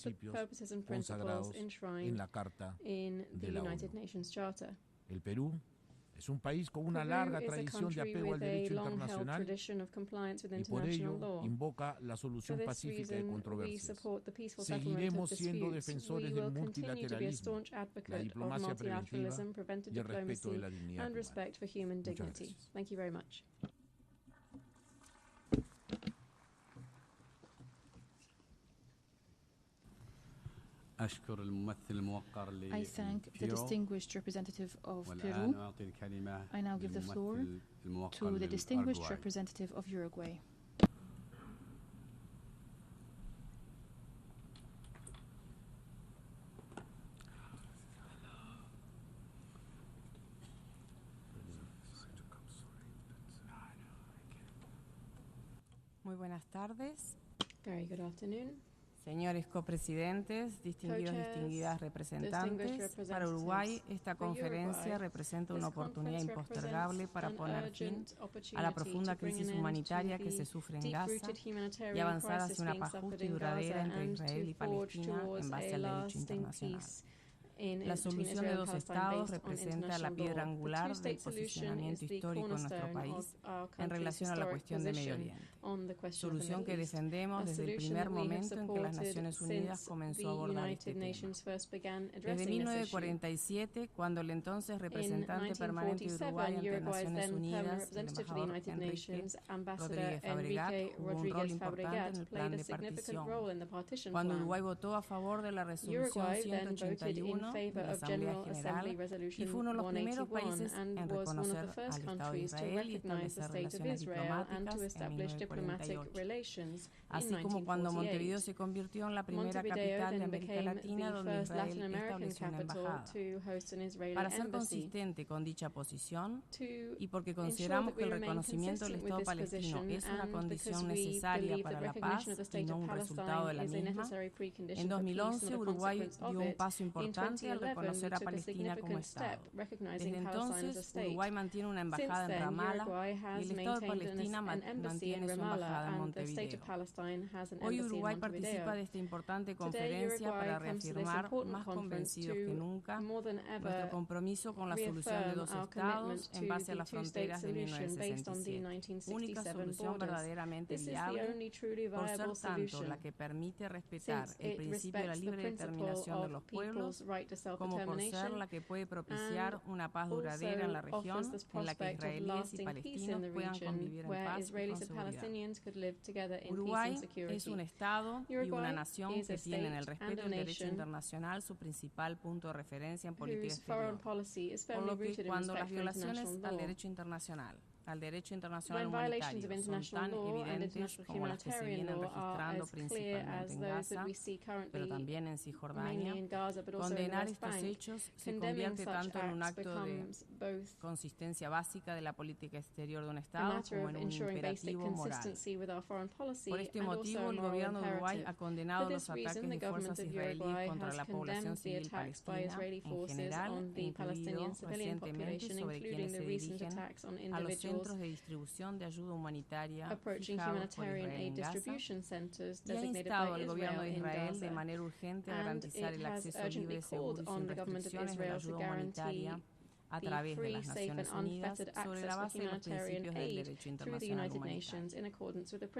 purposes and principles enshrined in the United Nations Charter. El Perú es un país con una larga tradición de apego al derecho internacional y por ello invoca la solución pacífica de controversias. Seguiremos siendo defensores del multilateralismo, la diplomacia preventiva y el respeto de la dignidad humana. Muchas gracias. Thank you very much. I thank the distinguished representative of Peru. I now give the floor to the distinguished representative of Uruguay. Muy buenas tardes. Very good afternoon. Señores copresidentes, distinguidas representantes, para Uruguay esta conferencia representa una oportunidad impostergable para poner fin a la profunda crisis humanitaria que se sufre en Gaza y avanzar hacia una paz justa y duradera entre Israel y Palestina en base al derecho internacional. La solución de dos estados representa la piedra angular del posicionamiento histórico en nuestro país en relación a la cuestión de Medio Oriente. Solución que defendemos desde el primer momento en que las Naciones Unidas comenzó a abordar este tema. Desde 1947, cuando el entonces representante permanente de Uruguay ante Naciones Unidas, el embajador Enrique Rodríguez Fabregat, jugó un rol importante en el plan de partición. Cuando Uruguay votó a favor de la resolución 181 de la Asamblea General y fue uno de los primeros países en reconocer al Estado de Israel y establecer relaciones diplomáticas en 1948, así como cuando Montevideo se convirtió en la primera capital de América Latina donde Israel estableció una embajada. Para ser consistente con dicha posición y porque consideramos que el reconocimiento del Estado palestino es una condición necesaria para la paz y no un resultado de la misma, en 2011 Uruguay dio un paso importante al reconocer a Palestina como Estado. Desde entonces, Uruguay mantiene una embajada en Ramallah y el Estado de Palestina mantiene su embajada en Montevideo. Hoy Uruguay participa de esta importante conferencia para reafirmar, más convencidos que nunca, nuestro compromiso con la solución de dos estados en base a las fronteras de 1967, única solución verdaderamente viable, por ser tanto la que permite respetar el principio de la libre determinación de los pueblos, como por ser la que puede propiciar una paz duradera en la región en la que israelíes y palestinos puedan convivir en paz y con seguridad. Uruguay es un Estado y una nación que tienen el respeto del derecho internacional su principal punto de referencia en política exterior, por lo que cuando las violaciones al derecho internacional humanitario son tan evidentes como las que se vienen registrando principalmente en Gaza, pero también en Cisjordania, condenar estos hechos se convierte tanto en un acto de consistencia básica de la política exterior de un Estado como en un imperativo moral. Por este motivo, el gobierno de Uruguay ha condenado los ataques de fuerzas israelíes contra la población civil palestina en general, e incluido recientemente sobre quienes se dirigen a los centros de distribución de ayuda humanitaria fijados por Israel en Gaza, y ha instado al gobierno de Israel de manera urgente a garantizar el acceso libre, seguro y sin restricciones de la ayuda humanitaria a través de las Naciones Unidas sobre la base de los principios del derecho internacional humanitario.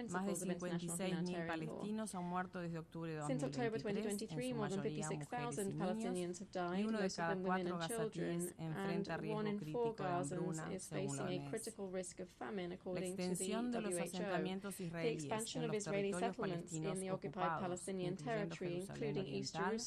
Más de 56.000 palestinos han muerto desde octubre de 2023, en su mayoría mujeres y niños, y uno de cada 4 gazatíes enfrenta riesgo crítico de hambruna, según la OMS. La extensión de los asentamientos israelíes en los territorios palestinos ocupados, incluyendo Jerusalén Oriental,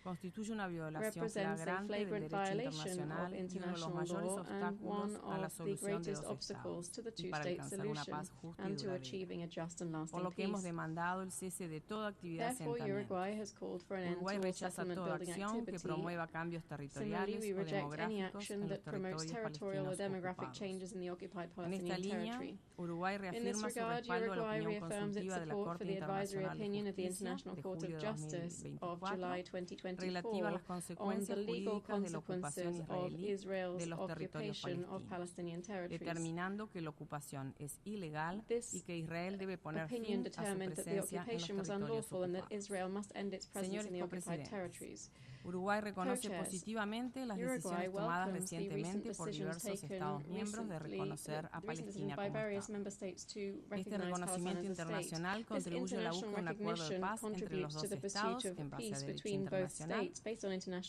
constituye una violación flagrante del derecho internacional y uno de los mayores obstáculos a la solución de dos estados y para alcanzar una paz justa y duradera, por lo que hemos demandado el cese de toda actividad de asentamiento. Uruguay rechaza toda acción que promueva cambios territoriales o demográficos en los territorios palestinos ocupados. En esta línea, Uruguay reafirma su respaldo a la opinión consultiva de la Corte Internacional de Justicia de julio de 2024 relativa a las consecuencias jurídicas de la ocupación israelí de los territorios palestinos, determinando que la ocupación es ilegal y que Israel debe poner fin a su presencia en los territorios ocupados. Señores copresidentes, Uruguay reconoce positivamente las decisiones tomadas recientemente por diversos Estados miembros de reconocer a Palestina como Estado. Este reconocimiento internacional contribuye a la búsqueda de un acuerdo de paz entre los dos Estados en base a derecho internacional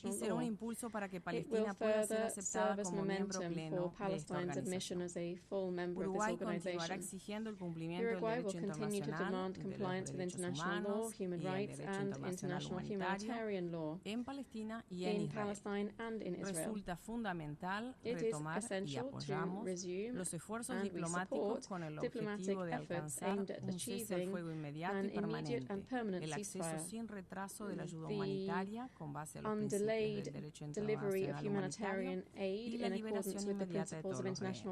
y será un impulso para que Palestina pueda ser aceptada como miembro pleno de esta organización. Uruguay continuará exigiendo el cumplimiento del derecho internacional, de los derechos humanos y el derecho internacional humanitario en Palestina Palestina y en Israel. Resulta fundamental retomar y apoyamos los esfuerzos diplomáticos con el objetivo de alcanzar un cese al fuego inmediato y permanente, el acceso sin retraso de la ayuda humanitaria con base a los principios del derecho internacional humanitario y la liberación inmediata de todos los rehenes.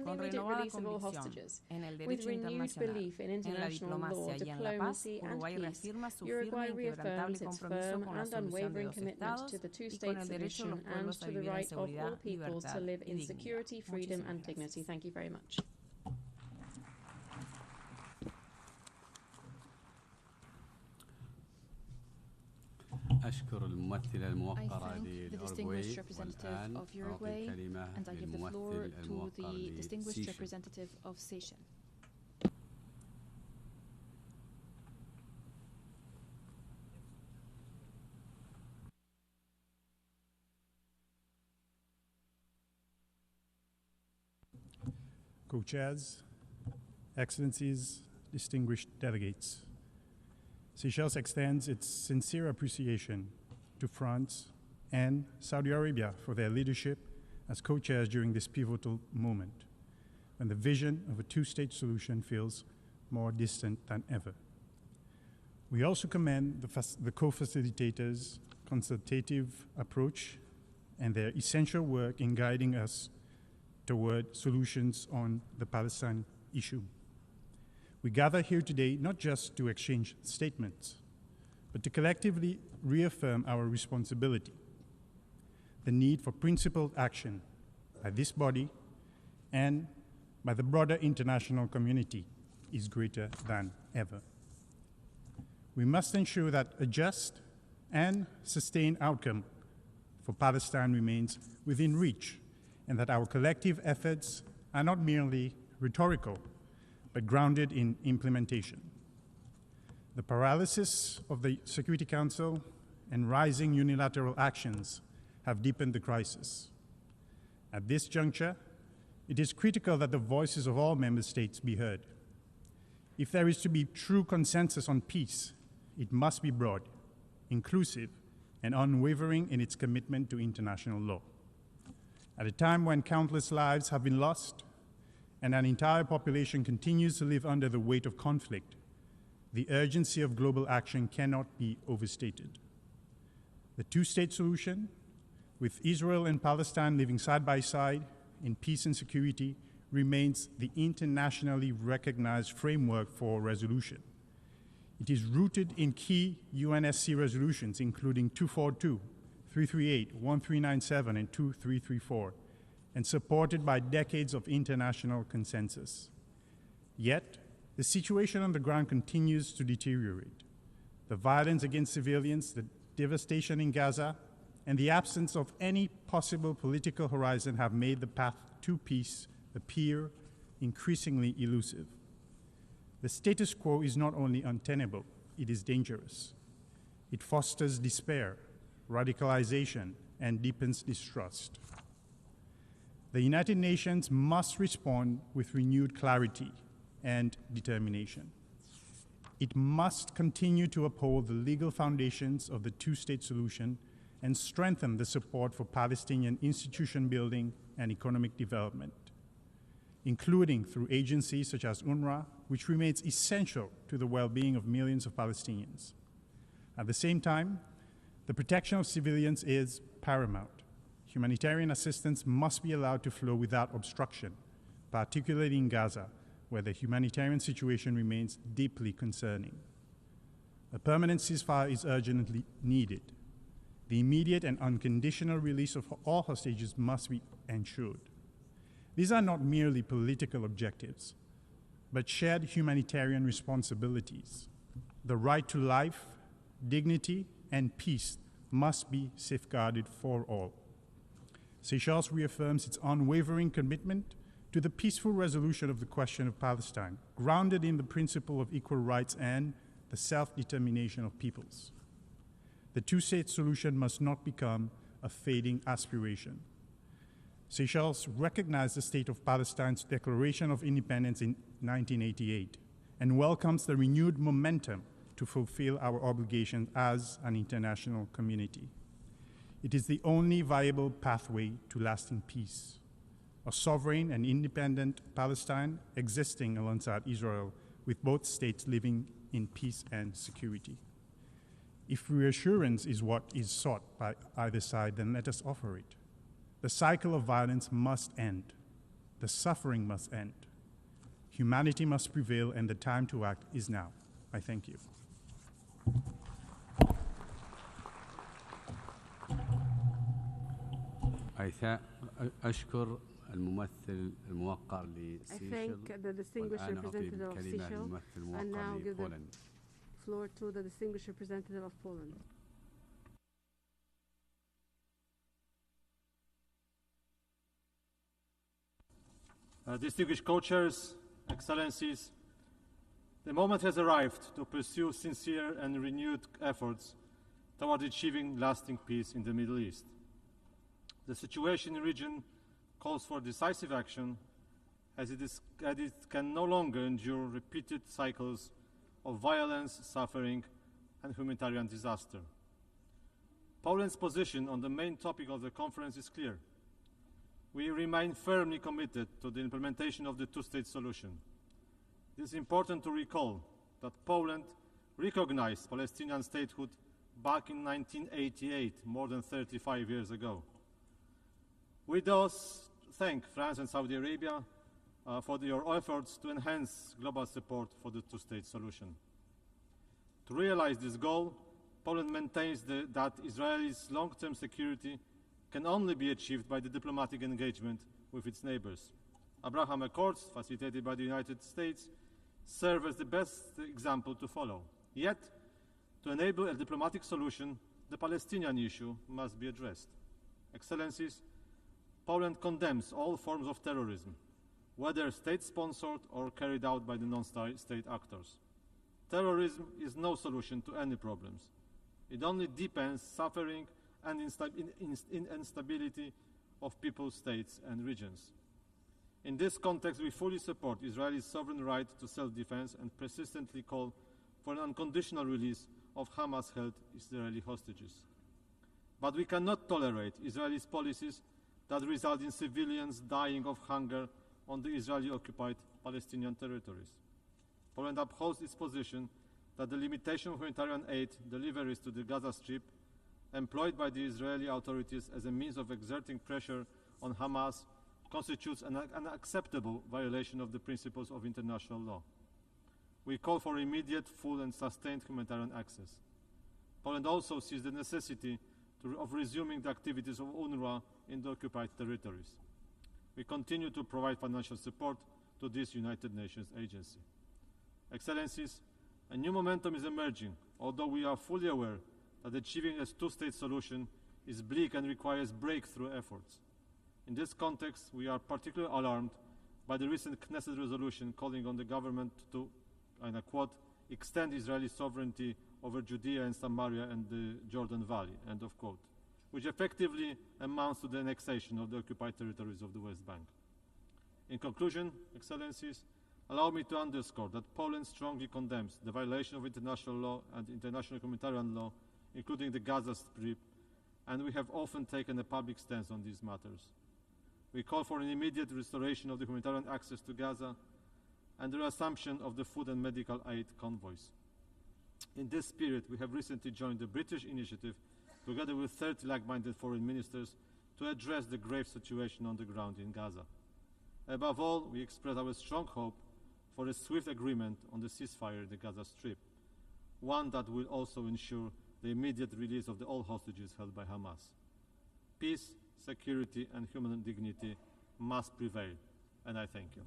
Con renovada convicción en el derecho internacional, en la diplomacia y en la paz, Uruguay reafirma su firme e inquebrantable compromiso con la solución de dos estados y con el derecho de los pueblos a vivir en seguridad, libertad y dignidad. Thank you very much. أشكر الممثلة الموقرة للأوروغواي والآن أعطي الكلمة للممثل الموقر لسيشل. Co-chairs, Excellencies, distinguished delegates, Seychelles extends its sincere appreciation to France and Saudi Arabia for their leadership as co-chairs during this pivotal moment, when the vision of a two-state solution feels more distant than ever. We also commend the co-facilitators' consultative approach and their essential work in guiding us toward solutions on the Palestine issue. We gather here today not just to exchange statements, but to collectively reaffirm our responsibility. The need for principled action by this body and by the broader international community is greater than ever. We must ensure that a just and sustained outcome for Palestine remains within reach, and that our collective efforts are not merely rhetorical, but grounded in implementation. The paralysis of the Security Council and rising unilateral actions have deepened the crisis. At this juncture, it is critical that the voices of all member states be heard. If there is to be true consensus on peace, it must be broad, inclusive, and unwavering in its commitment to international law. At a time when countless lives have been lost and an entire population continues to live under the weight of conflict, the urgency of global action cannot be overstated. The two-state solution, with Israel and Palestine living side by side in peace and security, remains the internationally recognized framework for resolution. It is rooted in key UNSC resolutions, including 242, 338, 1397, and 2334, and supported by decades of international consensus. Yet, the situation on the ground continues to deteriorate. The violence against civilians, the devastation in Gaza, and the absence of any possible political horizon have made the path to peace appear increasingly elusive. The status quo is not only untenable, it is dangerous. It fosters despair, radicalization, and deepens distrust. The United Nations must respond with renewed clarity and determination. It must continue to uphold the legal foundations of the two-state solution and strengthen the support for Palestinian institution building and economic development, including through agencies such as UNRWA, which remains essential to the well-being of millions of Palestinians. At the same time, the protection of civilians is paramount. Humanitarian assistance must be allowed to flow without obstruction, particularly in Gaza, where the humanitarian situation remains deeply concerning. A permanent ceasefire is urgently needed. The immediate and unconditional release of all hostages must be ensured. These are not merely political objectives, but shared humanitarian responsibilities. The right to life, dignity, and peace must be safeguarded for all. Seychelles reaffirms its unwavering commitment to the peaceful resolution of the question of Palestine, grounded in the principle of equal rights and the self-determination of peoples. The two-state solution must not become a fading aspiration. Seychelles recognized the State of Palestine's declaration of independence in 1988 and welcomes the renewed momentum to fulfill our obligations as an international community. It is the only viable pathway to lasting peace, a sovereign and independent Palestine existing alongside Israel, with both states living in peace and security. If reassurance is what is sought by either side, then let us offer it. The cycle of violence must end. The suffering must end. Humanity must prevail, and the time to act is now. I thank you. أشكر الممثل الموقر لسيشل والآن أعطي الكلمة للممثل الموقر لبولندا. Floor to the distinguished representative of Poland. Distinguished co-chairs, excellencies, the moment has arrived to pursue sincere and renewed efforts toward achieving lasting peace in the Middle East. The situation in the region calls for decisive action, as it can no longer endure repeated cycles of violence, suffering, and humanitarian disaster. Poland's position on the main topic of the conference is clear. We remain firmly committed to the implementation of the two-state solution. It is important to recall that Poland recognized Palestinian statehood back in 1988, more than 35 years ago. We thus thank France and Saudi Arabia for your efforts to enhance global support for the two-state solution. To realize this goal, Poland maintains that Israel's long-term security can only be achieved by the diplomatic engagement with its neighbors. Abraham Accords, facilitated by the United States, serve as the best example to follow. Yet, to enable a diplomatic solution, the Palestinian issue must be addressed. Excellencies, Poland condemns all forms of terrorism, whether state-sponsored or carried out by the non-state actors. Terrorism is no solution to any problems. It only deepens suffering and instability of people, states, and regions. In this context, we fully support Israel's sovereign right to self-defense and persistently call for an unconditional release of Hamas-held Israeli hostages. But we cannot tolerate Israeli's policies that result in civilians dying of hunger on the Israeli-occupied Palestinian territories. Poland upholds its position that the limitation of humanitarian aid deliveries to the Gaza Strip, employed by the Israeli authorities as a means of exerting pressure on Hamas, constitutes an unacceptable violation of the principles of international law. We call for immediate, full, and sustained humanitarian access. Poland also sees the necessity of resuming the activities of UNRWA in the occupied territories. We continue to provide financial support to this United Nations agency. Excellencies, a new momentum is emerging, although we are fully aware that achieving a two-state solution is bleak and requires breakthrough efforts. In this context, we are particularly alarmed by the recent Knesset resolution calling on the government to, and I quote, extend Israeli sovereignty over Judea and Samaria and the Jordan Valley, end of quote, which effectively amounts to the annexation of the occupied territories of the West Bank. In conclusion, Excellencies, allow me to underscore that Poland strongly condemns the violation of international law and international humanitarian law, including the Gaza Strip, and we have often taken a public stance on these matters. We call for an immediate restoration of the humanitarian access to Gaza and the reassumption of the food and medical aid convoys. In this spirit, we have recently joined the British initiative, together with 30 like-minded foreign ministers, to address the grave situation on the ground in Gaza. Above all, we express our strong hope for a swift agreement on the ceasefire in the Gaza Strip, one that will also ensure the immediate release of all hostages held by Hamas. Peace, security, and human dignity must prevail, and I thank you.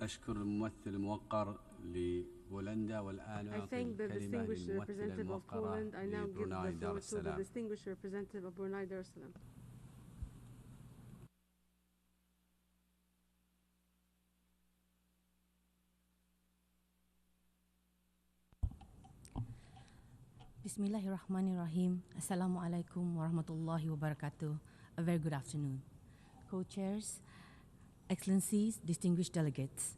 أشكر الممثل الموقر لبولندا والآن أعطي الكلمة للممثل الموقرة لبروناي دار السلام. Distinguished representative of Brunei Dar es Salaam. Bismillahirrahmanirrahim. Assalamualaikum warahmatullahi wabarakatuh. A very good afternoon. Co-chairs, Excellencies, distinguished delegates,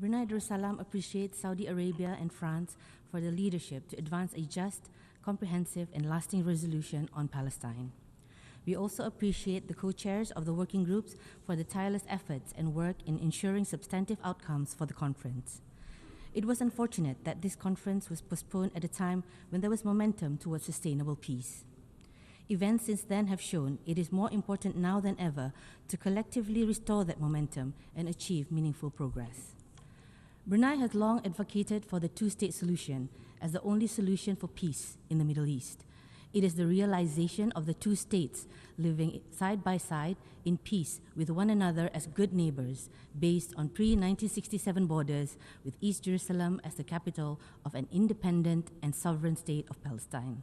Brunei Darussalam appreciates Saudi Arabia and France for their leadership to advance a just, comprehensive, and lasting resolution on Palestine. We also appreciate the co-chairs of the working groups for the tireless efforts and work in ensuring substantive outcomes for the conference. It was unfortunate that this conference was postponed at a time when there was momentum towards sustainable peace. Events since then have shown it is more important now than ever to collectively restore that momentum and achieve meaningful progress. Brunei has long advocated for the two-state solution as the only solution for peace in the Middle East. It is the realization of the two states living side by side in peace with one another as good neighbors based on pre-1967 borders with East Jerusalem as the capital of an independent and sovereign state of Palestine.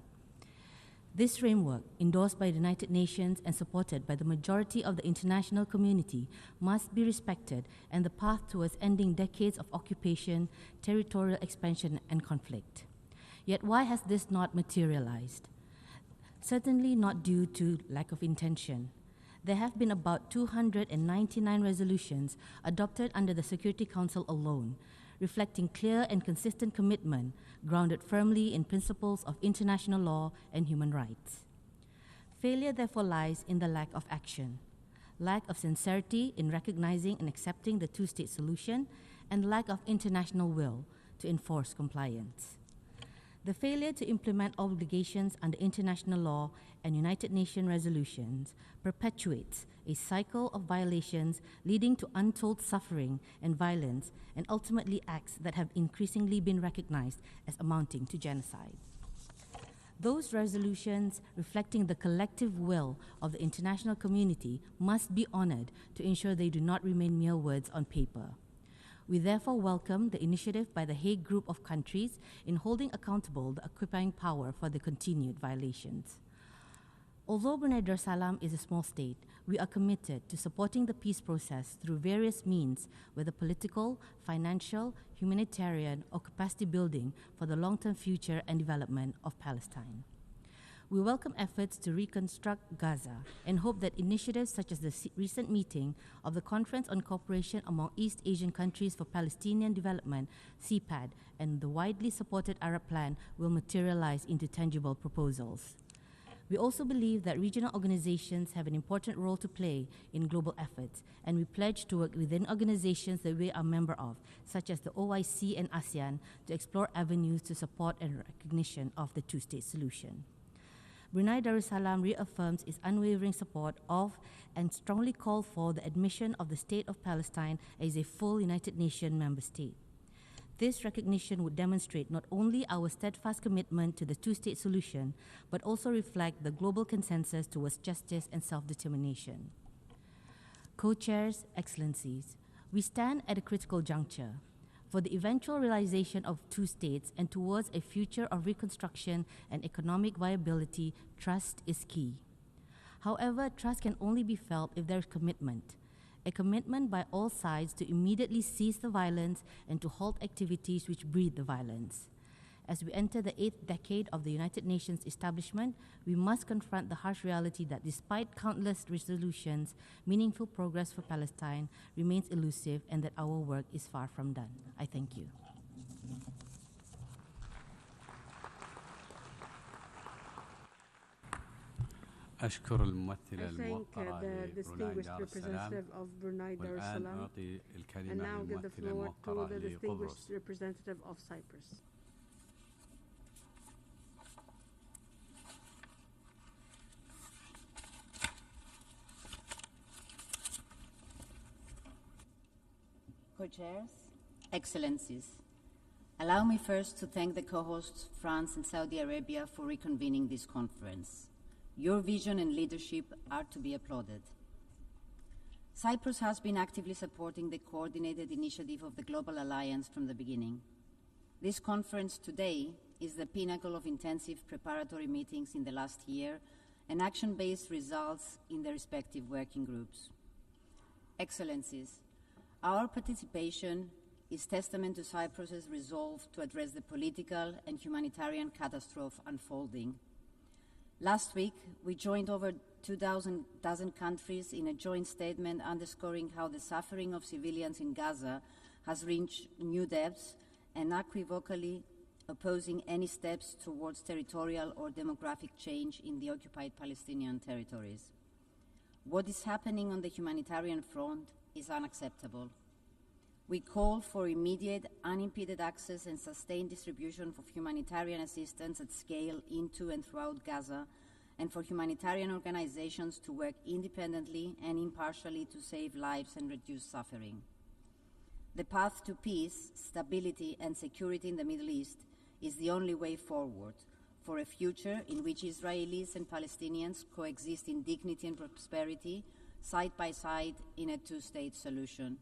This framework, endorsed by the United Nations and supported by the majority of the international community, must be respected, and the path towards ending decades of occupation, territorial expansion, and conflict. Yet why has this not materialized? Certainly not due to lack of intention. There have been about 299 resolutions adopted under the Security Council alone, reflecting clear and consistent commitment grounded firmly in principles of international law and human rights. Failure therefore lies in the lack of action, lack of sincerity in recognizing and accepting the two-state solution, and lack of international will to enforce compliance. The failure to implement obligations under international law and United Nations resolutions perpetuates a cycle of violations leading to untold suffering and violence, and ultimately acts that have increasingly been recognized as amounting to genocide. Those resolutions reflecting the collective will of the international community must be honored to ensure they do not remain mere words on paper. We therefore welcome the initiative by the Hague Group of countries in holding accountable the occupying power for the continued violations. Although Brunei Darussalam is a small state, we are committed to supporting the peace process through various means, whether political, financial, humanitarian, or capacity building for the long-term future and development of Palestine. We welcome efforts to reconstruct Gaza and hope that initiatives such as the recent meeting of the Conference on Cooperation among East Asian Countries for Palestinian Development, CPAD, and the widely supported Arab Plan will materialize into tangible proposals. We also believe that regional organizations have an important role to play in global efforts, and we pledge to work within organizations that we are a member of, such as the OIC and ASEAN, to explore avenues to support and recognition of the two-state solution. Brunei Darussalam reaffirms its unwavering support of and strongly calls for the admission of the State of Palestine as a full United Nations member state. This recognition would demonstrate not only our steadfast commitment to the two-state solution, but also reflect the global consensus towards justice and self-determination. Co-chairs, Excellencies, we stand at a critical juncture. For the eventual realization of two states and towards a future of reconstruction and economic viability, trust is key. However, trust can only be felt if there is commitment. A commitment by all sides to immediately cease the violence and to halt activities which breed the violence. As we enter the 8th decade of the United Nations establishment, we must confront the harsh reality that despite countless resolutions, meaningful progress for Palestine remains elusive and that our work is far from done. I thank you. أشكر الممثلة الموقرة لبروناي دار السلام والآن أعطي الكلمة للممثلة الموقرة لقبرص. Co-chairs, Excellencies, allow me first to thank the co-hosts France and Saudi Arabia for reconvening this conference. Your vision and leadership are to be applauded. Cyprus has been actively supporting the coordinated initiative of the Global Alliance from the beginning. This conference today is the pinnacle of intensive preparatory meetings in the last year and action-based results in the respective working groups. Excellencies, our participation is testament to Cyprus's resolve to address the political and humanitarian catastrophe unfolding. Last week, we joined over dozen countries in a joint statement underscoring how the suffering of civilians in Gaza has reached new depths and unequivocally opposing any steps towards territorial or demographic change in the occupied Palestinian territories. What is happening on the humanitarian front is unacceptable. We call for immediate, unimpeded access and sustained distribution of humanitarian assistance at scale into and throughout Gaza, and for humanitarian organizations to work independently and impartially to save lives and reduce suffering. The path to peace, stability, and security in the Middle East is the only way forward for a future in which Israelis and Palestinians coexist in dignity and prosperity, side by side in a two-state solution.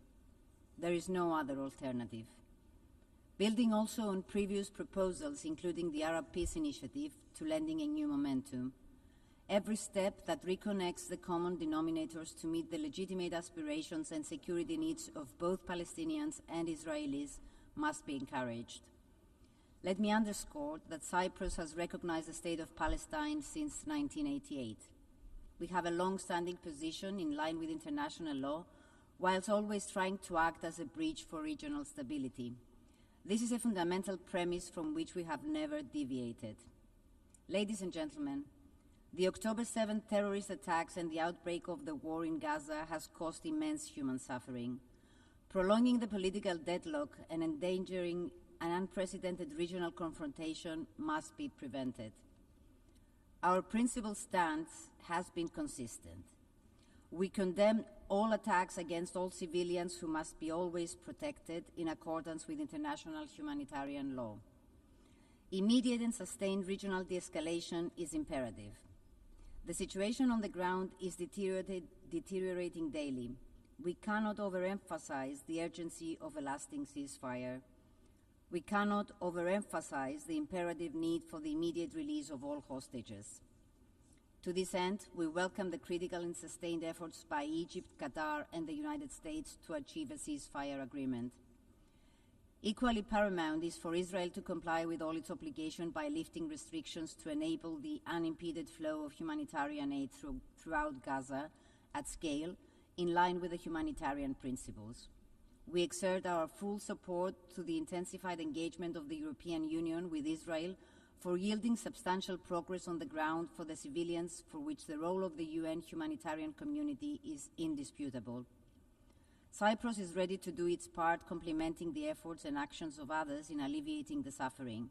There is no other alternative. Building also on previous proposals, including the Arab Peace Initiative, to lending a new momentum, every step that reconnects the common denominators to meet the legitimate aspirations and security needs of both Palestinians and Israelis must be encouraged. Let me underscore that Cyprus has recognized the state of Palestine since 1988. We have a long-standing position in line with international law, whilst always trying to act as a bridge for regional stability. This is a fundamental premise from which we have never deviated. Ladies and gentlemen, the October 7th terrorist attacks and the outbreak of the war in Gaza has caused immense human suffering. Prolonging the political deadlock and endangering an unprecedented regional confrontation must be prevented. Our principal stance has been consistent. We condemn all attacks against all civilians who must be always protected in accordance with international humanitarian law. Immediate and sustained regional de-escalation is imperative. The situation on the ground is deteriorating daily. We cannot overemphasize the urgency of a lasting ceasefire. We cannot overemphasize the imperative need for the immediate release of all hostages. To this end, we welcome the critical and sustained efforts by Egypt, Qatar, and the United States to achieve a ceasefire agreement. Equally paramount is for Israel to comply with all its obligations by lifting restrictions to enable the unimpeded flow of humanitarian aid throughout Gaza at scale, in line with the humanitarian principles. We exert our full support to the intensified engagement of the European Union with Israel for yielding substantial progress on the ground for the civilians, for which the role of the UN humanitarian community is indisputable. Cyprus is ready to do its part, complementing the efforts and actions of others in alleviating the suffering.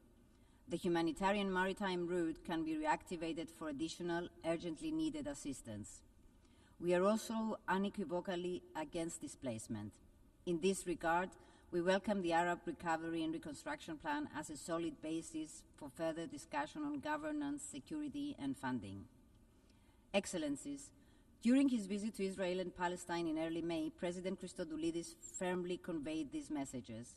The humanitarian maritime route can be reactivated for additional, urgently needed assistance. We are also unequivocally against displacement. In this regard, we welcome the Arab Recovery and Reconstruction Plan as a solid basis for further discussion on governance, security, and funding. Excellencies, during his visit to Israel and Palestine in early May, President Christodoulidis firmly conveyed these messages.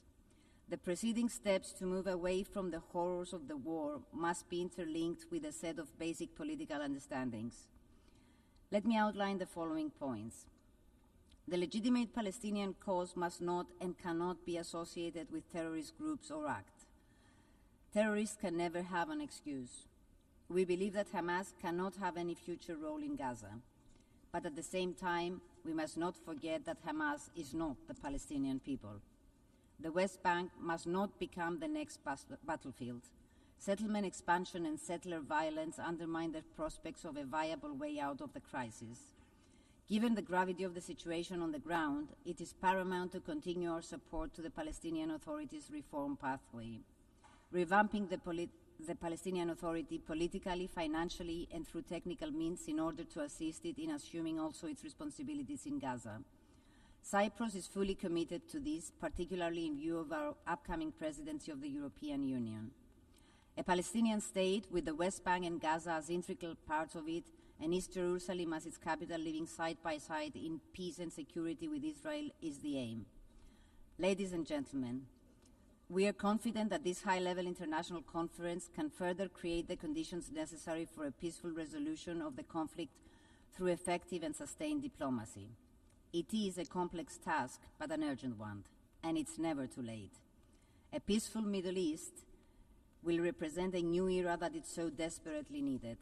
The preceding steps to move away from the horrors of the war must be interlinked with a set of basic political understandings. Let me outline the following points. The legitimate Palestinian cause must not and cannot be associated with terrorist groups or acts. Terrorists can never have an excuse. We believe that Hamas cannot have any future role in Gaza. But at the same time, we must not forget that Hamas is not the Palestinian people. The West Bank must not become the next battlefield. Settlement expansion and settler violence undermine the prospects of a viable way out of the crisis. Given the gravity of the situation on the ground, it is paramount to continue our support to the Palestinian Authority's reform pathway. Revamping the Palestinian Authority politically, financially, and through technical means in order to assist it in assuming also its responsibilities in Gaza. Cyprus is fully committed to this, particularly in view of our upcoming presidency of the European Union. A Palestinian state with the West Bank and Gaza as integral parts of it, and East Jerusalem as its capital, living side by side in peace and security with Israel, is the aim. Ladies and gentlemen, we are confident that this high-level international conference can further create the conditions necessary for a peaceful resolution of the conflict through effective and sustained diplomacy. It is a complex task, but an urgent one, and it's never too late. A peaceful Middle East will represent a new era that is so desperately needed.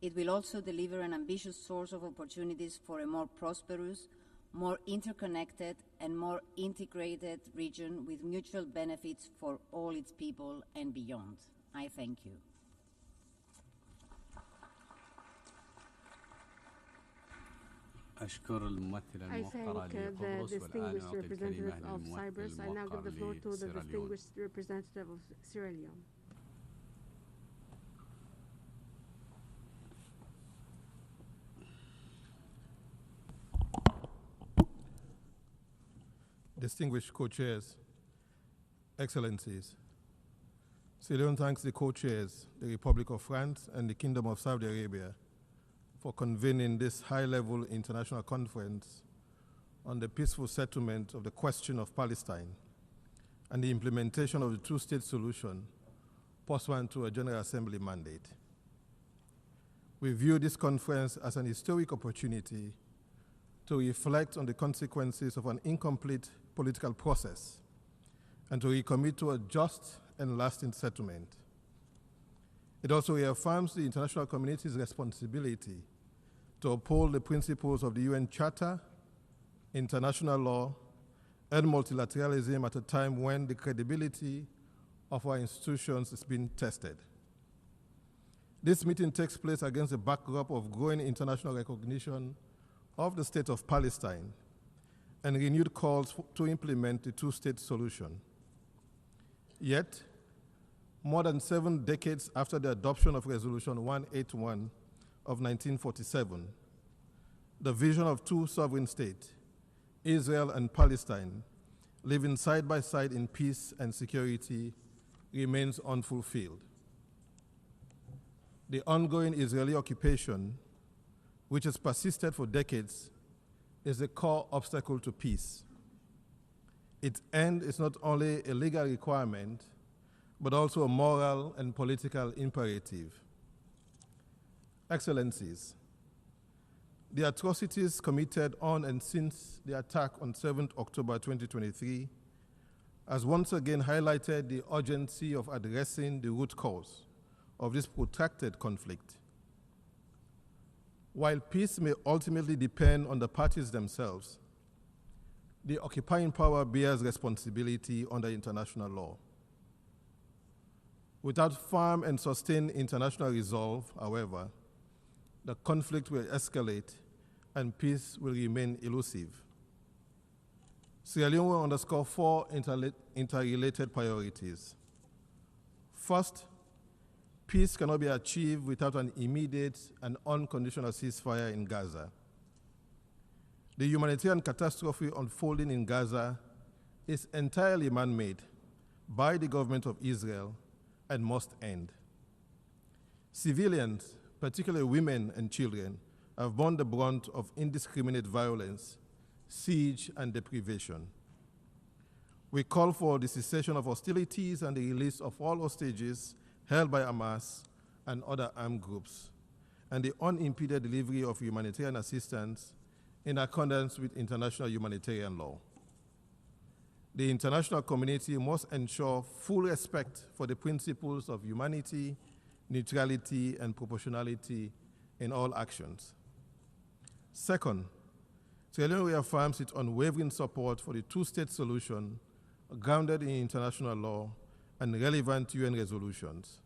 It will also deliver an ambitious source of opportunities for a more prosperous, more interconnected, and more integrated region with mutual benefits for all its people and beyond. I thank you. I thank the distinguished representative of Cyprus. I now give the floor to the distinguished representative of Sierra Leone. Distinguished co-chairs, Excellencies, Sierra Leone thanks the co-chairs, the Republic of France and the Kingdom of Saudi Arabia, for convening this high-level international conference on the peaceful settlement of the question of Palestine and the implementation of the two-state solution pursuant to a General Assembly mandate. We view this conference as an historic opportunity to reflect on the consequences of an incomplete political process and to recommit to a just and lasting settlement. It also reaffirms the international community's responsibility to uphold the principles of the UN Charter, international law, and multilateralism at a time when the credibility of our institutions is being tested. This meeting takes place against the backdrop of growing international recognition of the state of Palestine and renewed calls to implement the two-state solution. Yet, more than 7 decades after the adoption of Resolution 181 of 1947, the vision of two sovereign states, Israel and Palestine, living side by side in peace and security, remains unfulfilled. The ongoing Israeli occupation, which has persisted for decades, is a core obstacle to peace. Its end is not only a legal requirement, but also a moral and political imperative. Excellencies, the atrocities committed on and since the attack on 7th October 2023 has once again highlighted the urgency of addressing the root cause of this protracted conflict. While peace may ultimately depend on the parties themselves, the occupying power bears responsibility under international law. Without firm and sustained international resolve, however, the conflict will escalate and peace will remain elusive. Sierra Leone will underscore 4 interrelated priorities. First, peace cannot be achieved without an immediate and unconditional ceasefire in Gaza. The humanitarian catastrophe unfolding in Gaza is entirely man-made by the government of Israel and must end. Civilians, particularly women and children, have borne the brunt of indiscriminate violence, siege, and deprivation. We call for the cessation of hostilities and the release of all hostages held by Hamas and other armed groups, and the unimpeded delivery of humanitarian assistance in accordance with international humanitarian law. The international community must ensure full respect for the principles of humanity, neutrality, and proportionality in all actions. Second, Sierra Leone reaffirms its unwavering support for the two-state solution grounded in international law and relevant UN resolutions.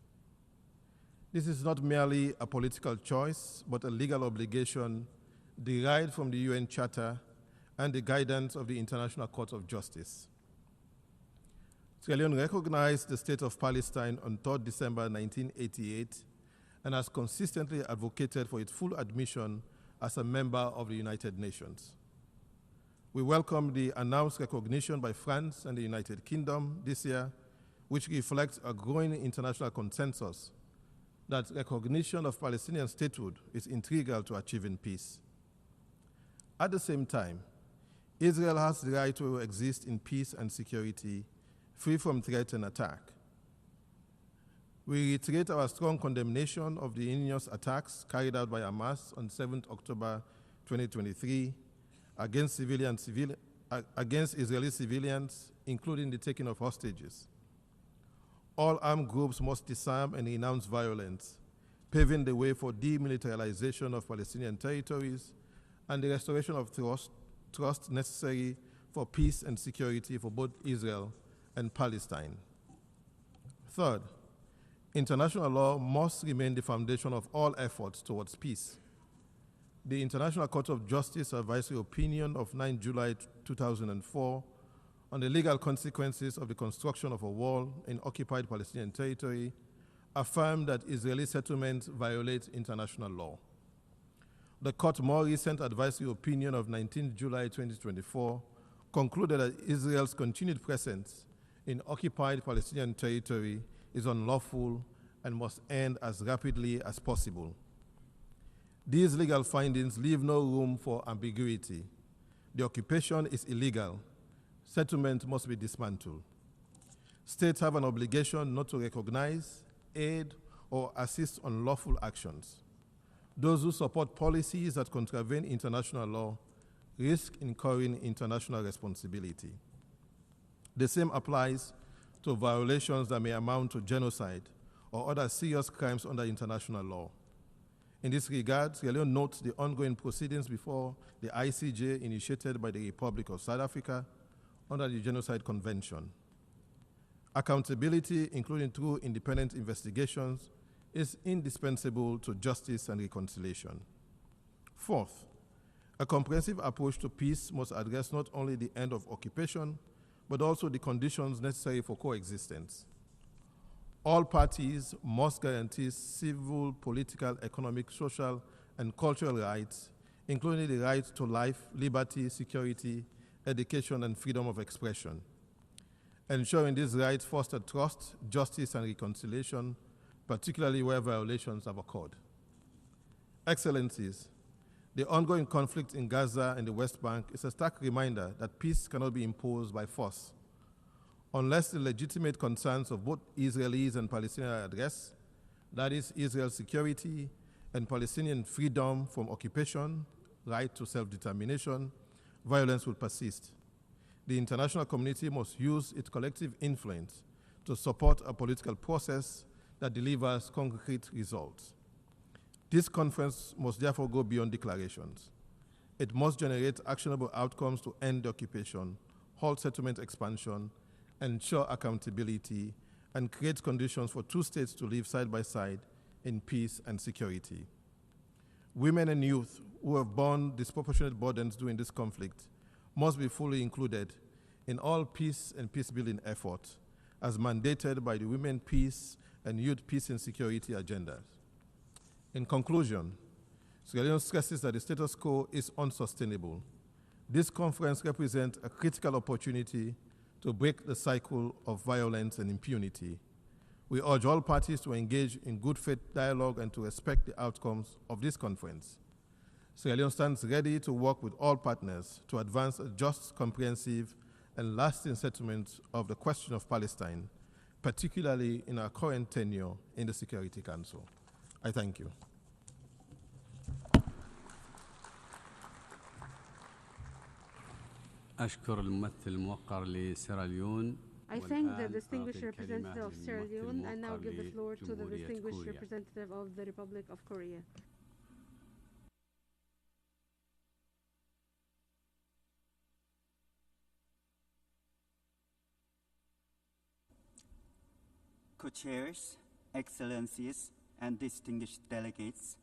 This is not merely a political choice, but a legal obligation derived from the UN Charter and the guidance of the International Court of Justice. Sierra Leone recognized the state of Palestine on 3rd December 1988 and has consistently advocated for its full admission as a member of the United Nations. We welcome the announced recognition by France and the United Kingdom this year, which reflects a growing international consensus that recognition of Palestinian statehood is integral to achieving peace. At the same time, Israel has the right to exist in peace and security, free from threat and attack. We reiterate our strong condemnation of the heinous attacks carried out by Hamas on 7th October 2023 against Israeli civilians, including the taking of hostages. All armed groups must disarm and renounce violence, paving the way for demilitarization of Palestinian territories and the restoration of trust necessary for peace and security for both Israel and Palestine. Third, international law must remain the foundation of all efforts towards peace. The International Court of Justice advisory opinion of 9 July 2004 on the legal consequences of the construction of a wall in occupied Palestinian territory affirmed that Israeli settlements violate international law. The court's more recent advisory opinion of 19 July 2024 concluded that Israel's continued presence in occupied Palestinian territory is unlawful and must end as rapidly as possible. These legal findings leave no room for ambiguity. The occupation is illegal. Settlement must be dismantled. States have an obligation not to recognize, aid, or assist unlawful actions. Those who support policies that contravene international law risk incurring international responsibility. The same applies to violations that may amount to genocide or other serious crimes under international law. In this regard, Sierra Leone notes the ongoing proceedings before the ICJ initiated by the Republic of South Africa under the Genocide Convention. Accountability, including through independent investigations, is indispensable to justice and reconciliation. Fourth, a comprehensive approach to peace must address not only the end of occupation, but also the conditions necessary for coexistence. All parties must guarantee civil, political, economic, social, and cultural rights, including the right to life, liberty, security, education, and freedom of expression. Ensuring these rights foster trust, justice, and reconciliation, particularly where violations have occurred. Excellencies, the ongoing conflict in Gaza and the West Bank is a stark reminder that peace cannot be imposed by force. Unless the legitimate concerns of both Israelis and Palestinians are addressed, that is, Israel's security and Palestinian freedom from occupation, right to self-determination, violence will persist. The international community must use its collective influence to support a political process that delivers concrete results. This conference must therefore go beyond declarations. It must generate actionable outcomes to end the occupation, halt settlement expansion, ensure accountability, and create conditions for two states to live side by side in peace and security. Women and youth who have borne disproportionate burdens during this conflict must be fully included in all peace and peace-building efforts as mandated by the Women Peace and Youth Peace and Security agendas. In conclusion, Sierra Leone stresses that the status quo is unsustainable. This conference represents a critical opportunity to break the cycle of violence and impunity. We urge all parties to engage in good faith dialogue and to respect the outcomes of this conference. Sierra Leone stands ready to work with all partners to advance a just, comprehensive, and lasting settlement of the question of Palestine, particularly in our current tenure in the Security Council. I thank you. أشكر الممثل الموقر لسيراليون. I thank the distinguished representative of Sierra Leone and now give the floor to the distinguished representative of the Republic of Korea. Co-chairs, excellencies, and distinguished delegates,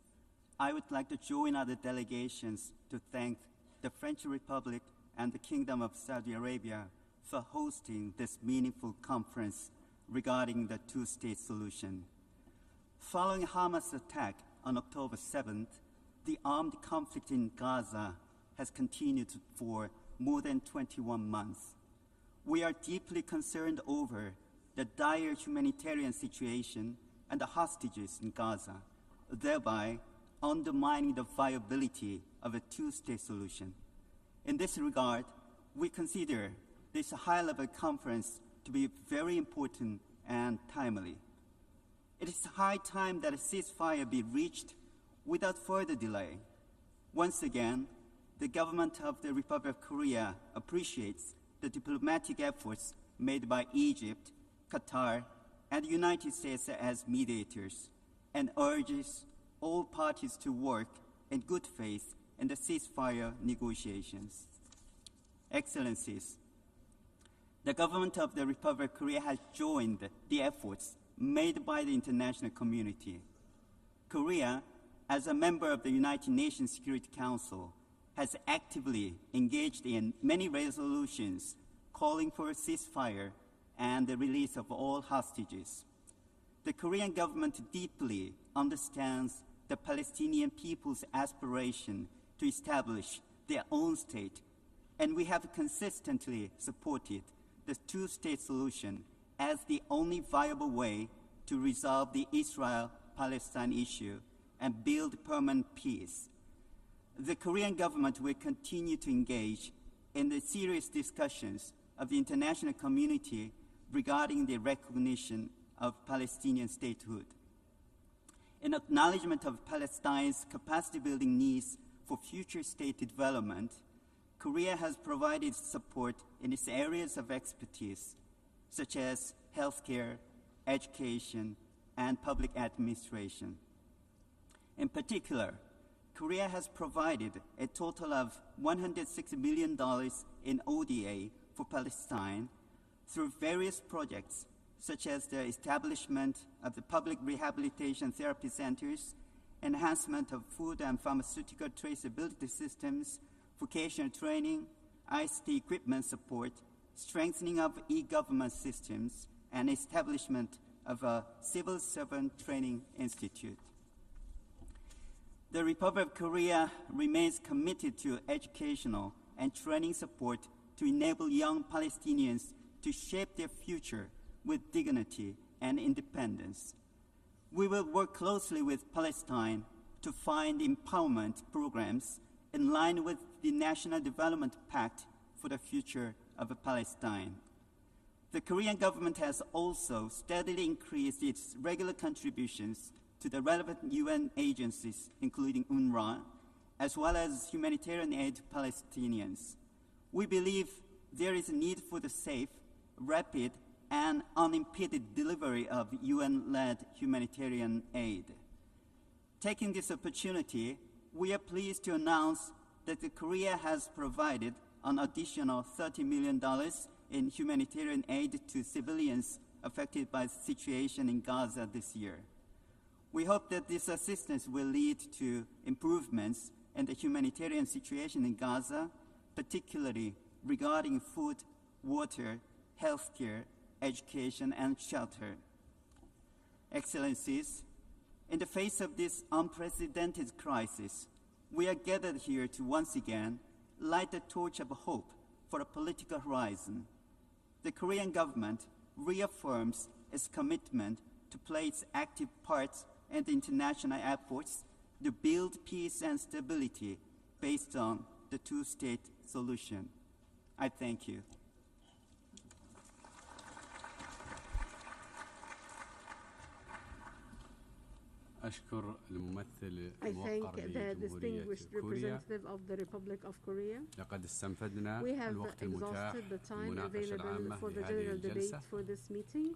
I would like to join other delegations to thank the French Republic and the Kingdom of Saudi Arabia for hosting this meaningful conference regarding the two-state solution. Following Hamas' attack on October 7th, the armed conflict in Gaza has continued for more than 21 months. We are deeply concerned over the dire humanitarian situation and the hostages in Gaza, thereby undermining the viability of a two-state solution. In this regard, we consider this high-level conference to be very important and timely. It is high time that a ceasefire be reached without further delay. Once again, the government of the Republic of Korea appreciates the diplomatic efforts made by Egypt, Qatar, and the United States as mediators, and urges all parties to work in good faith in the ceasefire negotiations. Excellencies, the government of the Republic of Korea has joined the efforts made by the international community. Korea, as a member of the United Nations Security Council, has actively engaged in many resolutions calling for a ceasefire and the release of all hostages. The Korean government deeply understands the Palestinian people's aspiration to establish their own state, and we have consistently supported the two-state solution as the only viable way to resolve the Israel-Palestine issue and build permanent peace. The Korean government will continue to engage in the serious discussions of the international community regarding the recognition of Palestinian statehood. In acknowledgement of Palestine's capacity-building needs for future state development, Korea has provided support in its areas of expertise, such as healthcare, education, and public administration. In particular, Korea has provided a total of $106 million in ODA for Palestine through various projects, such as the establishment of the public rehabilitation therapy centers, enhancement of food and pharmaceutical traceability systems, vocational training, ICT equipment support, strengthening of e-government systems, and establishment of a civil servant training institute. The Republic of Korea remains committed to educational and training support to enable young Palestinians to shape their future with dignity and independence. We will work closely with Palestine to find empowerment programs in line with the National Development Pact for the future of Palestine. The Korean government has also steadily increased its regular contributions to the relevant UN agencies, including UNRWA, as well as humanitarian aid to Palestinians. We believe there is a need for the safe, rapid, and unimpeded delivery of UN-led humanitarian aid. Taking this opportunity, we are pleased to announce that Korea has provided an additional $30 million in humanitarian aid to civilians affected by the situation in Gaza this year. We hope that this assistance will lead to improvements in the humanitarian situation in Gaza, particularly regarding food, water, healthcare, education, and shelter. Excellencies, in the face of this unprecedented crisis, we are gathered here to once again light the torch of hope for a political horizon. The Korean government reaffirms its commitment to play its active part in the international efforts to build peace and stability based on the two-state solution. I thank you. I thank the distinguished representative of the Republic of Korea. We have exhausted the time available for the general debate for this meeting.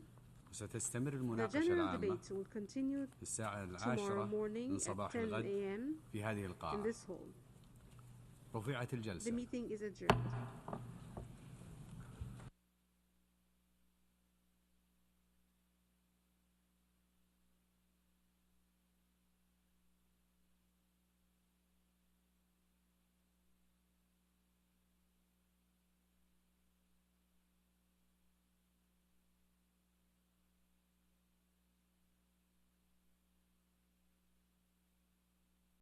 The general debate will continue tomorrow morning at 10 a.m. in this hall. The meeting is adjourned.